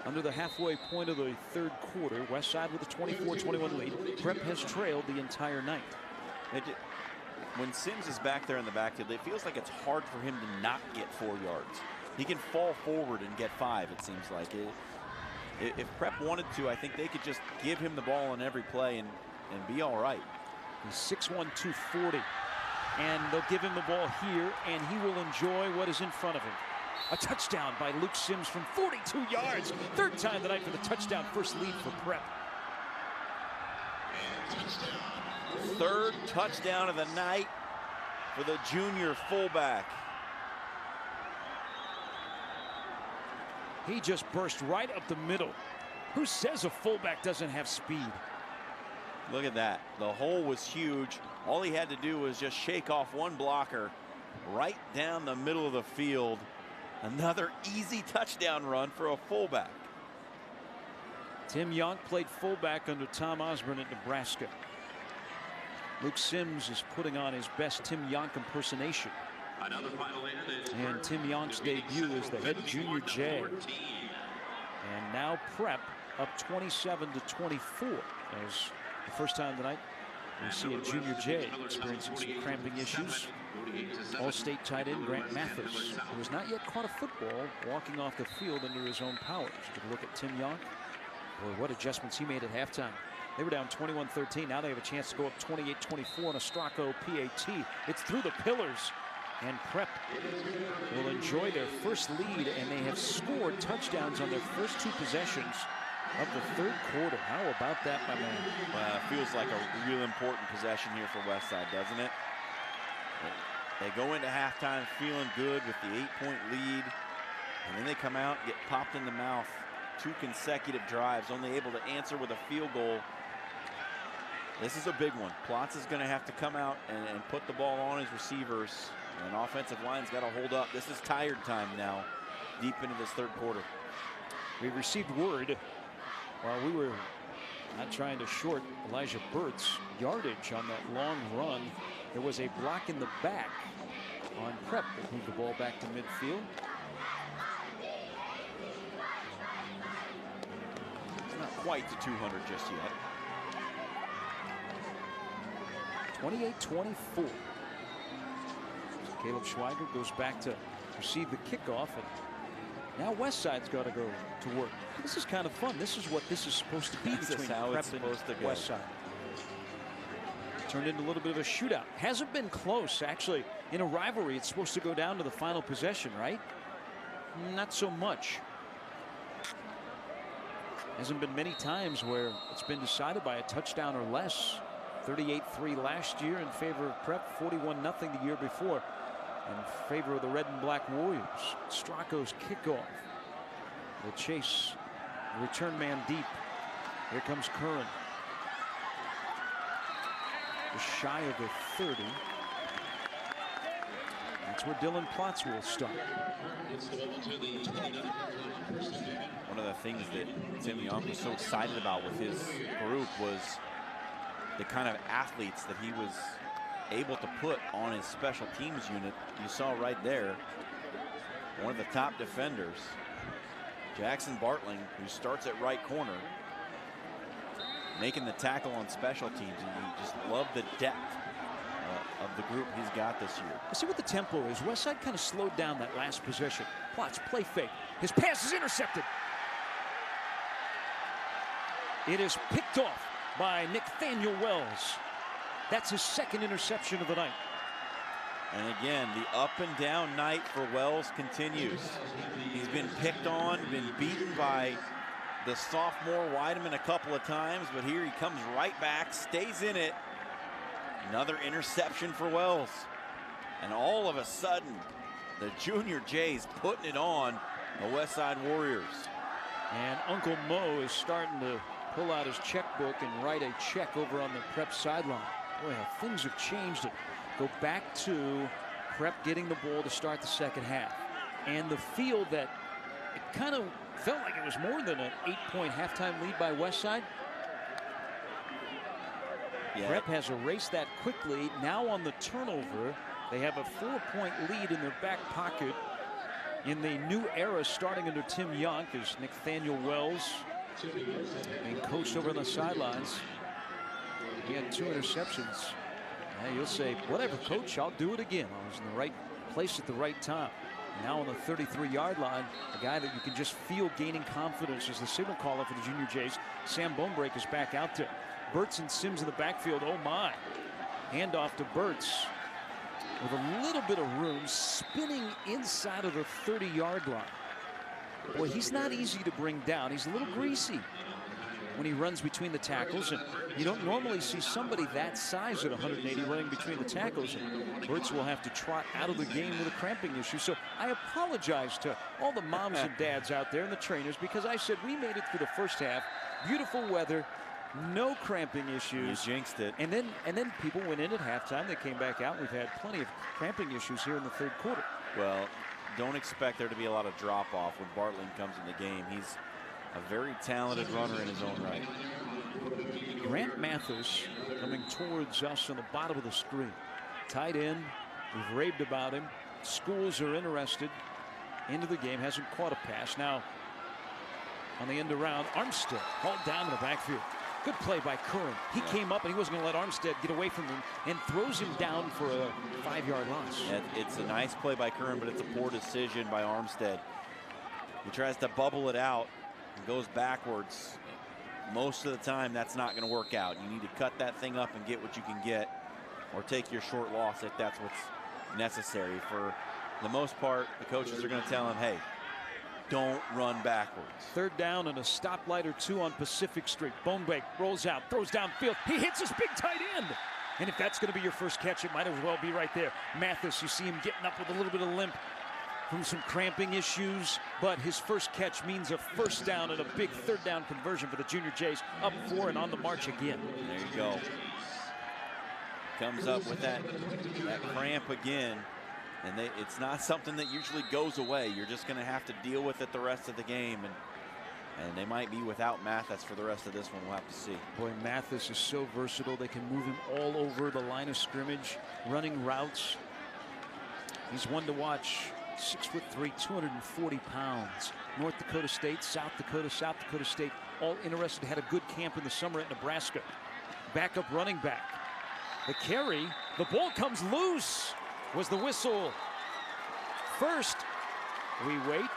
under the halfway point of the 3rd quarter. Westside with a 24-21 lead. Prep has trailed the entire night. When Sims is back there in the backfield, it feels like it's hard for him to not get 4 yards. He can fall forward and get 5, it seems like. If Prep wanted to, I think they could just give him the ball on every play and be all right. He's 6'1", 240. And they'll give him the ball here, and he will enjoy what is in front of him. A touchdown by Luke Sims from 42 yards. 3rd time tonight for the touchdown, first lead for Prep. 3rd touchdown of the night for the junior fullback. He just burst right up the middle. Who says a fullback doesn't have speed? Look at that. The hole was huge. All he had to do was just shake off one blocker right down the middle of the field. Another easy touchdown run for a fullback. Tim Yonk played fullback under Tom Osborne at Nebraska. Luke Sims is putting on his best Tim Yonk impersonation. And Tim Yonk's debut as the head junior J. And now Prep up 27-24 as the first time tonight we see a junior J experiencing some cramping issues. All-state tight end Grant Mathis, who has not yet caught a football, walking off the field under his own powers. Good look at Tim Yonk. Boy, what adjustments he made at halftime. They were down 21-13. Now they have a chance to go up 28-24 on a Stracco PAT. It's through the pillars. And Prep will enjoy their first lead, and they have scored touchdowns on their first 2 possessions of the third quarter. How about that, my man? Well, it feels like a real important possession here for Westside, doesn't it? They go into halftime feeling good with the 8-point lead, and then they come out, get popped in the mouth. 2 consecutive drives, only able to answer with a field goal. This is a big one. Plotz is going to have to come out and put the ball on his receivers. And offensive line's got to hold up. This is tired time now, deep into this third quarter. We received word while we were not trying to short Elijah Burt's yardage on that long run. There was a block in the back on Prep that moved the ball back to midfield. It's not quite to 200 just yet. 28-24. Caleb Schwiegert goes back to receive the kickoff, and now Westside's got to go to work. This is kind of fun. This is what this is supposed to be between Prep and Westside. Turned into a little bit of a shootout. Hasn't been close, actually. In a rivalry, it's supposed to go down to the final possession, right? Not so much. Hasn't been many times where it's been decided by a touchdown or less. 38-3 last year in favor of Prep, 41-0 the year before in favor of the red and black Warriors. Stracco's kickoff. The chase, the return man deep. Here comes Curran. Just shy of the 30. That's where Dylan Plotz will start. One of the things that Tim Yonk was so excited about with his group was the kind of athletes that he was able to put on his special teams unit. You saw right there one of the top defenders, Jackson Bartling, who starts at right corner, making the tackle on special teams. And you just love the depth of the group he's got this year. Let's see what the tempo is. Westside kind of slowed down that last possession. Plotz, play fake. His pass is intercepted. It is picked off by Nathaniel Wells. That's his second interception of the night. And again, the up and down night for Wells continues. He's been picked on, been beaten by the sophomore Weideman a couple of times, but here he comes right back, stays in it. Another interception for Wells. And all of a sudden, the junior Jay's putting it on the Westside Warriors. And Uncle Mo is starting to pull out his checkbook and write a check over on the Prep sideline. Boy, how things have changed. Go back to Prep getting the ball to start the second half. And the feel that it kind of felt like it was more than an 8-point halftime lead by Westside. Yeah. Prep has erased that quickly. Now on the turnover, they have a 4-point lead in their back pocket in the new era starting under Tim Yonk as Nathaniel Wells being coached over on the sidelines. He had 2 interceptions. Now you'll say, whatever, coach, I'll do it again. I was in the right place at the right time. Now on the 33-yard line, a guy that you can just feel gaining confidence as the signal caller for the Junior Jays. Sam Bonebreak is back out there. Burtz and Sims in the backfield. Oh my. Handoff to Burtz with a little bit of room, spinning inside of the 30-yard line. Boy, he's not easy to bring down. He's a little greasy. when he runs between the tackles. And you don't normally see somebody that size at 180 running between the tackles. And Burt's will have to trot out of the game with a cramping issue. So I apologize to all the moms and dads out there and the trainers, because I said we made it through the first half. Beautiful weather, no cramping issues. You jinxed it. And then people went in at halftime. They came back out. We've had plenty of cramping issues here in the third quarter. Well, don't expect there to be a lot of drop-off when Bartling comes in the game. He's a very talented runner in his own right. Grant Mathis coming towards us on the bottom of the screen. Tight end. We've raved about him. Schools are interested. Into the game. Hasn't caught a pass. Now, on the end around, Armstead hauled down in the backfield. Good play by Curran. He came up and he wasn't going to let Armstead get away from him, and throws him down for a 5-yard loss. Yeah, it's a nice play by Curran, but it's a poor decision by Armstead. He tries to bubble it out and goes backwards. Most of the time, that's not going to work out. You need to cut that thing up and get what you can get, or take your short loss if that's what's necessary. For the most part, the coaches are going to tell him, hey, don't run backwards. Third down and a stoplight or two on Pacific Street. Bonebeck rolls out, throws downfield. He hits his big tight end. And if that's going to be your first catch, it might as well be right there. Mathis, you see him getting up with a little bit of limp from some cramping issues, but his first catch means a first down and a big third down conversion for the Junior Jays. Up 4 and on the march again. There you go. Comes up with that cramp again. And it's not something that usually goes away. You're just going to have to deal with it the rest of the game. And they might be without Mathis for the rest of this one. We'll have to see. Boy, Mathis is so versatile. They can move him all over the line of scrimmage, running routes. He's one to watch. 6'3", 240 pounds. North Dakota State, South Dakota State, all interested. Had a good camp in the summer at Nebraska. Backup running back. The carry, the ball comes loose. Was the whistle first? We wait.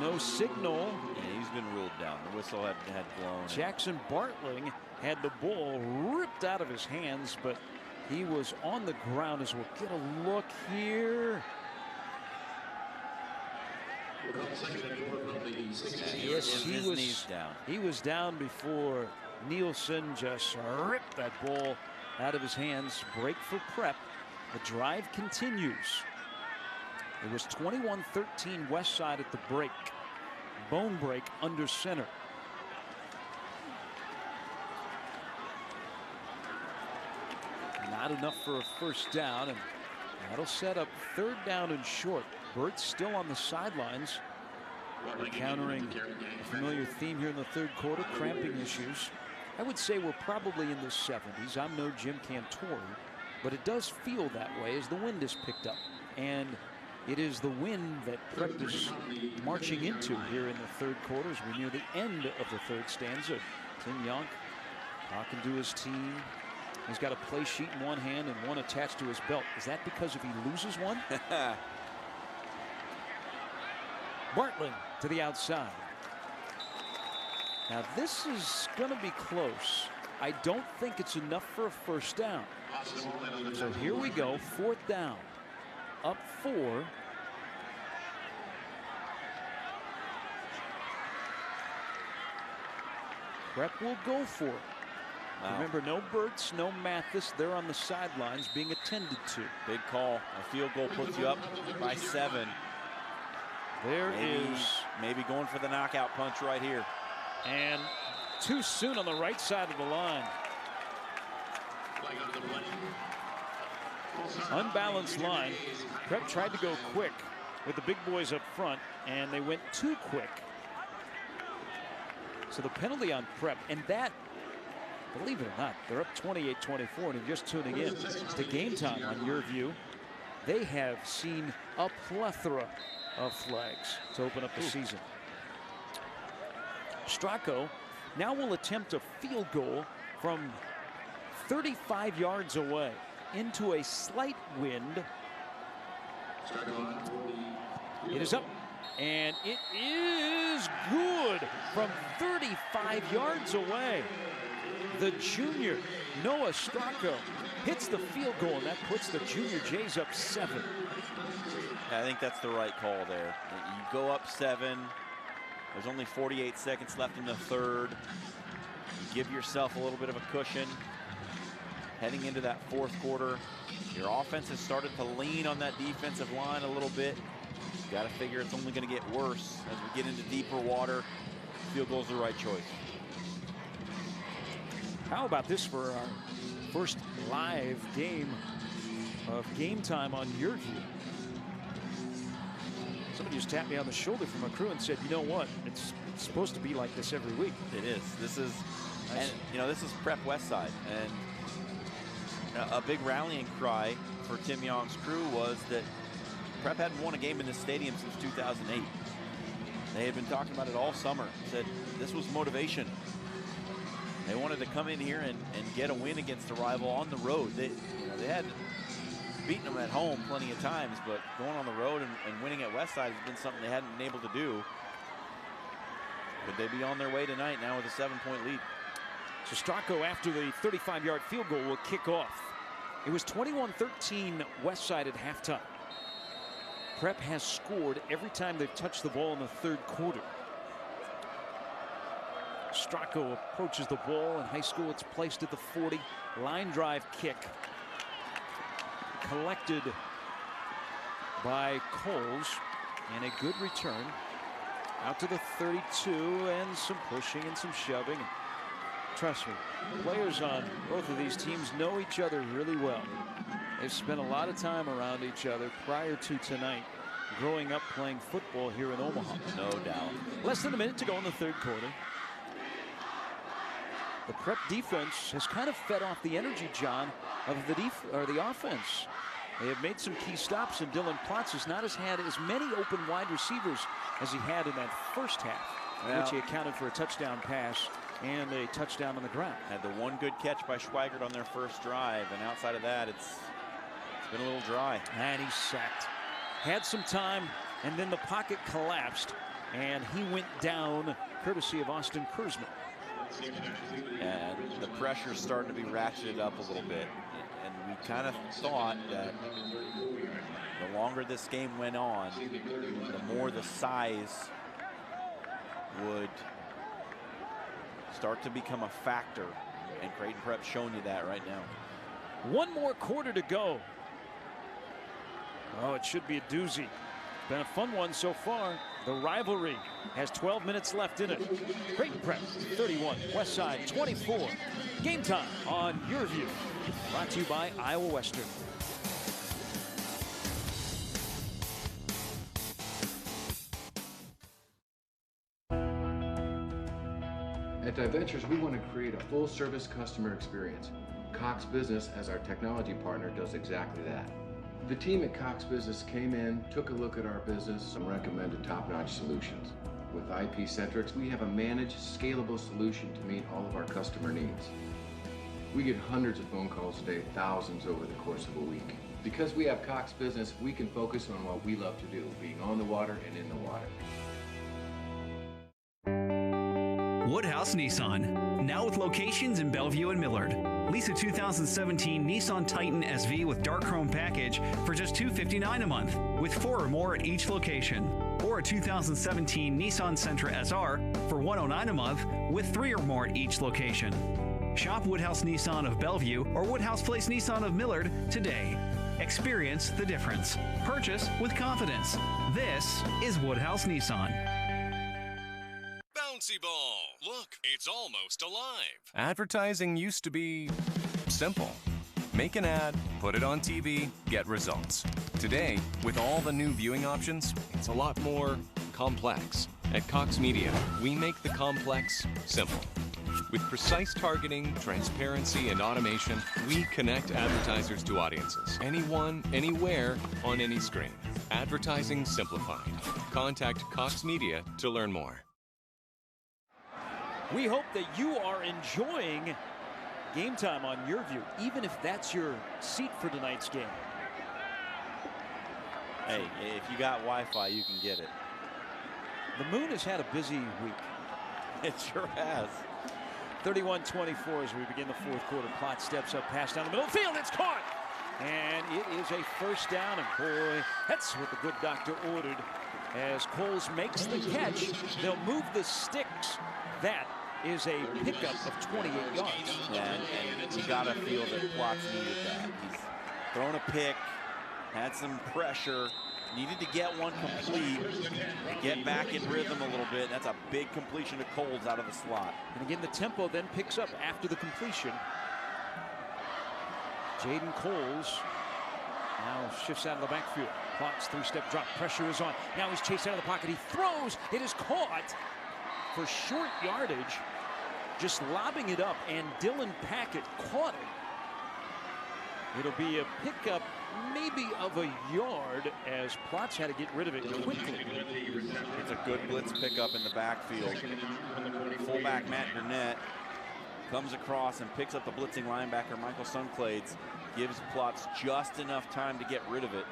No signal. Yeah, he's been ruled down. The whistle had blown. Jackson Bartling had the ball ripped out of his hands, but he was on the ground. As we'll get a look here. Yes, he was down before Nielsen just ripped that ball out of his hands. Break for Prep. The drive continues. It was 21-13 Westside at the break. Bone break under center. Not enough for a first down, and that'll set up third down and short. Burt's still on the sidelines, encountering a familiar theme here in the third quarter, cramping issues. I would say we're probably in the 70s. I'm no Jim Cantori, but it does feel that way as the wind is picked up. And it is the wind that Prep is marching into here in the third quarter as we near the end of the third stanza. Tim Yonk talking to his team. He's got a play sheet in one hand and one attached to his belt. Is that because if he loses one? Bartling to the outside. Now this is going to be close. I don't think it's enough for a first down. So here we go, fourth down. Up 4. Prep will go for it. Wow. Remember, no Burt's, no Mathis. They're on the sidelines being attended to. Big call. A field goal puts you up by 7. Maybe going for the knockout punch right here. And too soon on the right side of the line. Unbalanced line. Prep tried to go quick with the big boys up front, and they went too quick. So the penalty on Prep, and that, believe it or not, they're up 28-24, and you're just tuning in to Game Time on YurView. They have seen a plethora of flags to open up the season. Stracco now will attempt a field goal from 35 yards away into a slight wind. It is up, and it is good from 35 yards away. The junior, Noah Stracco, hits the field goal, and that puts the Junior Jays up 7. I think that's the right call there. You go up 7, There's only 48 seconds left in the third. You give yourself a little bit of a cushion. Heading into that fourth quarter, your offense has started to lean on that defensive line a little bit. You got to figure it's only going to get worse as we get into deeper water. Field goal's the right choice. How about this for our first live game of Game Time on YurView? Somebody just tapped me on the shoulder from a crew and said, you know what, it's supposed to be like this every week. It is. This is, and you know, this is Prep Westside, and a big rallying cry for Tim Young's crew was that Prep hadn't won a game in this stadium since 2008. They had been talking about it all summer. Said this was motivation. They wanted to come in here and get a win against a rival on the road. They had beaten them at home plenty of times, but going on the road and winning at Westside has been something they hadn't been able to do. Could they be on their way tonight now with a 7-point lead? So Stracco, after the 35-yard field goal, will kick off. It was 21-13 Westside at halftime. Prep has scored every time they've touched the ball in the third quarter. Stracco approaches the ball. In high school, it's placed at the 40. Line drive kick. Collected by Coles. And a good return. Out to the 32, and some pushing and some shoving. Trust me, players on both of these teams know each other really well. They've spent a lot of time around each other prior to tonight, growing up playing football here in Omaha. No doubt. Less than a minute to go in the third quarter. The Prep defense has kind of fed off the energy, John, of the offense. They have made some key stops, and Dylan Plotz has not had as many open wide receivers as he had in that first half, in which he accounted for a touchdown pass and a touchdown on the ground. Had the one good catch by Schwiegert on their first drive, and outside of that, it's been a little dry. And he's sacked. Had some time, and then the pocket collapsed, and he went down courtesy of Austin Kurzman. And the pressure's starting to be ratcheted up a little bit. And we kind of thought that the longer this game went on, the more the size would start to become a factor. And Creighton Prep showing you that right now. One more quarter to go. Oh, it should be a doozy. Been a fun one so far. The rivalry has 12 minutes left in it. Creighton Prep 31, Westside 24. Game Time on YurView. Brought to you by Iowa Western. At DiVentures, we want to create a full-service customer experience. Cox Business, as our technology partner, does exactly that. The team at Cox Business came in, took a look at our business, and recommended top-notch solutions. With IP-Centrics, we have a managed, scalable solution to meet all of our customer needs. We get hundreds of phone calls a day, thousands over the course of a week. Because we have Cox Business, we can focus on what we love to do, being on the water and in the water. Woodhouse Nissan, now with locations in Bellevue and Millard. Lease a 2017 Nissan Titan SV with dark chrome package for just $259 a month, with 4 or more at each location. Or a 2017 Nissan Sentra SR for $109 a month, with 3 or more at each location. Shop Woodhouse Nissan of Bellevue or Woodhouse Place Nissan of Millard today. Experience the difference. Purchase with confidence. This is Woodhouse Nissan. Bouncy ball. Look, it's almost alive. Advertising used to be simple. Make an ad, put it on TV, get results. Today, with all the new viewing options, it's a lot more complex. At Cox Media, we make the complex simple. With precise targeting, transparency, and automation, we connect advertisers to audiences. Anyone, anywhere, on any screen. Advertising simplified. Contact Cox Media to learn more. We hope that you are enjoying Game Time on YurView, even if that's your seat for tonight's game. Hey, if you got Wi-Fi, you can get it. The Moon has had a busy week. It sure has. 31-24 as we begin the fourth quarter. Plot steps up, pass down the middle of the field. It's caught. And it is a first down. And boy, that's what the good doctor ordered. as Coles makes the catch. They'll move the sticks. That is a pickup of 28 yards. Yeah, and you got to feel that Plotz needed that. He's thrown a pick, had some pressure, needed to get one complete, and get back in rhythm a little bit. That's a big completion to Coles out of the slot. And again, the tempo then picks up after the completion. Jaden Coles now shifts out of the backfield. Plotz three-step drop. Pressure is on. Now he's chased out of the pocket. He throws. It is caught for short yardage. Just lobbing it up, and Dylan Packett caught it. It'll be a pickup maybe of a yard as Plotz had to get rid of it quickly. It's a good blitz pickup in the backfield. Fullback Matt Gurnett comes across and picks up the blitzing linebacker Michael Sunclades. Gives Plotz just enough time to get rid of it.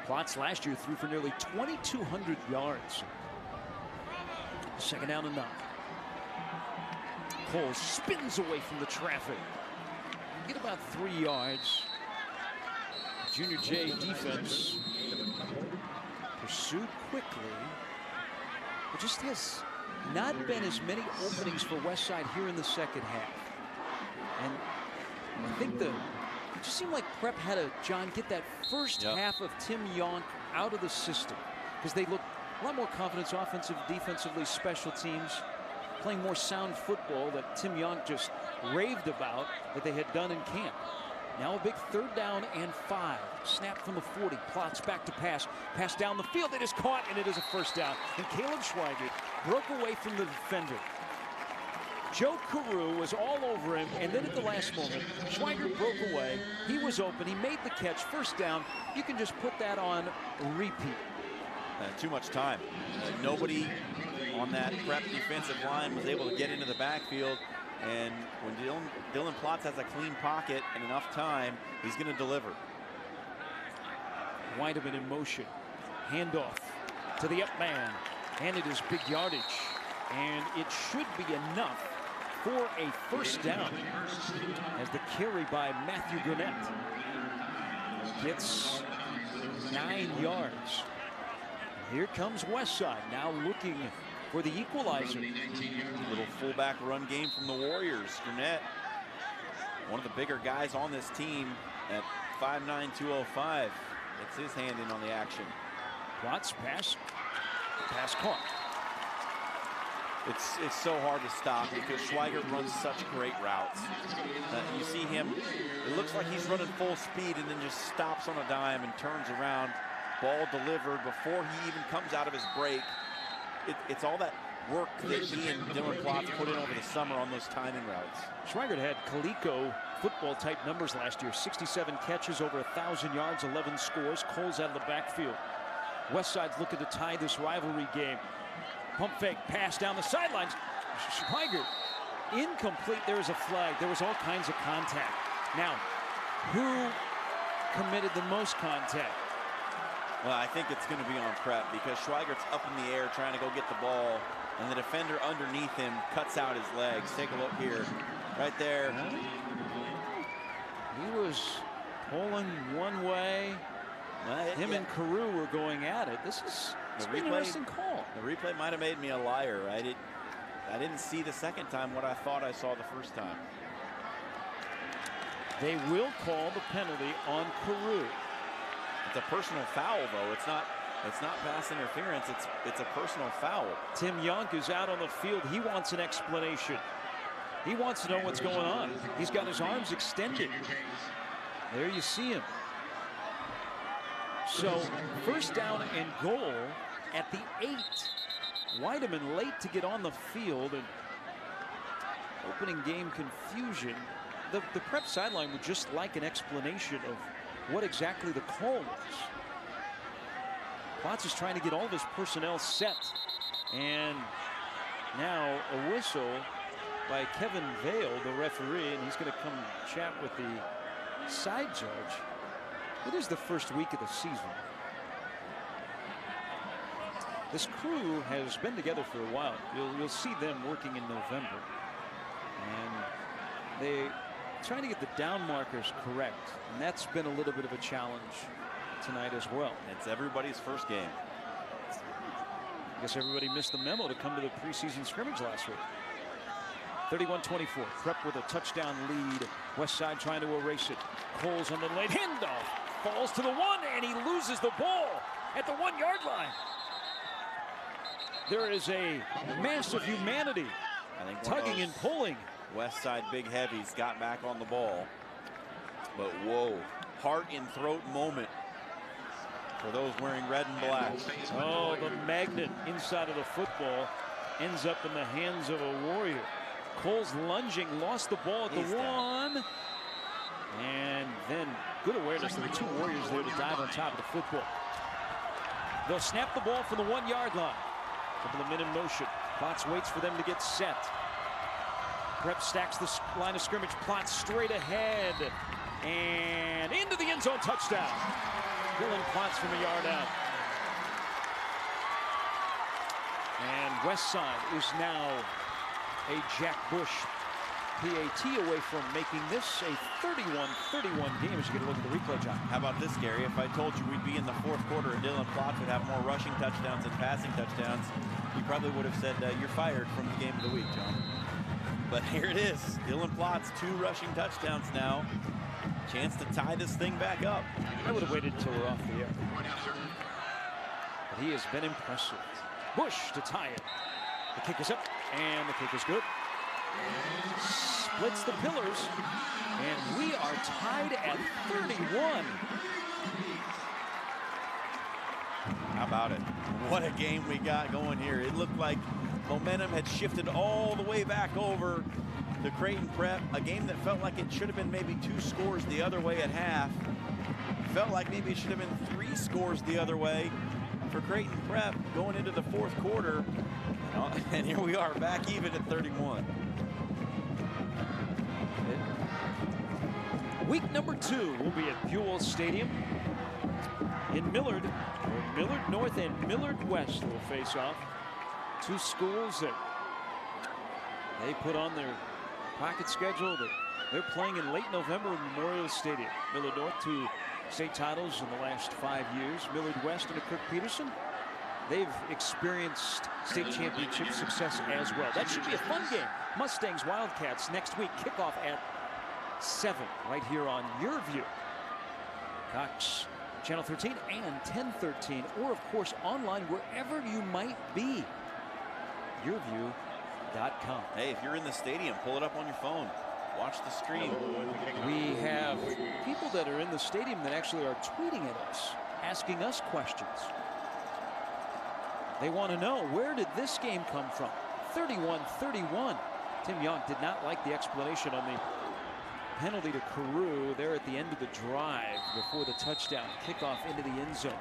Plotz last year threw for nearly 2,200 yards. Second down and 9. Coles spins away from the traffic. Get about 3 yards. Junior J defense pursued quickly. It just has not been as many openings for Westside here in the second half. And I think it just seemed like Prep had to, John, get that first half of Tim Yonk out of the system, because they looked a lot more confidence offensive, defensively, special teams, playing more sound football that Tim Yonk just raved about that they had done in camp. Now a big 3rd down and 5. Snap from the 40. Plotz back to pass. Pass down the field. It is caught, and it is a first down. And Caleb Schwiegert broke away from the defender. Joe Carew was all over him, and then at the last moment, Schwiegert broke away. He was open. He made the catch. First down. You can just put that on repeat. Too much time. Nobody on that Prep defensive line was able to get into the backfield. And when Dylan Plotz has a clean pocket and enough time, he's going to deliver. Weideman in motion. Handoff to the up man. And it is big yardage. And it should be enough for a first down as the carry by Matthew Gurnett gets 9 yards. Here comes Westside now looking for the equalizer. Little fullback run game from the Warriors. Gurnett, one of the bigger guys on this team at 5'9", 205. Gets his hand in on the action. Plotz pass caught. It's so hard to stop because Schwiegert runs such great routes. You see him, it looks like he's running full speed and then just stops on a dime and turns around. Ball delivered before he even comes out of his break. It's all that work that he and Dylan Plotz put in over the summer on those timing routes. Schwiegert had Coleco football-type numbers last year. 67 catches, over 1,000 yards, 11 scores. Coles out of the backfield. Westside's looking to tie this rivalry game. Pump fake, pass down the sidelines. Schwiegert, incomplete. There is a flag. There was all kinds of contact. Now, who committed the most contact? Well, I think it's going to be on Prep because Schweigert's up in the air trying to go get the ball, and the defender underneath him cuts out his legs. Take a look here. Right there. He was pulling one way. Him and Carew were going at it. This is an interesting call. The replay might have made me a liar. I didn't see the second time what I thought I saw the first time. They will call the penalty on Carew. It's a personal foul, though. It's not pass interference. It's a personal foul. Tim Yonk is out on the field. He wants an explanation. He wants to know what's going on. He's got his arms extended. There you see him. So first down and goal at the 8. Weideman late to get on the field, and opening game confusion. The Prep sideline would just like an explanation of what exactly the call was. Plotz is trying to get all of his personnel set. And now a whistle by Kevin Vale, the referee, and he's going to come chat with the side judge. It is the first week of the season. This crew has been together for a while. You'll see them working in November. And they trying to get the down markers correct, and that's been a little bit of a challenge tonight as well. It's everybody's first game. I guess everybody missed the memo to come to the preseason scrimmage last week. 31-24. Prep with a touchdown lead. Westside trying to erase it. Coles on the late handoff. Falls to the 1, and he loses the ball at the 1-yard line. There is a massive humanity I think tugging and pulling. Westside big heavies got back on the ball. But whoa, heart and throat moment for those wearing red and black. Oh, the magnet inside of the football ends up in the hands of a Warrior. Coles lunging, lost the ball at the 1. And then good awareness. There were 2 Warriors there to dive on top of the football. They'll snap the ball from the 1-yard line. Couple of men in motion. Plotz waits for them to get set. Prep stacks the line of scrimmage. Plotz straight ahead. And into the end zone, touchdown. Dylan Plotz from a yard out. And Westside is now a Jack Bush PAT away from making this a 31-31 game as you get a look at the replay, John. How about this, Gary? If I told you we'd be in the 4th quarter and Dylan Plotz would have more rushing touchdowns than passing touchdowns, you probably would have said you're fired from the game of the week, John. But here it is. Dylan Plotz, 2 rushing touchdowns now. Chance to tie this thing back up. I would have waited until we're off the air. But he has been impressive. Bush to tie it. The kick is up, and the kick is good. Splits the pillars, and we are tied at 31. How about it? What a game we got going here. It looked like momentum had shifted all the way back over to Creighton Prep. A game that felt like it should have been maybe 2 scores the other way at half. Felt like maybe it should have been 3 scores the other way for Creighton Prep going into the 4th quarter. And here we are back even at 31. Week number 2 will be at Buell Stadium in Millard. Millard North and Millard West will face off. 2 schools that they put on their pocket schedule that they're playing in late November at Memorial Stadium. Millard North, 2 state titles in the last 5 years. Millard West under Kirk Peterson, they've experienced state championship success as well. That should be a fun game. Mustangs Wildcats next week. Kickoff at 7 right here on YurView. Cox Channel 13 and 1013, or of course online wherever you might be. YurView.com. Hey, if you're in the stadium, pull it up on your phone. Watch the screen. We have people that are in the stadium that actually are tweeting at us, asking us questions. They want to know, where did this game come from? 31-31. Tim Yonk did not like the explanation on the penalty to Carew there at the end of the drive before the touchdown kickoff into the end zone.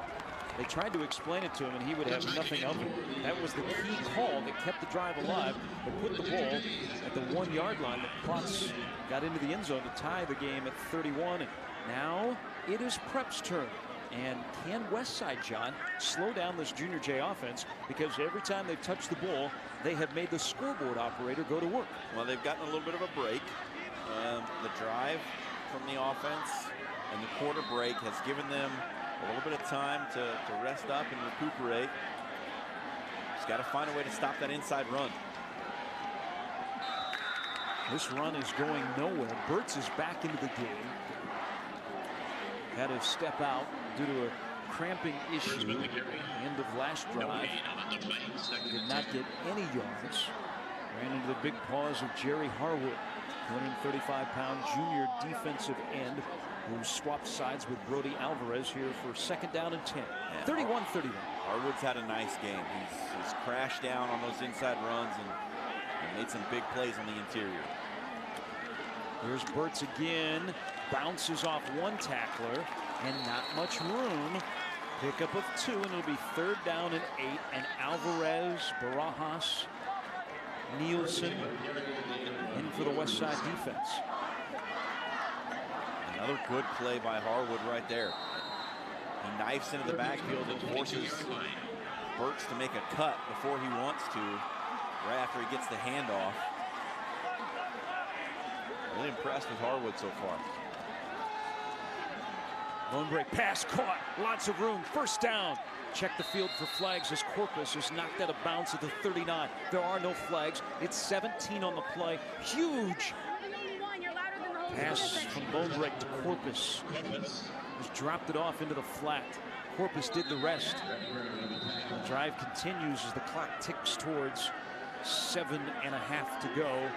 They tried to explain it to him, and he would have nothing of it. That was the key call that kept the drive alive, but put the ball at the 1-yard line. The Plotz got into the end zone to tie the game at 31. And now it is Prep's turn. And can Westside, John, slow down this Junior J offense? Because every time they've touched the ball, they have made the scoreboard operator go to work. Well, they've gotten a little bit of a break. The drive from the offense and the quarter break has given them a little bit of time to rest up and recuperate. Just got to find a way to stop that inside run. This run is going nowhere. Burtz is back into the game. Had to step out due to a cramping issue at the end of last drive. Did not get any yards. Ran into the big paws of Jerry Harwood, 235-pound junior defensive end who swapped sides with Brody Alvarez here for 2nd down and 10. 31-31. Harwood's had a nice game. He's crashed down on those inside runs and made some big plays on the interior. Here's Burtz again. Bounces off one tackler and not much room. Pickup of 2, and it'll be 3rd down and 8. And Alvarez, Barajas, Nielsen in for the Westside defense. Another good play by Harwood right there. He knifes into the backfield and forces Burtz to make a cut before he wants to, right after he gets the handoff. Really impressed with Harwood so far. Lone break pass caught. Lots of room. First down. Check the field for flags as Corpus is knocked out of bounds at the 39. There are no flags. It's 17 on the play. Huge pass from Lone break to Corpus. Just dropped it off into the flat. Corpus did the rest. The drive continues as the clock ticks towards 7.5 to go.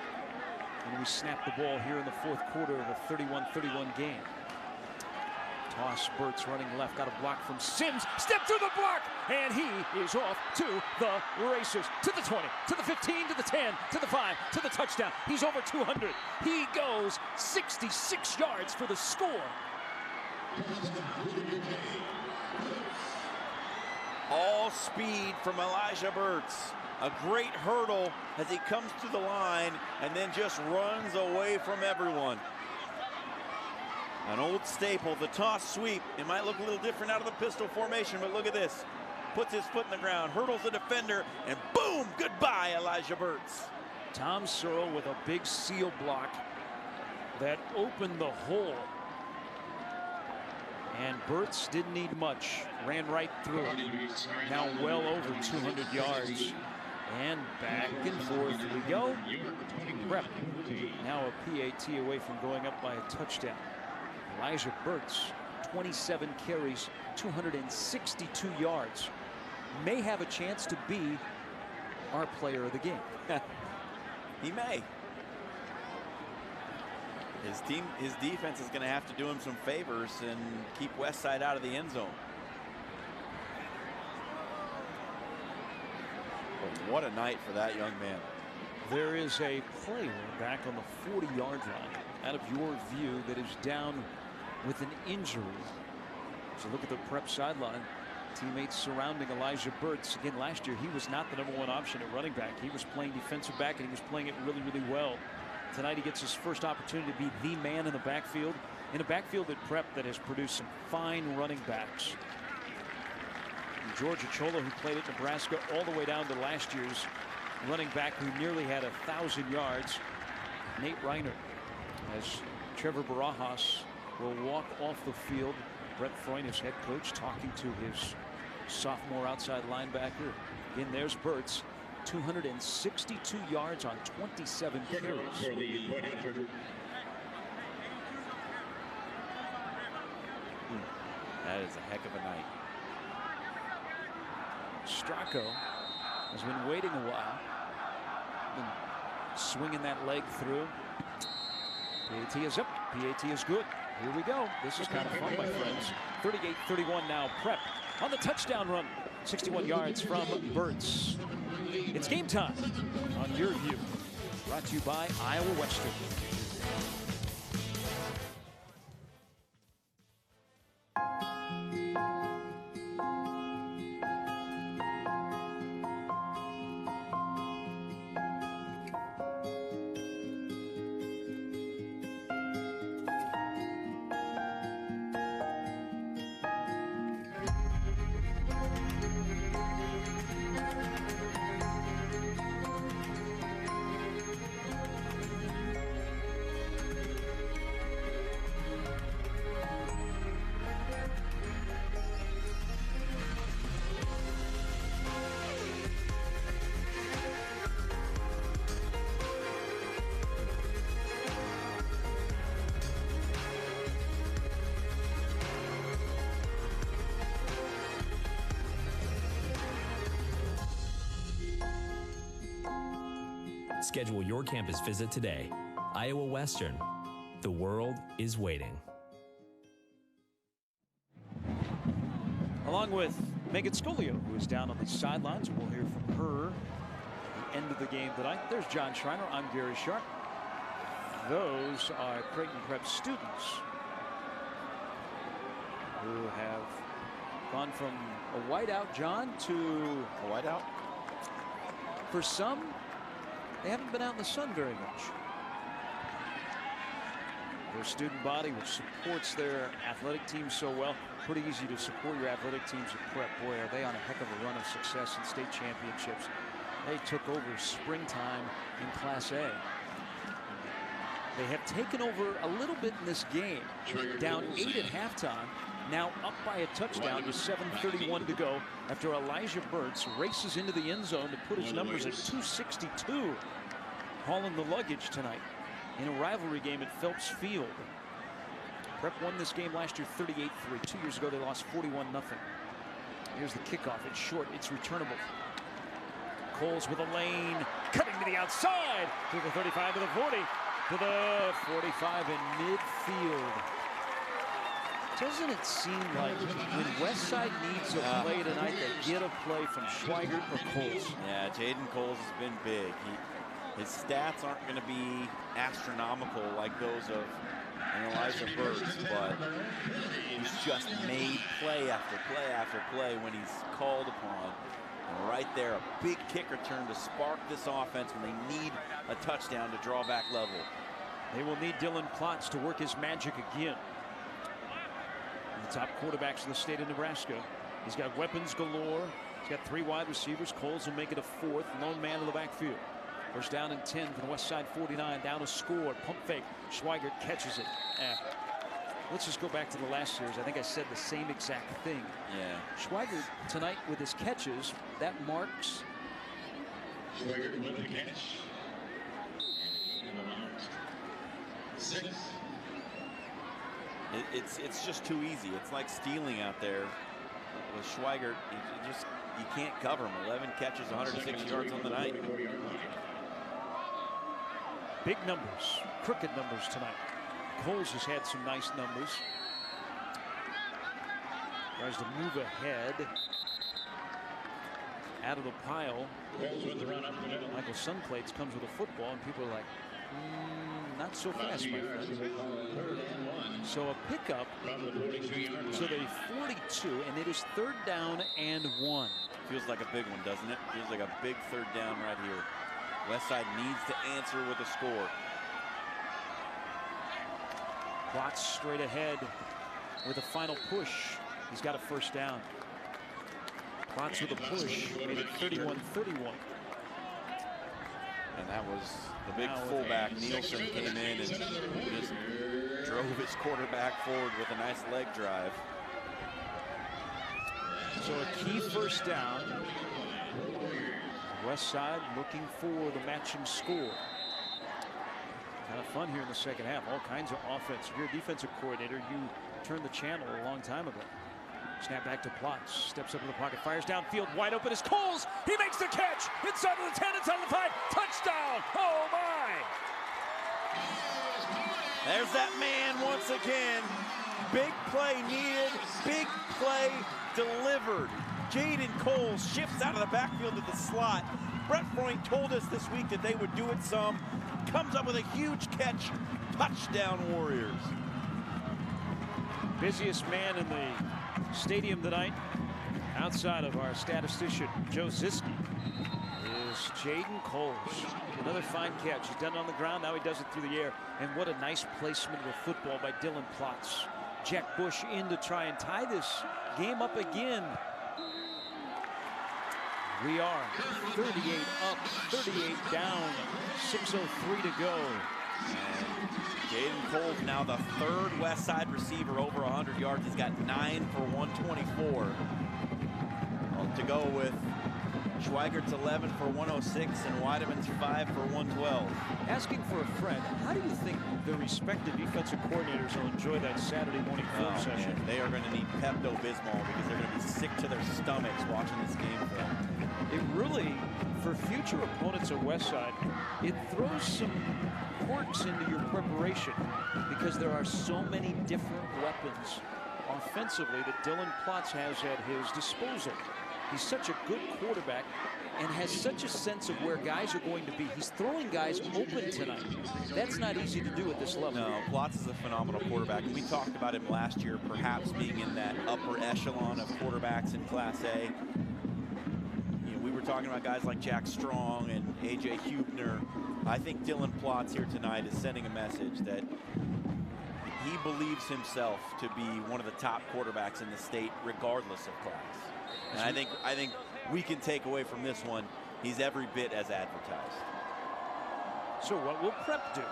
And we snap the ball here in the fourth quarter of a 31-31 game. Toss, Burt's running left, got a block from Sims, step through the block, and he is off to the races, to the 20, to the 15, to the 10, to the 5, to the touchdown. He's over 200. He goes 66 yards for the score. All speed from Elijah Burt's. A great hurdle as he comes to the line and then just runs away from everyone. An old staple, the toss sweep. It might look a little different out of the pistol formation, but look at this. Puts his foot in the ground, hurdles the defender, and boom, goodbye, Elijah Burt's. Tom Searle with a big seal block that opened the hole. And Burt's didn't need much, ran right through it. Now well over 200 yards. And back and forth we go. Prep now a PAT away from going up by a touchdown. Elijah Burt's 27 carries, 262 yards. May have a chance to be our player of the game. He may. His defense is going to have to do him some favors and keep Westside out of the end zone. But what a night for that young man. There is a player back on the 40-yard line out of YurView that is down with an injury. So look at the Prep sideline. Teammates surrounding Elijah Burt's. Again, last year he was not the #1 option at running back. He was playing defensive back and he was playing it really, really well. Tonight he gets his first opportunity to be the man in the backfield. In a backfield at Prep that has produced some fine running backs. And George Achola, who played at Nebraska all the way down to last year's running back who nearly had 1,000 yards. Nate Reiner, as Trevor Barajas will walk off the field. Brett Freund, his head coach, talking to his sophomore outside linebacker. Again, there's Burt's. 262 yards on 27 carries. That is a heck of a night. Stracco has been waiting a while. Been swinging that leg through. PAT is up. PAT is good. Here we go. This is kind of fun, my friends. 38-31 now. Prep on the touchdown run. 61 yards from Burt's. It's game time on YurView. Brought to you by Iowa Western. Schedule your campus visit today. Iowa Western. The world is waiting. Along with Megan Scolio, who is down on the sidelines. We'll hear from her at the end of the game tonight. There's John Schreiner. I'm Gary Sharp. Those are Creighton Prep students who have gone from a whiteout, John, to a whiteout. For some, they haven't been out in the sun very much. Their student body, which supports their athletic team so well. Pretty easy to support your athletic teams at Prep. Boy, are they on a heck of a run of success in state championships. They took over springtime in Class A. They have taken over a little bit in this game. Down 8 at halftime. now up by a touchdown with 7:31 to go after Elijah Burtz races into the end zone to put his numbers at 262. Hauling the luggage tonight in a rivalry game at Phelps Field. Prep won this game last year 38-3. 2 years ago they lost 41-0. Here's the kickoff. It's short. It's returnable. Coles with a lane, cutting to the outside, to the 35, to the 40, to the 45 in midfield. Doesn't it seem like when Westside needs a play tonight, they get a play from Schwiegert or Coles? Yeah, Jaden Coles has been big. His stats aren't going to be astronomical like those of Elijah Burtz, but he's just made play after play after play when he's called upon. And right there, a big kick return to spark this offense when they need a touchdown to draw back level. They will need Dylan Plotz to work his magic again. The top quarterbacks in the state of Nebraska. He's got weapons galore. He's got 3 wide receivers. Coles will make it a 4th. Lone man in the backfield. First down and 10 for the Westside 49. Down to score. Pump fake. Schwiegert catches it. Let's just go back to the last series. I think I said the same exact thing. Yeah. Schwiegert tonight with his catches, that marks. Schwiegert with the catch. And about 6. It's just too easy. It's like stealing out there with Schwiegert. You can't cover him. 11 catches, 106 yards on the night. Big numbers, crooked numbers tonight. Coles has had some nice numbers. Tries to move ahead out of the pile. Michael Sunplates comes with a football, and people are like, not so fast, my friend. So a pickup to the 42, and it is 3rd down and 1. Feels like a big one, doesn't it? Feels like a big 3rd down right here. Westside needs to answer with a score. Plotz straight ahead with a final push. He's got a 1st down. Plotz with a push, made it 31-31. And that was the big fullback. Nielsen came in and just drove his quarterback forward with a nice leg drive. So a key 1st down. Westside looking for the matching score. Kind of fun here in the second half. All kinds of offense. If you're a defensive coordinator, you turned the channel a long time ago. Snap back to Plotz. Steps up in the pocket. Fires downfield. Wide open is Coles. He makes the catch. Inside of the 10. Inside of the 5. Touchdown. Oh, my. There's that man once again. Big play needed. Big play delivered. Jaden Coles shifts out of the backfield to the slot. Brett Freund told us this week that they would do it some. Comes up with a huge catch. Touchdown, Warriors. Busiest man in the stadium tonight, outside of our statistician, Joe Ziski, is Jaden Coles. Another fine catch. He's done it on the ground. Now he does it through the air. And what a nice placement of football by Dylan Plotz. Jack Bush in to try and tie this game up again. We are 38 up, 38 down, 6:03 to go. And Jaden Coles now the 3rd Westside receiver over 100 yards. He's got 9 for 124. To go with Schweigert's 11 for 106 and Weideman's 5 for 112. Asking for a friend, how do you think the respective defensive coordinators will enjoy that Saturday morning film session? Man, they are going to need Pepto-Bismol because they're going to be sick to their stomachs watching this game film. It really, for future opponents at Westside, it throws some quirks into your preparation because there are so many different weapons offensively that Dylan Plotz has at his disposal. He's such a good quarterback and has such a sense of where guys are going to be. He's throwing guys open tonight. That's not easy to do at this level. No, Plotz is a phenomenal quarterback. And we talked about him last year, perhaps being in that upper echelon of quarterbacks in Class A. You know, we were talking about guys like Jack Strong and A.J. Hubner. I think Dylan Plotz here tonight is sending a message that he believes himself to be one of the top quarterbacks in the state, regardless of class. And I think we can take away from this one, he's every bit as advertised. So what will Prep do?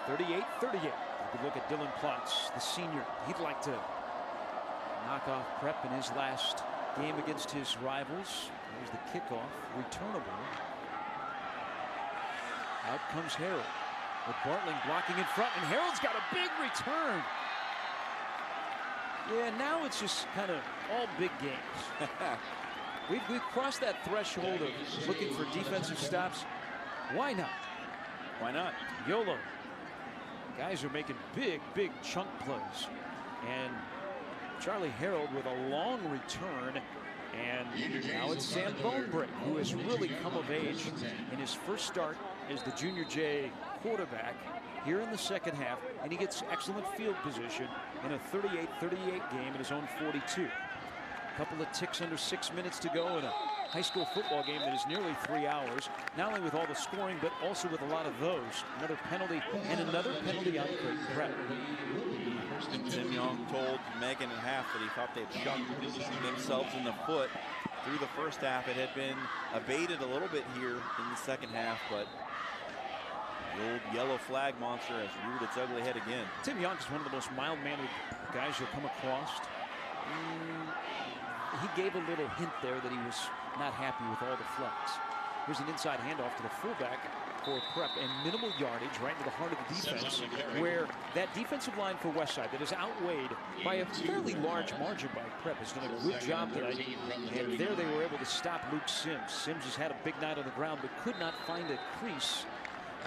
38-38. Good look at Dylan Plotz, the senior. He'd like to knock off Prep in his last game against his rivals. There's the kickoff, returnable. Out comes Harold with Bartling blocking in front, and Harold's got a big return. Yeah, now it's just kind of all big games. We've crossed that threshold of looking for defensive stops. Why not? Why not? YOLO. Guys are making big chunk plays. And Charlie Harold with a long return. And now it's Sam Bonebreak, who has really come of age in his first start as the Junior J quarterback here in the second half. And he gets excellent field position in a 38-38 game in his own 42. A couple of ticks under 6 minutes to go in a high school football game that is nearly 3 hours, not only with all the scoring, but also with a lot of those. Another penalty and another penalty on Creighton Prep. Tim Young told Megan at half that he thought they'd shot themselves in the foot through the first half. It had been abated a little bit here in the second half, but the old yellow flag monster has reared its ugly head again. Tim Young is one of the most mild-mannered guys you'll come across. He gave a little hint there that he was not happy with all the flex. Here's an inside handoff to the fullback for Prep, and minimal yardage right into the heart of the defense, where that defensive line for Westside that is outweighed by a fairly large margin by Prep has done a good job tonight. And there they were able to stop Luke Sims. Sims has had a big night on the ground, but could not find a crease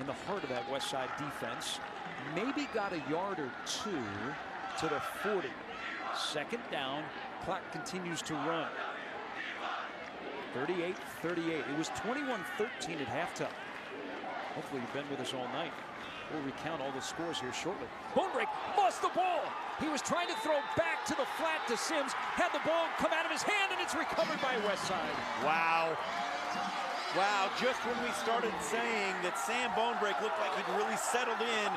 in the heart of that Westside defense. Maybe got a yard or two to the 40. Second down, clock continues to run. 38-38. It was 21-13 at halftime. Hopefully you've been with us all night. We'll recount all the scores here shortly. Bonebreak lost the ball. He was trying to throw back to the flat to Sims. Had the ball come out of his hand, and it's recovered by Westside. Wow. Wow, just when we started saying that Sam Bonebreak looked like he'd really settled in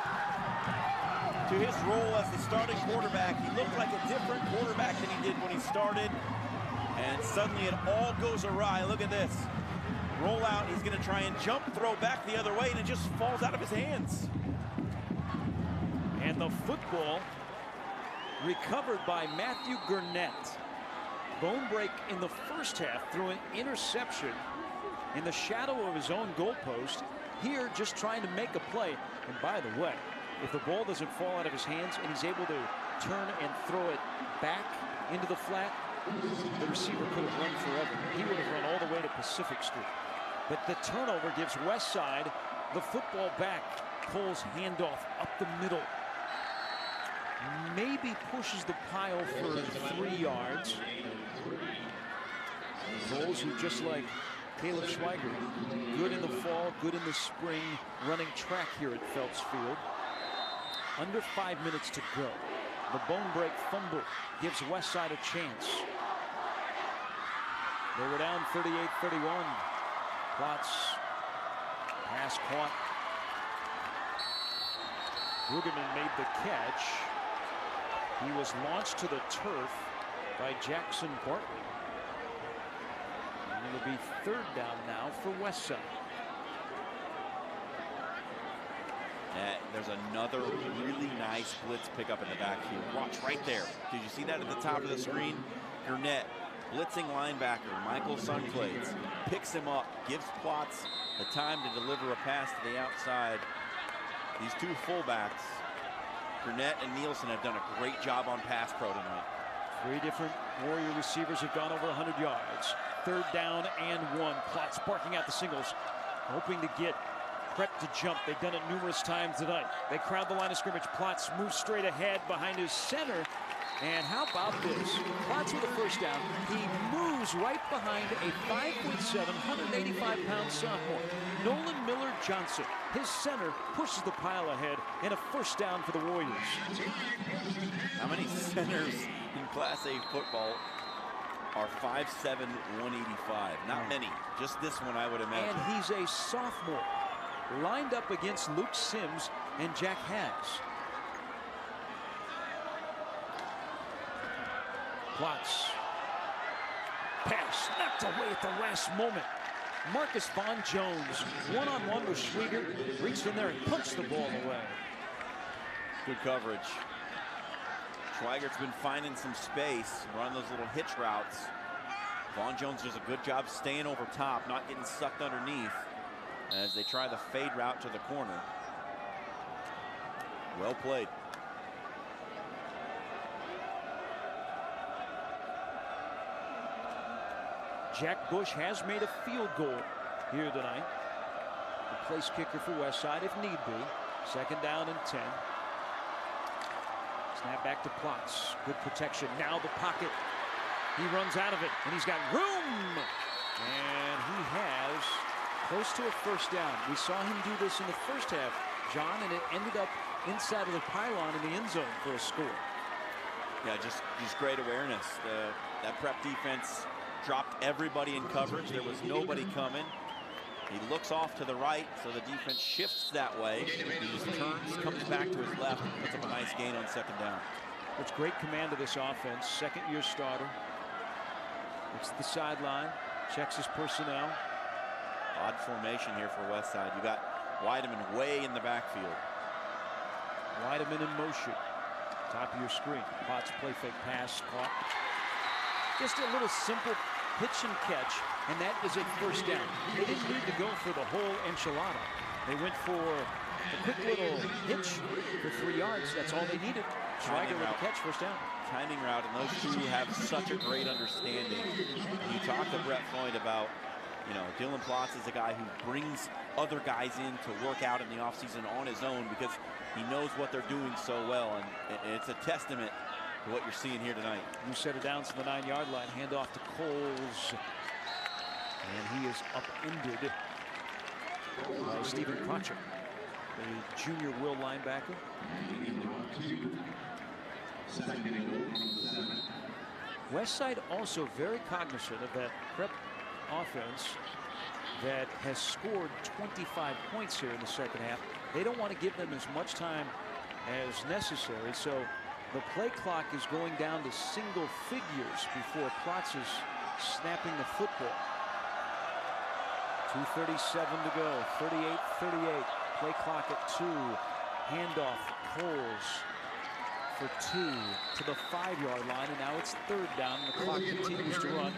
to his role as the starting quarterback, he looked like a different quarterback than he did when he started. And suddenly it all goes awry. Look at this. Roll out, he's gonna try and jump, throw back the other way, and it just falls out of his hands. And the football recovered by Matthew Gurnett. Bonebreak in the first half threw an interception in the shadow of his own goalpost. Here, just trying to make a play. And by the way, if the ball doesn't fall out of his hands and he's able to turn and throw it back into the flat, the receiver could have run forever. He would have run all the way to Pacific Street. But the turnover gives Westside the football back. Coles handoff up the middle. Maybe pushes the pile for 3 yards. Coles, who just like Caleb Schwiegert, good in the fall, good in the spring, running track here at Phelps Field. Under 5 minutes to go. The Bonebreak fumble gives Westside a chance. They were down 38-31. Klotz, pass caught. Rugerman made the catch. He was launched to the turf by Jackson Bartley. And it'll be third down now for Westside. There's another really nice blitz pickup in the backfield. Watch right there. Did you see that at the top of the screen? Gurnett, blitzing linebacker, Michael Sunclades, picks him up, gives Klotz the time to deliver a pass to the outside. These two fullbacks, Gurnett and Nielsen, have done a great job on pass pro tonight. 3 different Warrior receivers have gone over 100 yards. Third down and 1. Klotz barking out the singles, hoping to get Prep to jump. They've done it numerous times tonight. They crowd the line of scrimmage. Klotz moves straight ahead behind his center. And how about this? Klotz with a first down. He moves right behind a 5'7", 185-pound sophomore, Nolan Miller Johnson. His center pushes the pile ahead, and a first down for the Warriors. How many centers in Class A football are 5'7", 185? Not many. Just this one, I would imagine. And he's a sophomore, lined up against Luke Sims and Jack Haas. Klotz. Pass knocked away at the last moment. Marcus Vaughn Jones, one-on-one with Schwiegert, reached in there and punched the ball away. Good coverage. Schweigert's been finding some space, running those little hitch routes. Vaughn Jones does a good job staying over top, not getting sucked underneath as they try the fade route to the corner. Well played. Jack Bush has made a field goal here tonight. The place kicker for Westside if need be. 2nd down and 10. Snap back to Plotz. Good protection. Now the pocket. He runs out of it, and he's got room. And he has close to a 1st down. We saw him do this in the 1st half, John, and it ended up inside of the pylon in the end zone for a score. Yeah, just great awareness. That Prep defense dropped everybody in coverage. There was nobody coming. He looks off to the right, so the defense shifts that way. He just turns, comes back to his left, and puts up a nice gain on 2nd down. It's great command of this offense. 2nd-year starter. Looks at the sideline, checks his personnel. Odd formation here for Westside. You got Weideman way in the backfield. Weideman in motion. Top of your screen. Potts play fake pass caught. Just a little simple pitch and catch, and that is a 1st down. They didn't need to go for the whole enchilada. They went for a quick little hitch for 3 yards. That's all they needed. Schwiegert with a catch, 1st down. Timing route, and those two have such a great understanding. You talk to Brett Floyd about, Dylan Plotz is a guy who brings other guys in to work out in the offseason on his own because he knows what they're doing so well, and it's a testament to what you're seeing here tonight. You set it down to the 9-yard line, hand off to Coles, and he is upended by Stephen Crotcher, the junior will linebacker. Westside also very cognizant of that Prep offense that has scored 25 points here in the 2nd half. They don't want to give them as much time as necessary, so the play clock is going down to single figures before Plotz is snapping the football. 2:37 to go, 38-38. Play clock at 2. Handoff, Coles for 2 to the 5-yard line, and now it's 3rd down. The clock continues to run,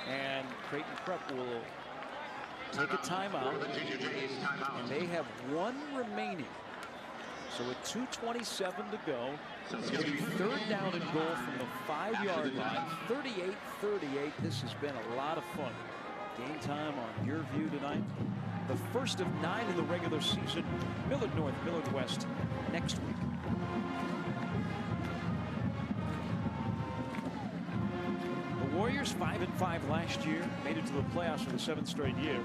and Creighton Prep will take a timeout, and they have 1 remaining. So with 2:27 to go, it's going to be 3rd down and goal from the 5-yard line. 38-38. This has been a lot of fun. Game time on YurView tonight. The 1st of 9 in the regular season. Millard North, Millard West next week. The Warriors 5-5 last year, made it to the playoffs for the 7th straight year.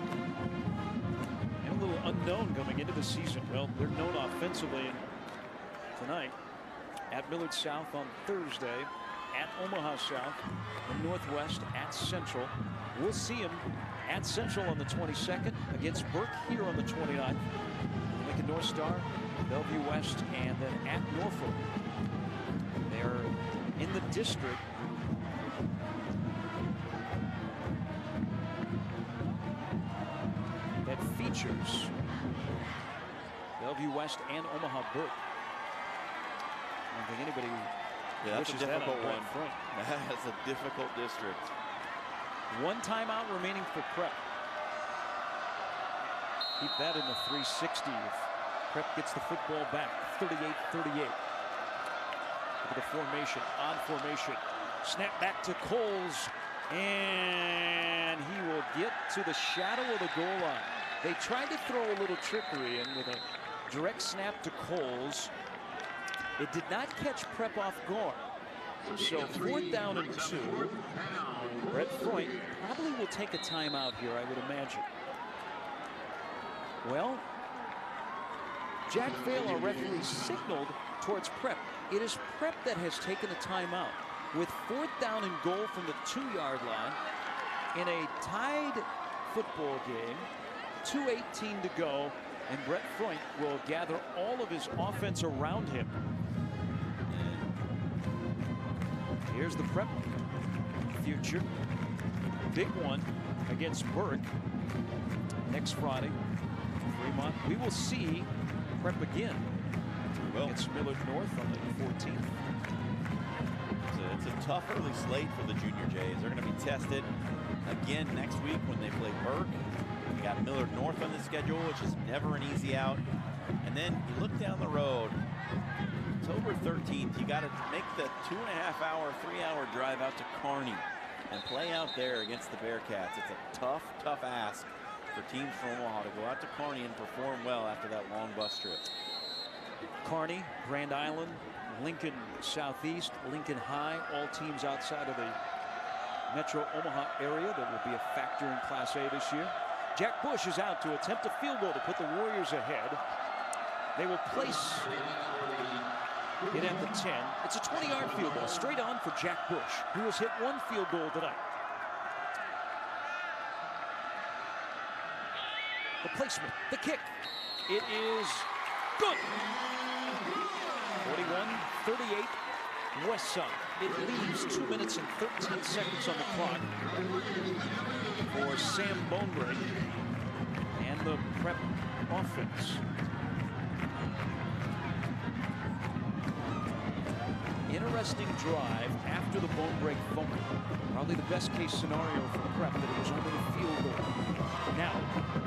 And a little unknown coming into the season. Well, they're known offensively tonight at Millard South on Thursday, at Omaha South, the Northwest at Central. We'll see them at Central on the 22nd, against Burke here on the 29th. Lincoln North Star, Bellevue West, and then at Norfolk. They're in the district that features Bellevue West and Omaha Burke. I don't think anybody that's a wishes that difficult on one. front. That's a difficult district. 1 timeout remaining for Prep. Keep that in the 360 if Prep gets the football back. 38-38. Look at the formation, on formation. Snap back to Coles, and he will get to the shadow of the goal line. They tried to throw a little trickery in with a direct snap to Coles. It did not catch Prep off guard. So 4th down and 2. Brett Freund probably will take a timeout here, I would imagine. Well, Jack Vail, our referee, signaled towards Prep. It is Prep that has taken a timeout with 4th down and goal from the 2-yard line in a tied football game. 2:18 to go, and Brett Freund will gather all of his offense around him. Here's the Prep future. Big one against Burke next Friday. Fremont. We will see Prep again against Millard North on the 14th. It's a tough early slate for the Junior Jays. They're going to be tested again next week when they play Burke. We got Millard North on the schedule, which is never an easy out. And then you look down the road, October 13th, you got to make the 2.5-hour, 3-hour drive out to Kearney and play out there against the Bearcats. It's a tough, tough ask for teams from Omaha to go out to Kearney and perform well after that long bus trip. Kearney, Grand Island, Lincoln Southeast, Lincoln High, all teams outside of the Metro Omaha area that will be a factor in Class A this year. Jack Bush is out to attempt a field goal to put the Warriors ahead. They will place it at the 10. It's a 20-yard field goal, straight on for Jack Bush, who has hit one field goal tonight. The placement, the kick, it is good. 41-38, Westside. It leaves 2 minutes and 13 seconds on the clock for Sam Bonebreak and the Prep offense. Interesting drive after the Bonebreak fumble. Probably the best case scenario for Prep, that it was only a field goal. Now,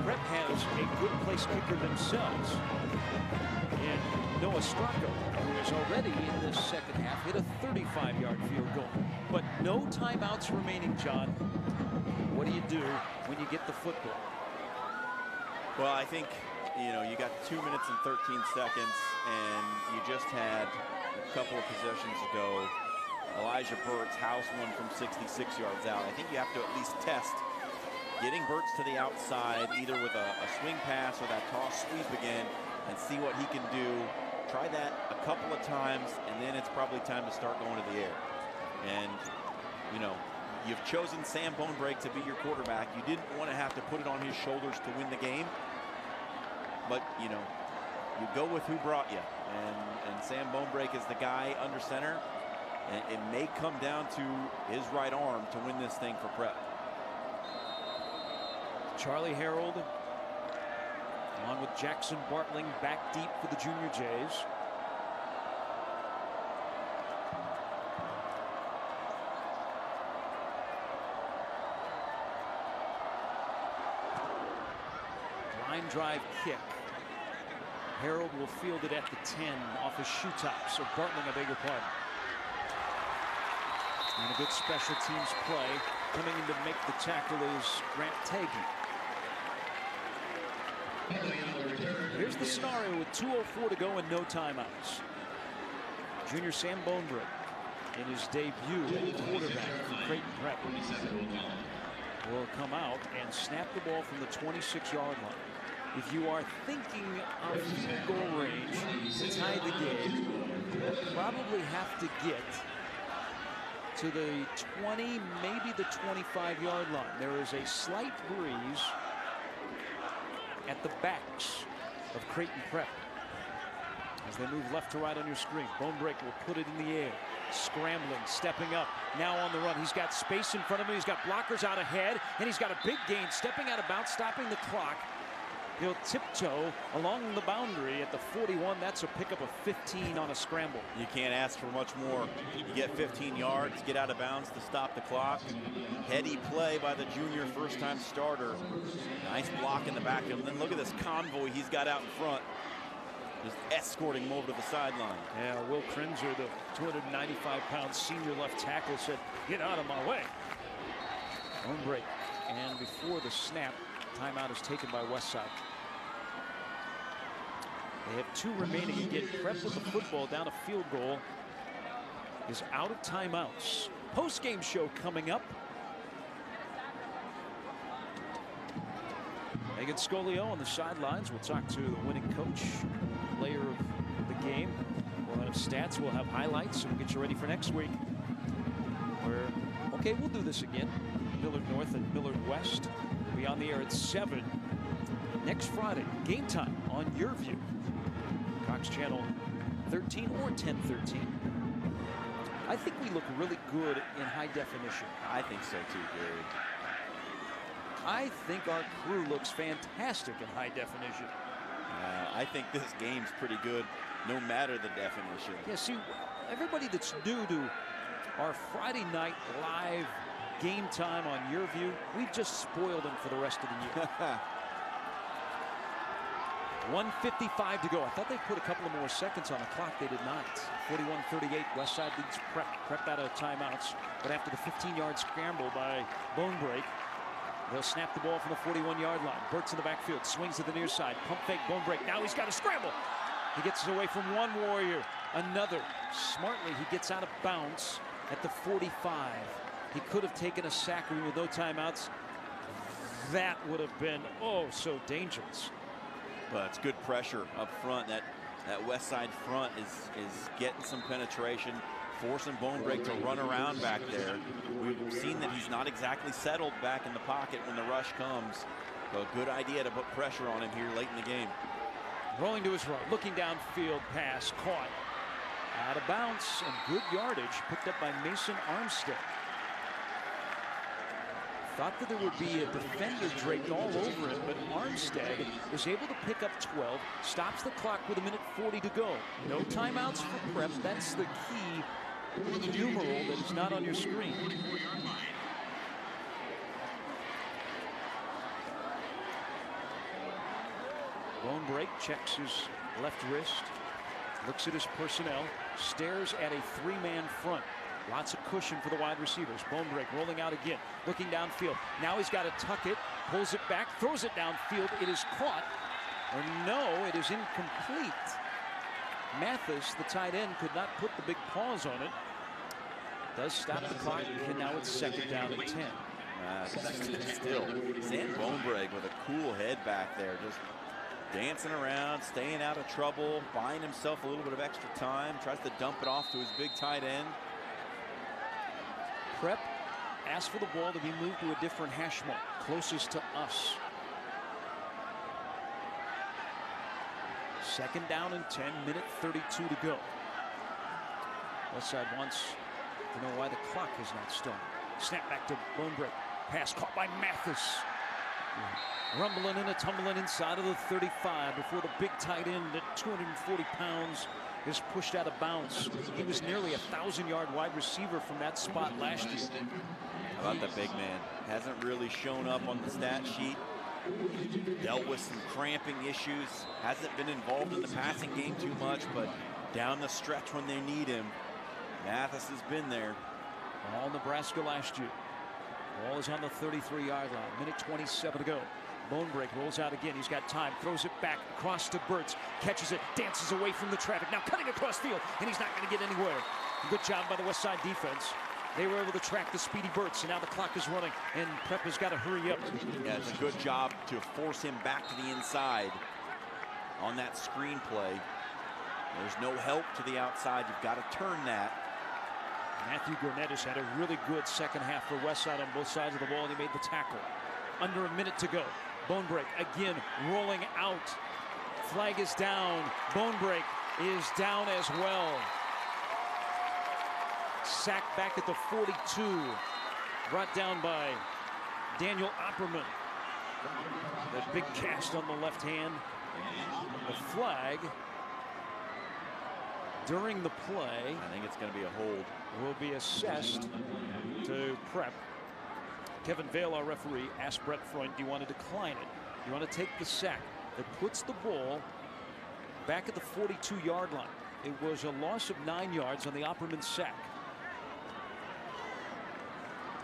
Prep has a good place kicker themselves in Noah Stracco, who has already in this second half hit a 35-yard field goal. But no timeouts remaining, John. What do you do when you get the football? Well, I think, you know, you got 2 minutes and 13 seconds, and you just had a couple of possessions ago, Elijah Burt's house one from 66 yards out. I think you have to at least test getting Burt's to the outside, either with a swing pass or that toss sweep again, and see what he can do. Try that a couple of times, and then it's probably time to start going to the air. And, you know, you've chosen Sam Bonebreak to be your quarterback. You didn't want to have to put it on his shoulders to win the game. But, you know, you go with who brought you. And Sam Bonebreak is the guy under center. And it may come down to his right arm to win this thing for Prep. Charlie Harold, along with Jackson Bartling, back deep for the Junior Jays. Line drive kick. Harold will field it at the 10 off his shoe tops. Or Bartling, I beg your pardon. And a good special teams play. Coming in to make the tackle is Grant Tagey. Here's the scenario with 2:04 to go and no timeouts. Junior Sam Bonebreak in his debut at quarterback for Creighton Prep will come out and snap the ball from the 26-yard line. If you are thinking of field goal range to tie the game, you'll probably have to get to the 20, maybe the 25-yard line. There is a slight breeze at the backs of Creighton Prep as they move left to right on your screen. Bonebreak will put it in the air, scrambling, stepping up, now on the run. He's got space in front of him. He's got blockers out ahead, and he's got a big gain, stepping out of bounds, stopping the clock. He'll tiptoe along the boundary at the 41. That's a pickup of 15 on a scramble. You can't ask for much more. You get 15 yards, get out of bounds to stop the clock. Heady play by the junior first-time starter. Nice block in the backfield. And then look at this convoy he's got out in front, just escorting him over to the sideline. Yeah, Will Krenzer, the 295-pound senior left tackle, said, "Get out of my way." Bonebreak. And before the snap, timeout is taken by Westside. They have 2 remaining. Again, Prep with the football down a field goal is out of timeouts. Post-game show coming up. Megan Scolio on the sidelines. We'll talk to the winning coach, player of the game. We'll have stats, we'll have highlights, and we'll get you ready for next week. Okay, we'll do this again. Millard North and Millard West. We'll be on the air at 7 next Friday. Game time on YurView. Cox Channel 13 or 1013. I think we look really good in high definition. I think so too, Gary. I think our crew looks fantastic in high definition. I think this game's pretty good, no matter the definition. Yeah, see, everybody that's new to our Friday night live game time on YurView. We've just spoiled them for the rest of the year. 1:55 to go. I thought they'd put a couple of more seconds on the clock. They did not. 41-38. Westside leads Prep. Prep out of timeouts. But after the 15-yard scramble by Bonebreak, they'll snap the ball from the 41-yard line. Burt's in the backfield. Swings to the near side. Pump fake. Bonebreak. Now he's got a scramble. He gets away from one Warrior. Another. Smartly, he gets out of bounds at the 45. He could have taken a sack with no timeouts. That would have been, oh, so dangerous. But it's good pressure up front. That Westside front is getting some penetration, forcing Bonebreak to run around back there. We've seen that he's not exactly settled back in the pocket when the rush comes. So a good idea to put pressure on him here late in the game. Rolling to his right, looking downfield, pass caught. Out of bounds and good yardage picked up by Mason Armstead. Thought that there would be a defender draped all over it, but Armstead was able to pick up 12, stops the clock with 1:40 to go. No timeouts for Prep. That's the key numeral that is not on your screen. Bonebreak checks his left wrist, looks at his personnel, stares at a three-man front. Lots of cushion for the wide receivers. Bonebreak rolling out again, looking downfield. Now he's got to tuck it, pulls it back, throws it downfield. It is caught. Or no, it is incomplete. Mathis, the tight end, could not put the big paws on it. Does stop the clock, and now it's 2nd down and 10. Still, Sam Bonebreak with a cool head back there, just dancing around, staying out of trouble, buying himself a little bit of extra time, tries to dump it off to his big tight end. Prep asked for the ball to be moved to a different hash mark, closest to us. 2nd down and 10, 1:32 to go. Westside wants to know why the clock has not started. Snap back to Bonebreak. Pass caught by Mathis. Rumbling and a tumbling inside of the 35 before the big tight end at 240 pounds is pushed out of bounds. He was nearly a 1,000-yard wide receiver from that spot last year. How about the big man? Hasn't really shown up on the stat sheet. Dealt with some cramping issues. Hasn't been involved in the passing game too much, but down the stretch when they need him, Mathis has been there. All Nebraska last year. Ball is on the 33-yard line. 1:27 to go. Bonebreak rolls out again. He's got time. Throws it back across to Burt's. Catches it. Dances away from the traffic. Now cutting across field. And he's not going to get anywhere. Good job by the Westside defense. They were able to track the speedy Burt's. And now the clock is running. And Prep has got to hurry up. Yeah, it's a good job to force him back to the inside on that screen play. There's no help to the outside. You've got to turn that. Matthew Gurnett has had a really good second half for Westside on both sides of the ball, and he made the tackle. Under a minute to go. Bonebreak again rolling out. Flag is down. Bonebreak is down as well. Sacked back at the 42. Brought down by Daniel Opperman. That big cast on the left hand. The flag during the play, I think it's going to be a hold, will be assessed to Prep. Kevin Vale, our referee, asked Brett Freund, do you want to decline it? You want to take the sack? That puts the ball back at the 42-yard line. It was a loss of 9 yards on the Opperman sack.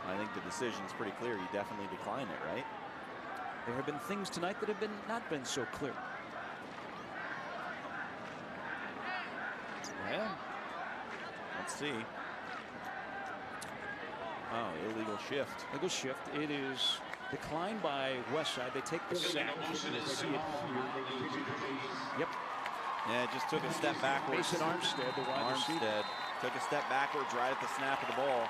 I think the decision's pretty clear. You definitely decline it, right? There have been things tonight that have not been so clear. Well, let's see. Oh, illegal shift. Illegal shift. It is declined by Westside. They take the sack. See it here. Yep. Yeah, just took a step backwards. Mason Armstead, the wide receiver. Took a step backwards right at the snap of the ball.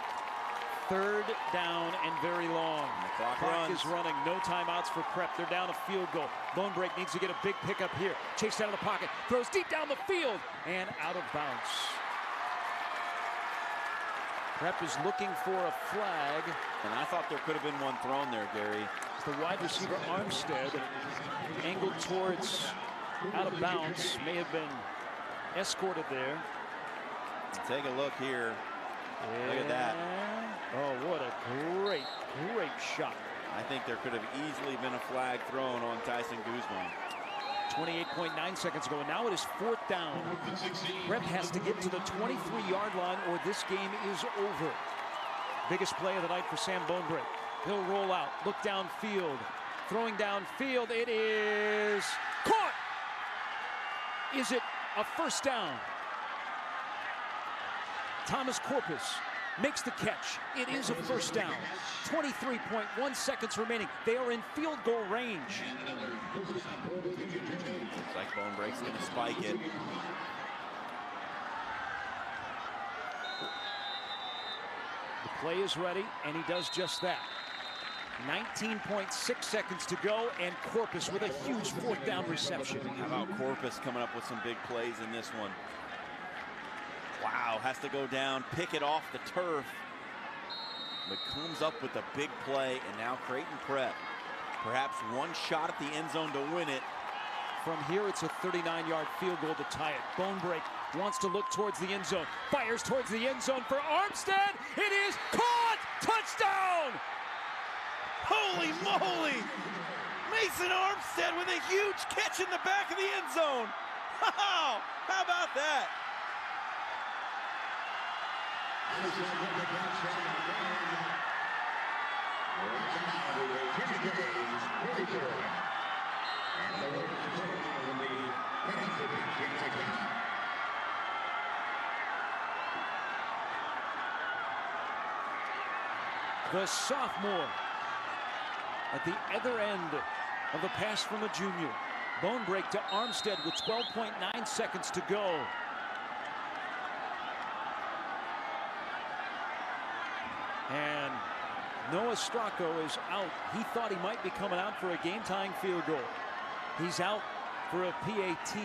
3rd down and very long. And the clock is running. No timeouts for Prep. They're down a field goal. Bonebreak needs to get a big pickup here. Chased out of the pocket. Throws deep down the field and out of bounds. Prep is looking for a flag. And I thought there could have been one thrown there, Gary. The wide receiver Armstead angled towards out of bounds. May have been escorted there. Take a look here. Look at that. Oh, what a great, great shot. I think there could have easily been a flag thrown on Tyson Guzman. 28.9 seconds ago, and now it is 4th down. Prep has to get to the 23-yard line or this game is over. Biggest play of the night for Sam Bonebrake. He'll roll out, look downfield, throwing downfield. It is caught. Is it a first down? Thomas Corpus makes the catch. It is a first down. 23.1 seconds remaining. They are in field goal range. Looks like Bonebrake's going to spike it. The play is ready, and he does just that. 19.6 seconds to go, and Corpus with a huge 4th down reception. How about Corpus coming up with some big plays in this one? Wow, has to go down, pick it off the turf, but comes up with a big play, and now Creighton Prep, perhaps one shot at the end zone to win it. From here, it's a 39-yard field goal to tie it. Bonebrake wants to look towards the end zone, fires towards the end zone for Armstead. It is caught! Touchdown! Holy moly! Mason Armstead with a huge catch in the back of the end zone. Wow! How about that? The sophomore at the other end of the pass from a junior. Bonebrake to Armstead with 12.9 seconds to go. And Noah Stracco is out. He thought he might be coming out for a game-tying field goal. He's out for a PAT.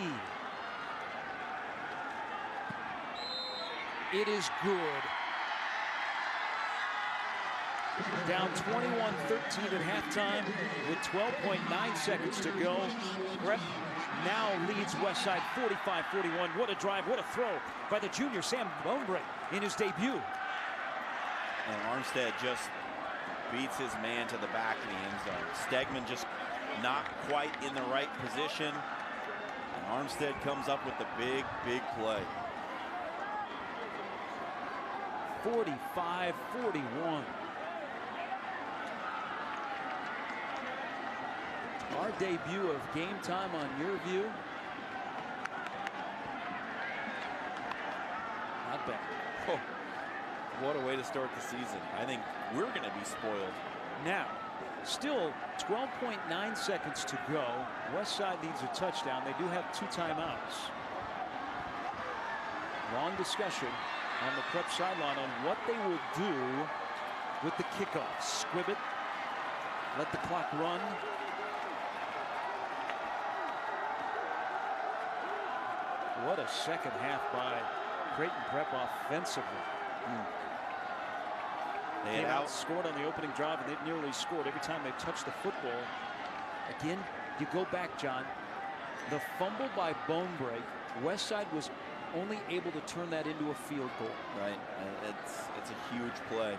It is good. Down 21-13 at halftime with 12.9 seconds to go. Prep now leads Westside 45-41. What a drive, what a throw by the junior Sam Bonebrake in his debut. And Armstead just beats his man to the back of the end zone. Stegman just not quite in the right position. And Armstead comes up with the big, big play. 45-41. Our debut of Game Time on YurView. Not bad. Oh, what a way to start the season. I think we're going to be spoiled. Now, still 12.9 seconds to go. Westside needs a touchdown. They do have 2 timeouts. Long discussion on the Prep sideline on what they will do with the kickoff. Squib it, let the clock run. What a second half by Creighton Prep offensively. They had outscored on the opening drive, and they've nearly scored every time they touched the football. Again, you go back, John. The fumble by Bonebrake, Westside was only able to turn that into a field goal. Right, it's a huge play.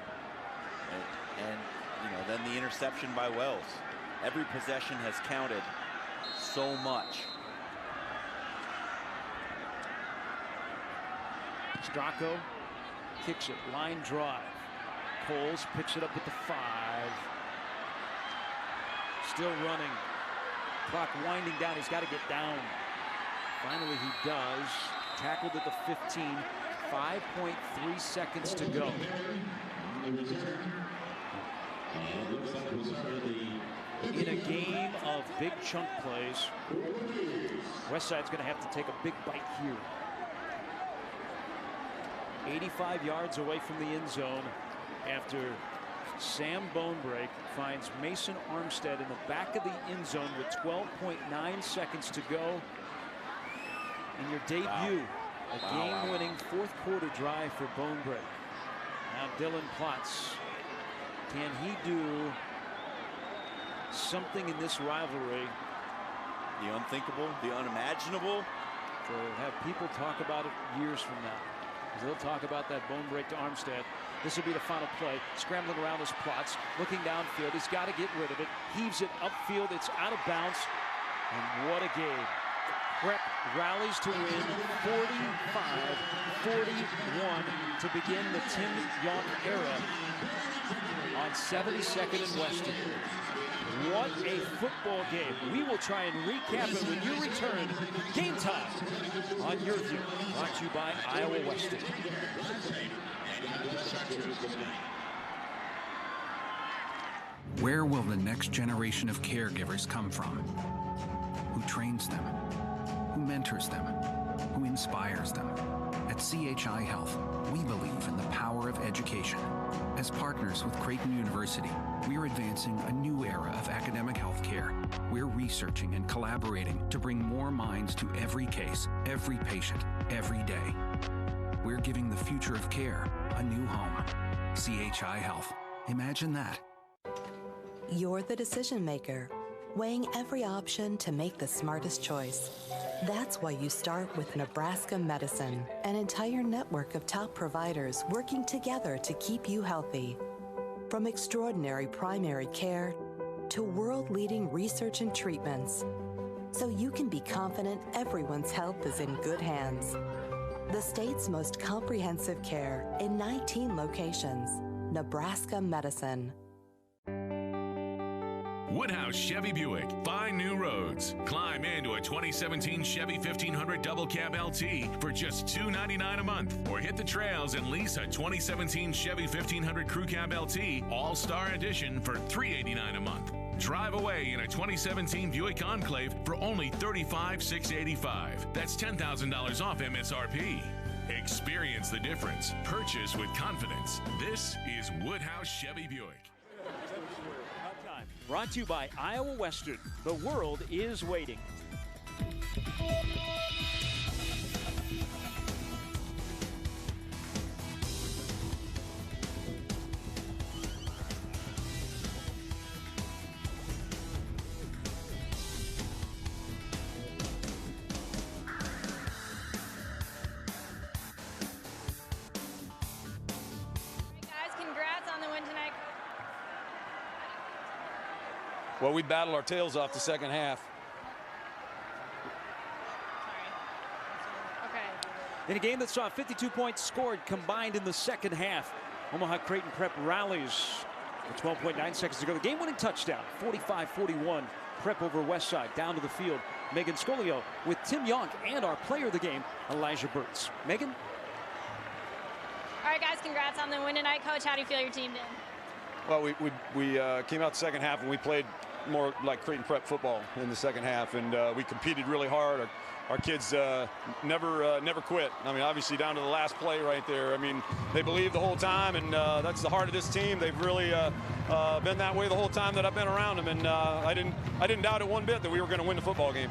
And you know, then the interception by Wells. Every possession has counted so much. Stracco kicks it, line drive. Coles picks it up at the 5. Still running. Clock winding down. He's got to get down. Finally, he does. Tackled at the 15. 5.3 seconds to go. In a game of big chunk plays, Westside's going to have to take a big bite here. 85 yards away from the end zone after Sam Bonebrake finds Mason Armstead in the back of the end zone with 12.9 seconds to go in your debut. A game-winning fourth quarter drive for Bonebrake. Now Dylan Plotz. Can he do something in this rivalry? The unthinkable, the unimaginable. To have people talk about it years from now. They'll talk about that bone break to Armstead. This will be the final play. Scrambling around his plots, looking downfield. He's got to get rid of it. Heaves it upfield. It's out of bounds. And what a game. Prep rallies to win 45-41 to begin the Tim Yonk era on 72nd and Western. What a football game. We will try and recap it when you return. Game time on YurView. Brought to you by Iowa Western. Where will the next generation of caregivers come from? Who trains them? Who mentors them? Who inspires them? At CHI Health, we believe in the power of education. As partners with Creighton University, we are advancing a new era of academic health care. We're researching and collaborating to bring more minds to every case, every patient, every day. We're giving the future of care a new home. CHI Health. Imagine that. You're the decision maker, weighing every option to make the smartest choice. That's why you start with Nebraska Medicine, an entire network of top providers working together to keep you healthy. From extraordinary primary care to world-leading research and treatments, so you can be confident everyone's health is in good hands. The state's most comprehensive care in 19 locations. Nebraska Medicine. Woodhouse Chevy Buick. Find new roads. Climb into a 2017 Chevy 1500 Double Cab LT for just $299 a month. Or hit the trails and lease a 2017 Chevy 1500 Crew Cab LT All-Star Edition for $389 a month. Drive away in a 2017 Buick Enclave for only $35,685. That's $10,000 off MSRP. Experience the difference. Purchase with confidence. This is Woodhouse Chevy Buick. Brought to you by Iowa Western. The world is waiting. Well, we battled our tails off the second half. In a game that saw 52 points scored combined in the second half, Omaha Creighton Prep rallies with 12.9 seconds to go. The game-winning touchdown, 45-41. Prep over Westside, down to the field. Megan Scolio with Tim Yonk and our player of the game, Elijah Burtz. Megan? All right, guys, congrats on the win tonight. Coach, how do you feel your team did? Well, we came out the second half and we played more like Creighton Prep football in the second half, and we competed really hard. Our kids never quit. I mean, obviously down to the last play right there. I mean, they believed the whole time, and that's the heart of this team. They've really been that way the whole time that I've been around them, and I didn't doubt it one bit that we were going to win the football game.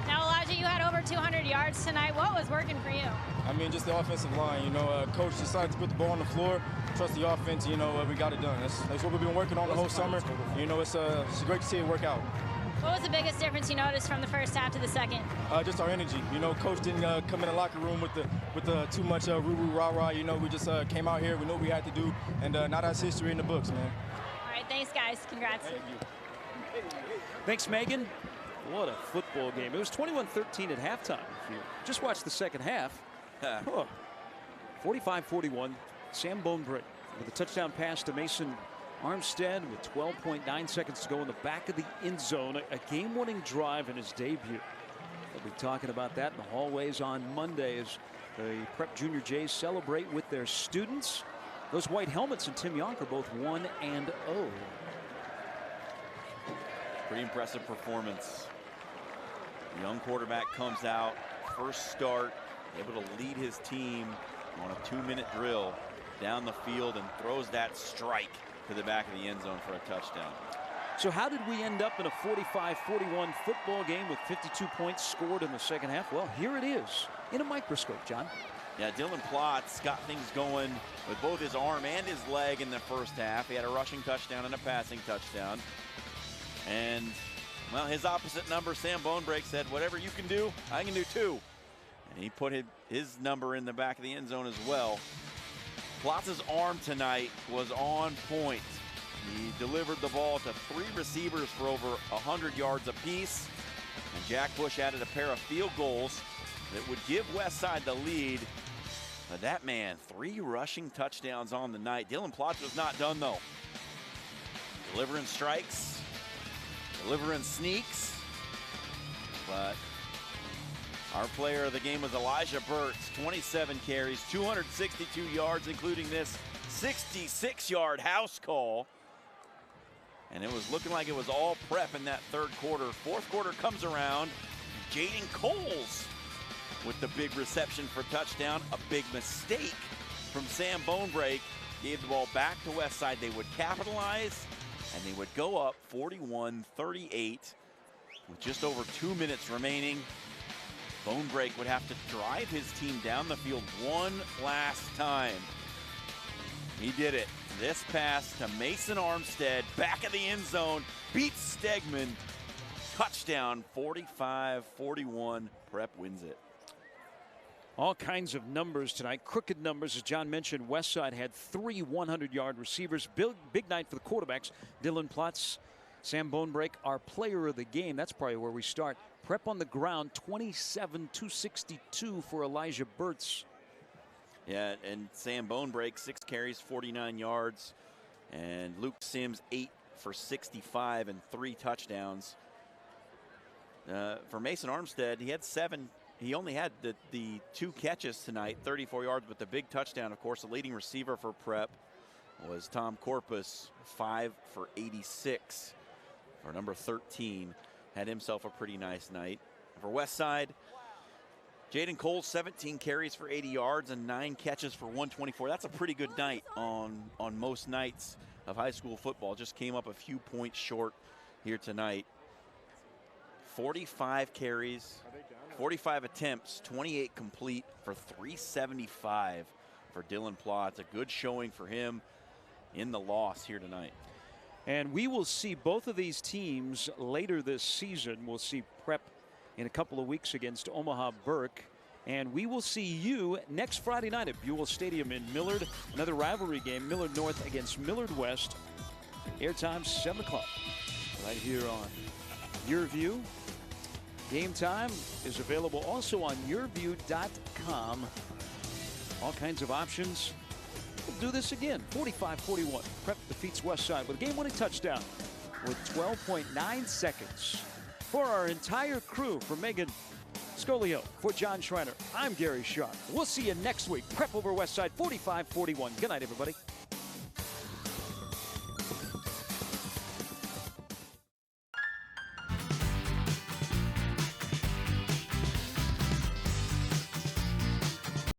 Now, Elijah, you had over 200 yards tonight. What was working for you? I mean, just the offensive line. You know, coach decided to put the ball on the floor, trust the offense. You know, we got it done. That's what we've been working on the whole summer. You know, it's great to see it work out. What was the biggest difference you noticed from the first half to the second? Just our energy. You know, coach didn't come in the locker room with too much roo-roo, rah-rah. You know, we just came out here. We knew what we had to do, and now that's history in the books, man. All right, thanks, guys. Congrats. Thank you. Thanks, Megan. What a football game. It was 21-13 at halftime. If you just watch the second half. 45-41. Sam Bonebrick with a touchdown pass to Mason Armstead with 12.9 seconds to go in the back of the end zone. A game-winning drive in his debut. We'll be talking about that in the hallways on Monday as the Prep Junior Jays celebrate with their students. Those white helmets and Tim Yonk are both 1-0. Pretty impressive performance. The young quarterback comes out, first start, able to lead his team on a 2-minute drill down the field and throws that strike to the back of the end zone for a touchdown. So how did we end up in a 45-41 football game with 52 points scored in the second half? Well, here it is in a microscope, John. Yeah, Dylan Plotz got things going with both his arm and his leg in the first half. He had a rushing touchdown and a passing touchdown. And, well, his opposite number, Sam Bonebrick, said, whatever you can do, I can do too. And he put his number in the back of the end zone as well. Plotz's arm tonight was on point. He delivered the ball to 3 receivers for over 100 yards apiece. And Jack Bush added a pair of field goals that would give Westside the lead. But that man, 3 rushing touchdowns on the night. Dylan Plotz was not done though. Delivering strikes, delivering sneaks. But our player of the game was Elijah Burtz, 27 carries, 262 yards, including this 66-yard house call. And it was looking like it was all Prep in that third quarter. Fourth quarter comes around. Jaden Coles with the big reception for touchdown. A big mistake from Sam Bonebrake. Gave the ball back to Westside. They would capitalize, and they would go up 41-38 with just over 2 minutes remaining. Bonebrake would have to drive his team down the field one last time. He did it. This pass to Mason Armstead, back of the end zone, beats Stegman. Touchdown, 45-41. Prep wins it. All kinds of numbers tonight. Crooked numbers, as John mentioned. Westside had 3 100-yard receivers. Big night for the quarterbacks. Dylan Plotz, Sam Bonebrake, our player of the game. That's probably where we start. Prep on the ground, 27-262 for Elijah Burtz. Yeah, and Sam Bonebrake, 6 carries, 49 yards. And Luke Sims, 8 for 65 and 3 touchdowns. For Mason Armstead, he had 7. He only had the 2 catches tonight, 34 yards, but the big touchdown, of course, the leading receiver for Prep was Tom Corpus, 5 for 86 for number 13. Had himself a pretty nice night. For Westside, Jaden Coles, 17 carries for 80 yards and 9 catches for 124. That's a pretty good night on most nights of high school football. Just came up a few points short here tonight. 45 carries, 45 attempts, 28 complete for 375 for Dylan Plotz. A good showing for him in the loss here tonight. And we will see both of these teams later this season. We'll see Prep in a couple of weeks against Omaha Burke. And we will see you next Friday night at Buell Stadium in Millard. Another rivalry game, Millard North against Millard West. Airtime 7 o'clock right here on YurView. Game time is available also on YurView.com. All kinds of options. We'll do this again. 45-41. Prep defeats Westside with a game-winning touchdown with 12.9 seconds. For our entire crew, for Megan Scolio, for John Schreiner, I'm Gary Sharp. We'll see you next week. Prep over Westside, 45-41. Good night, everybody.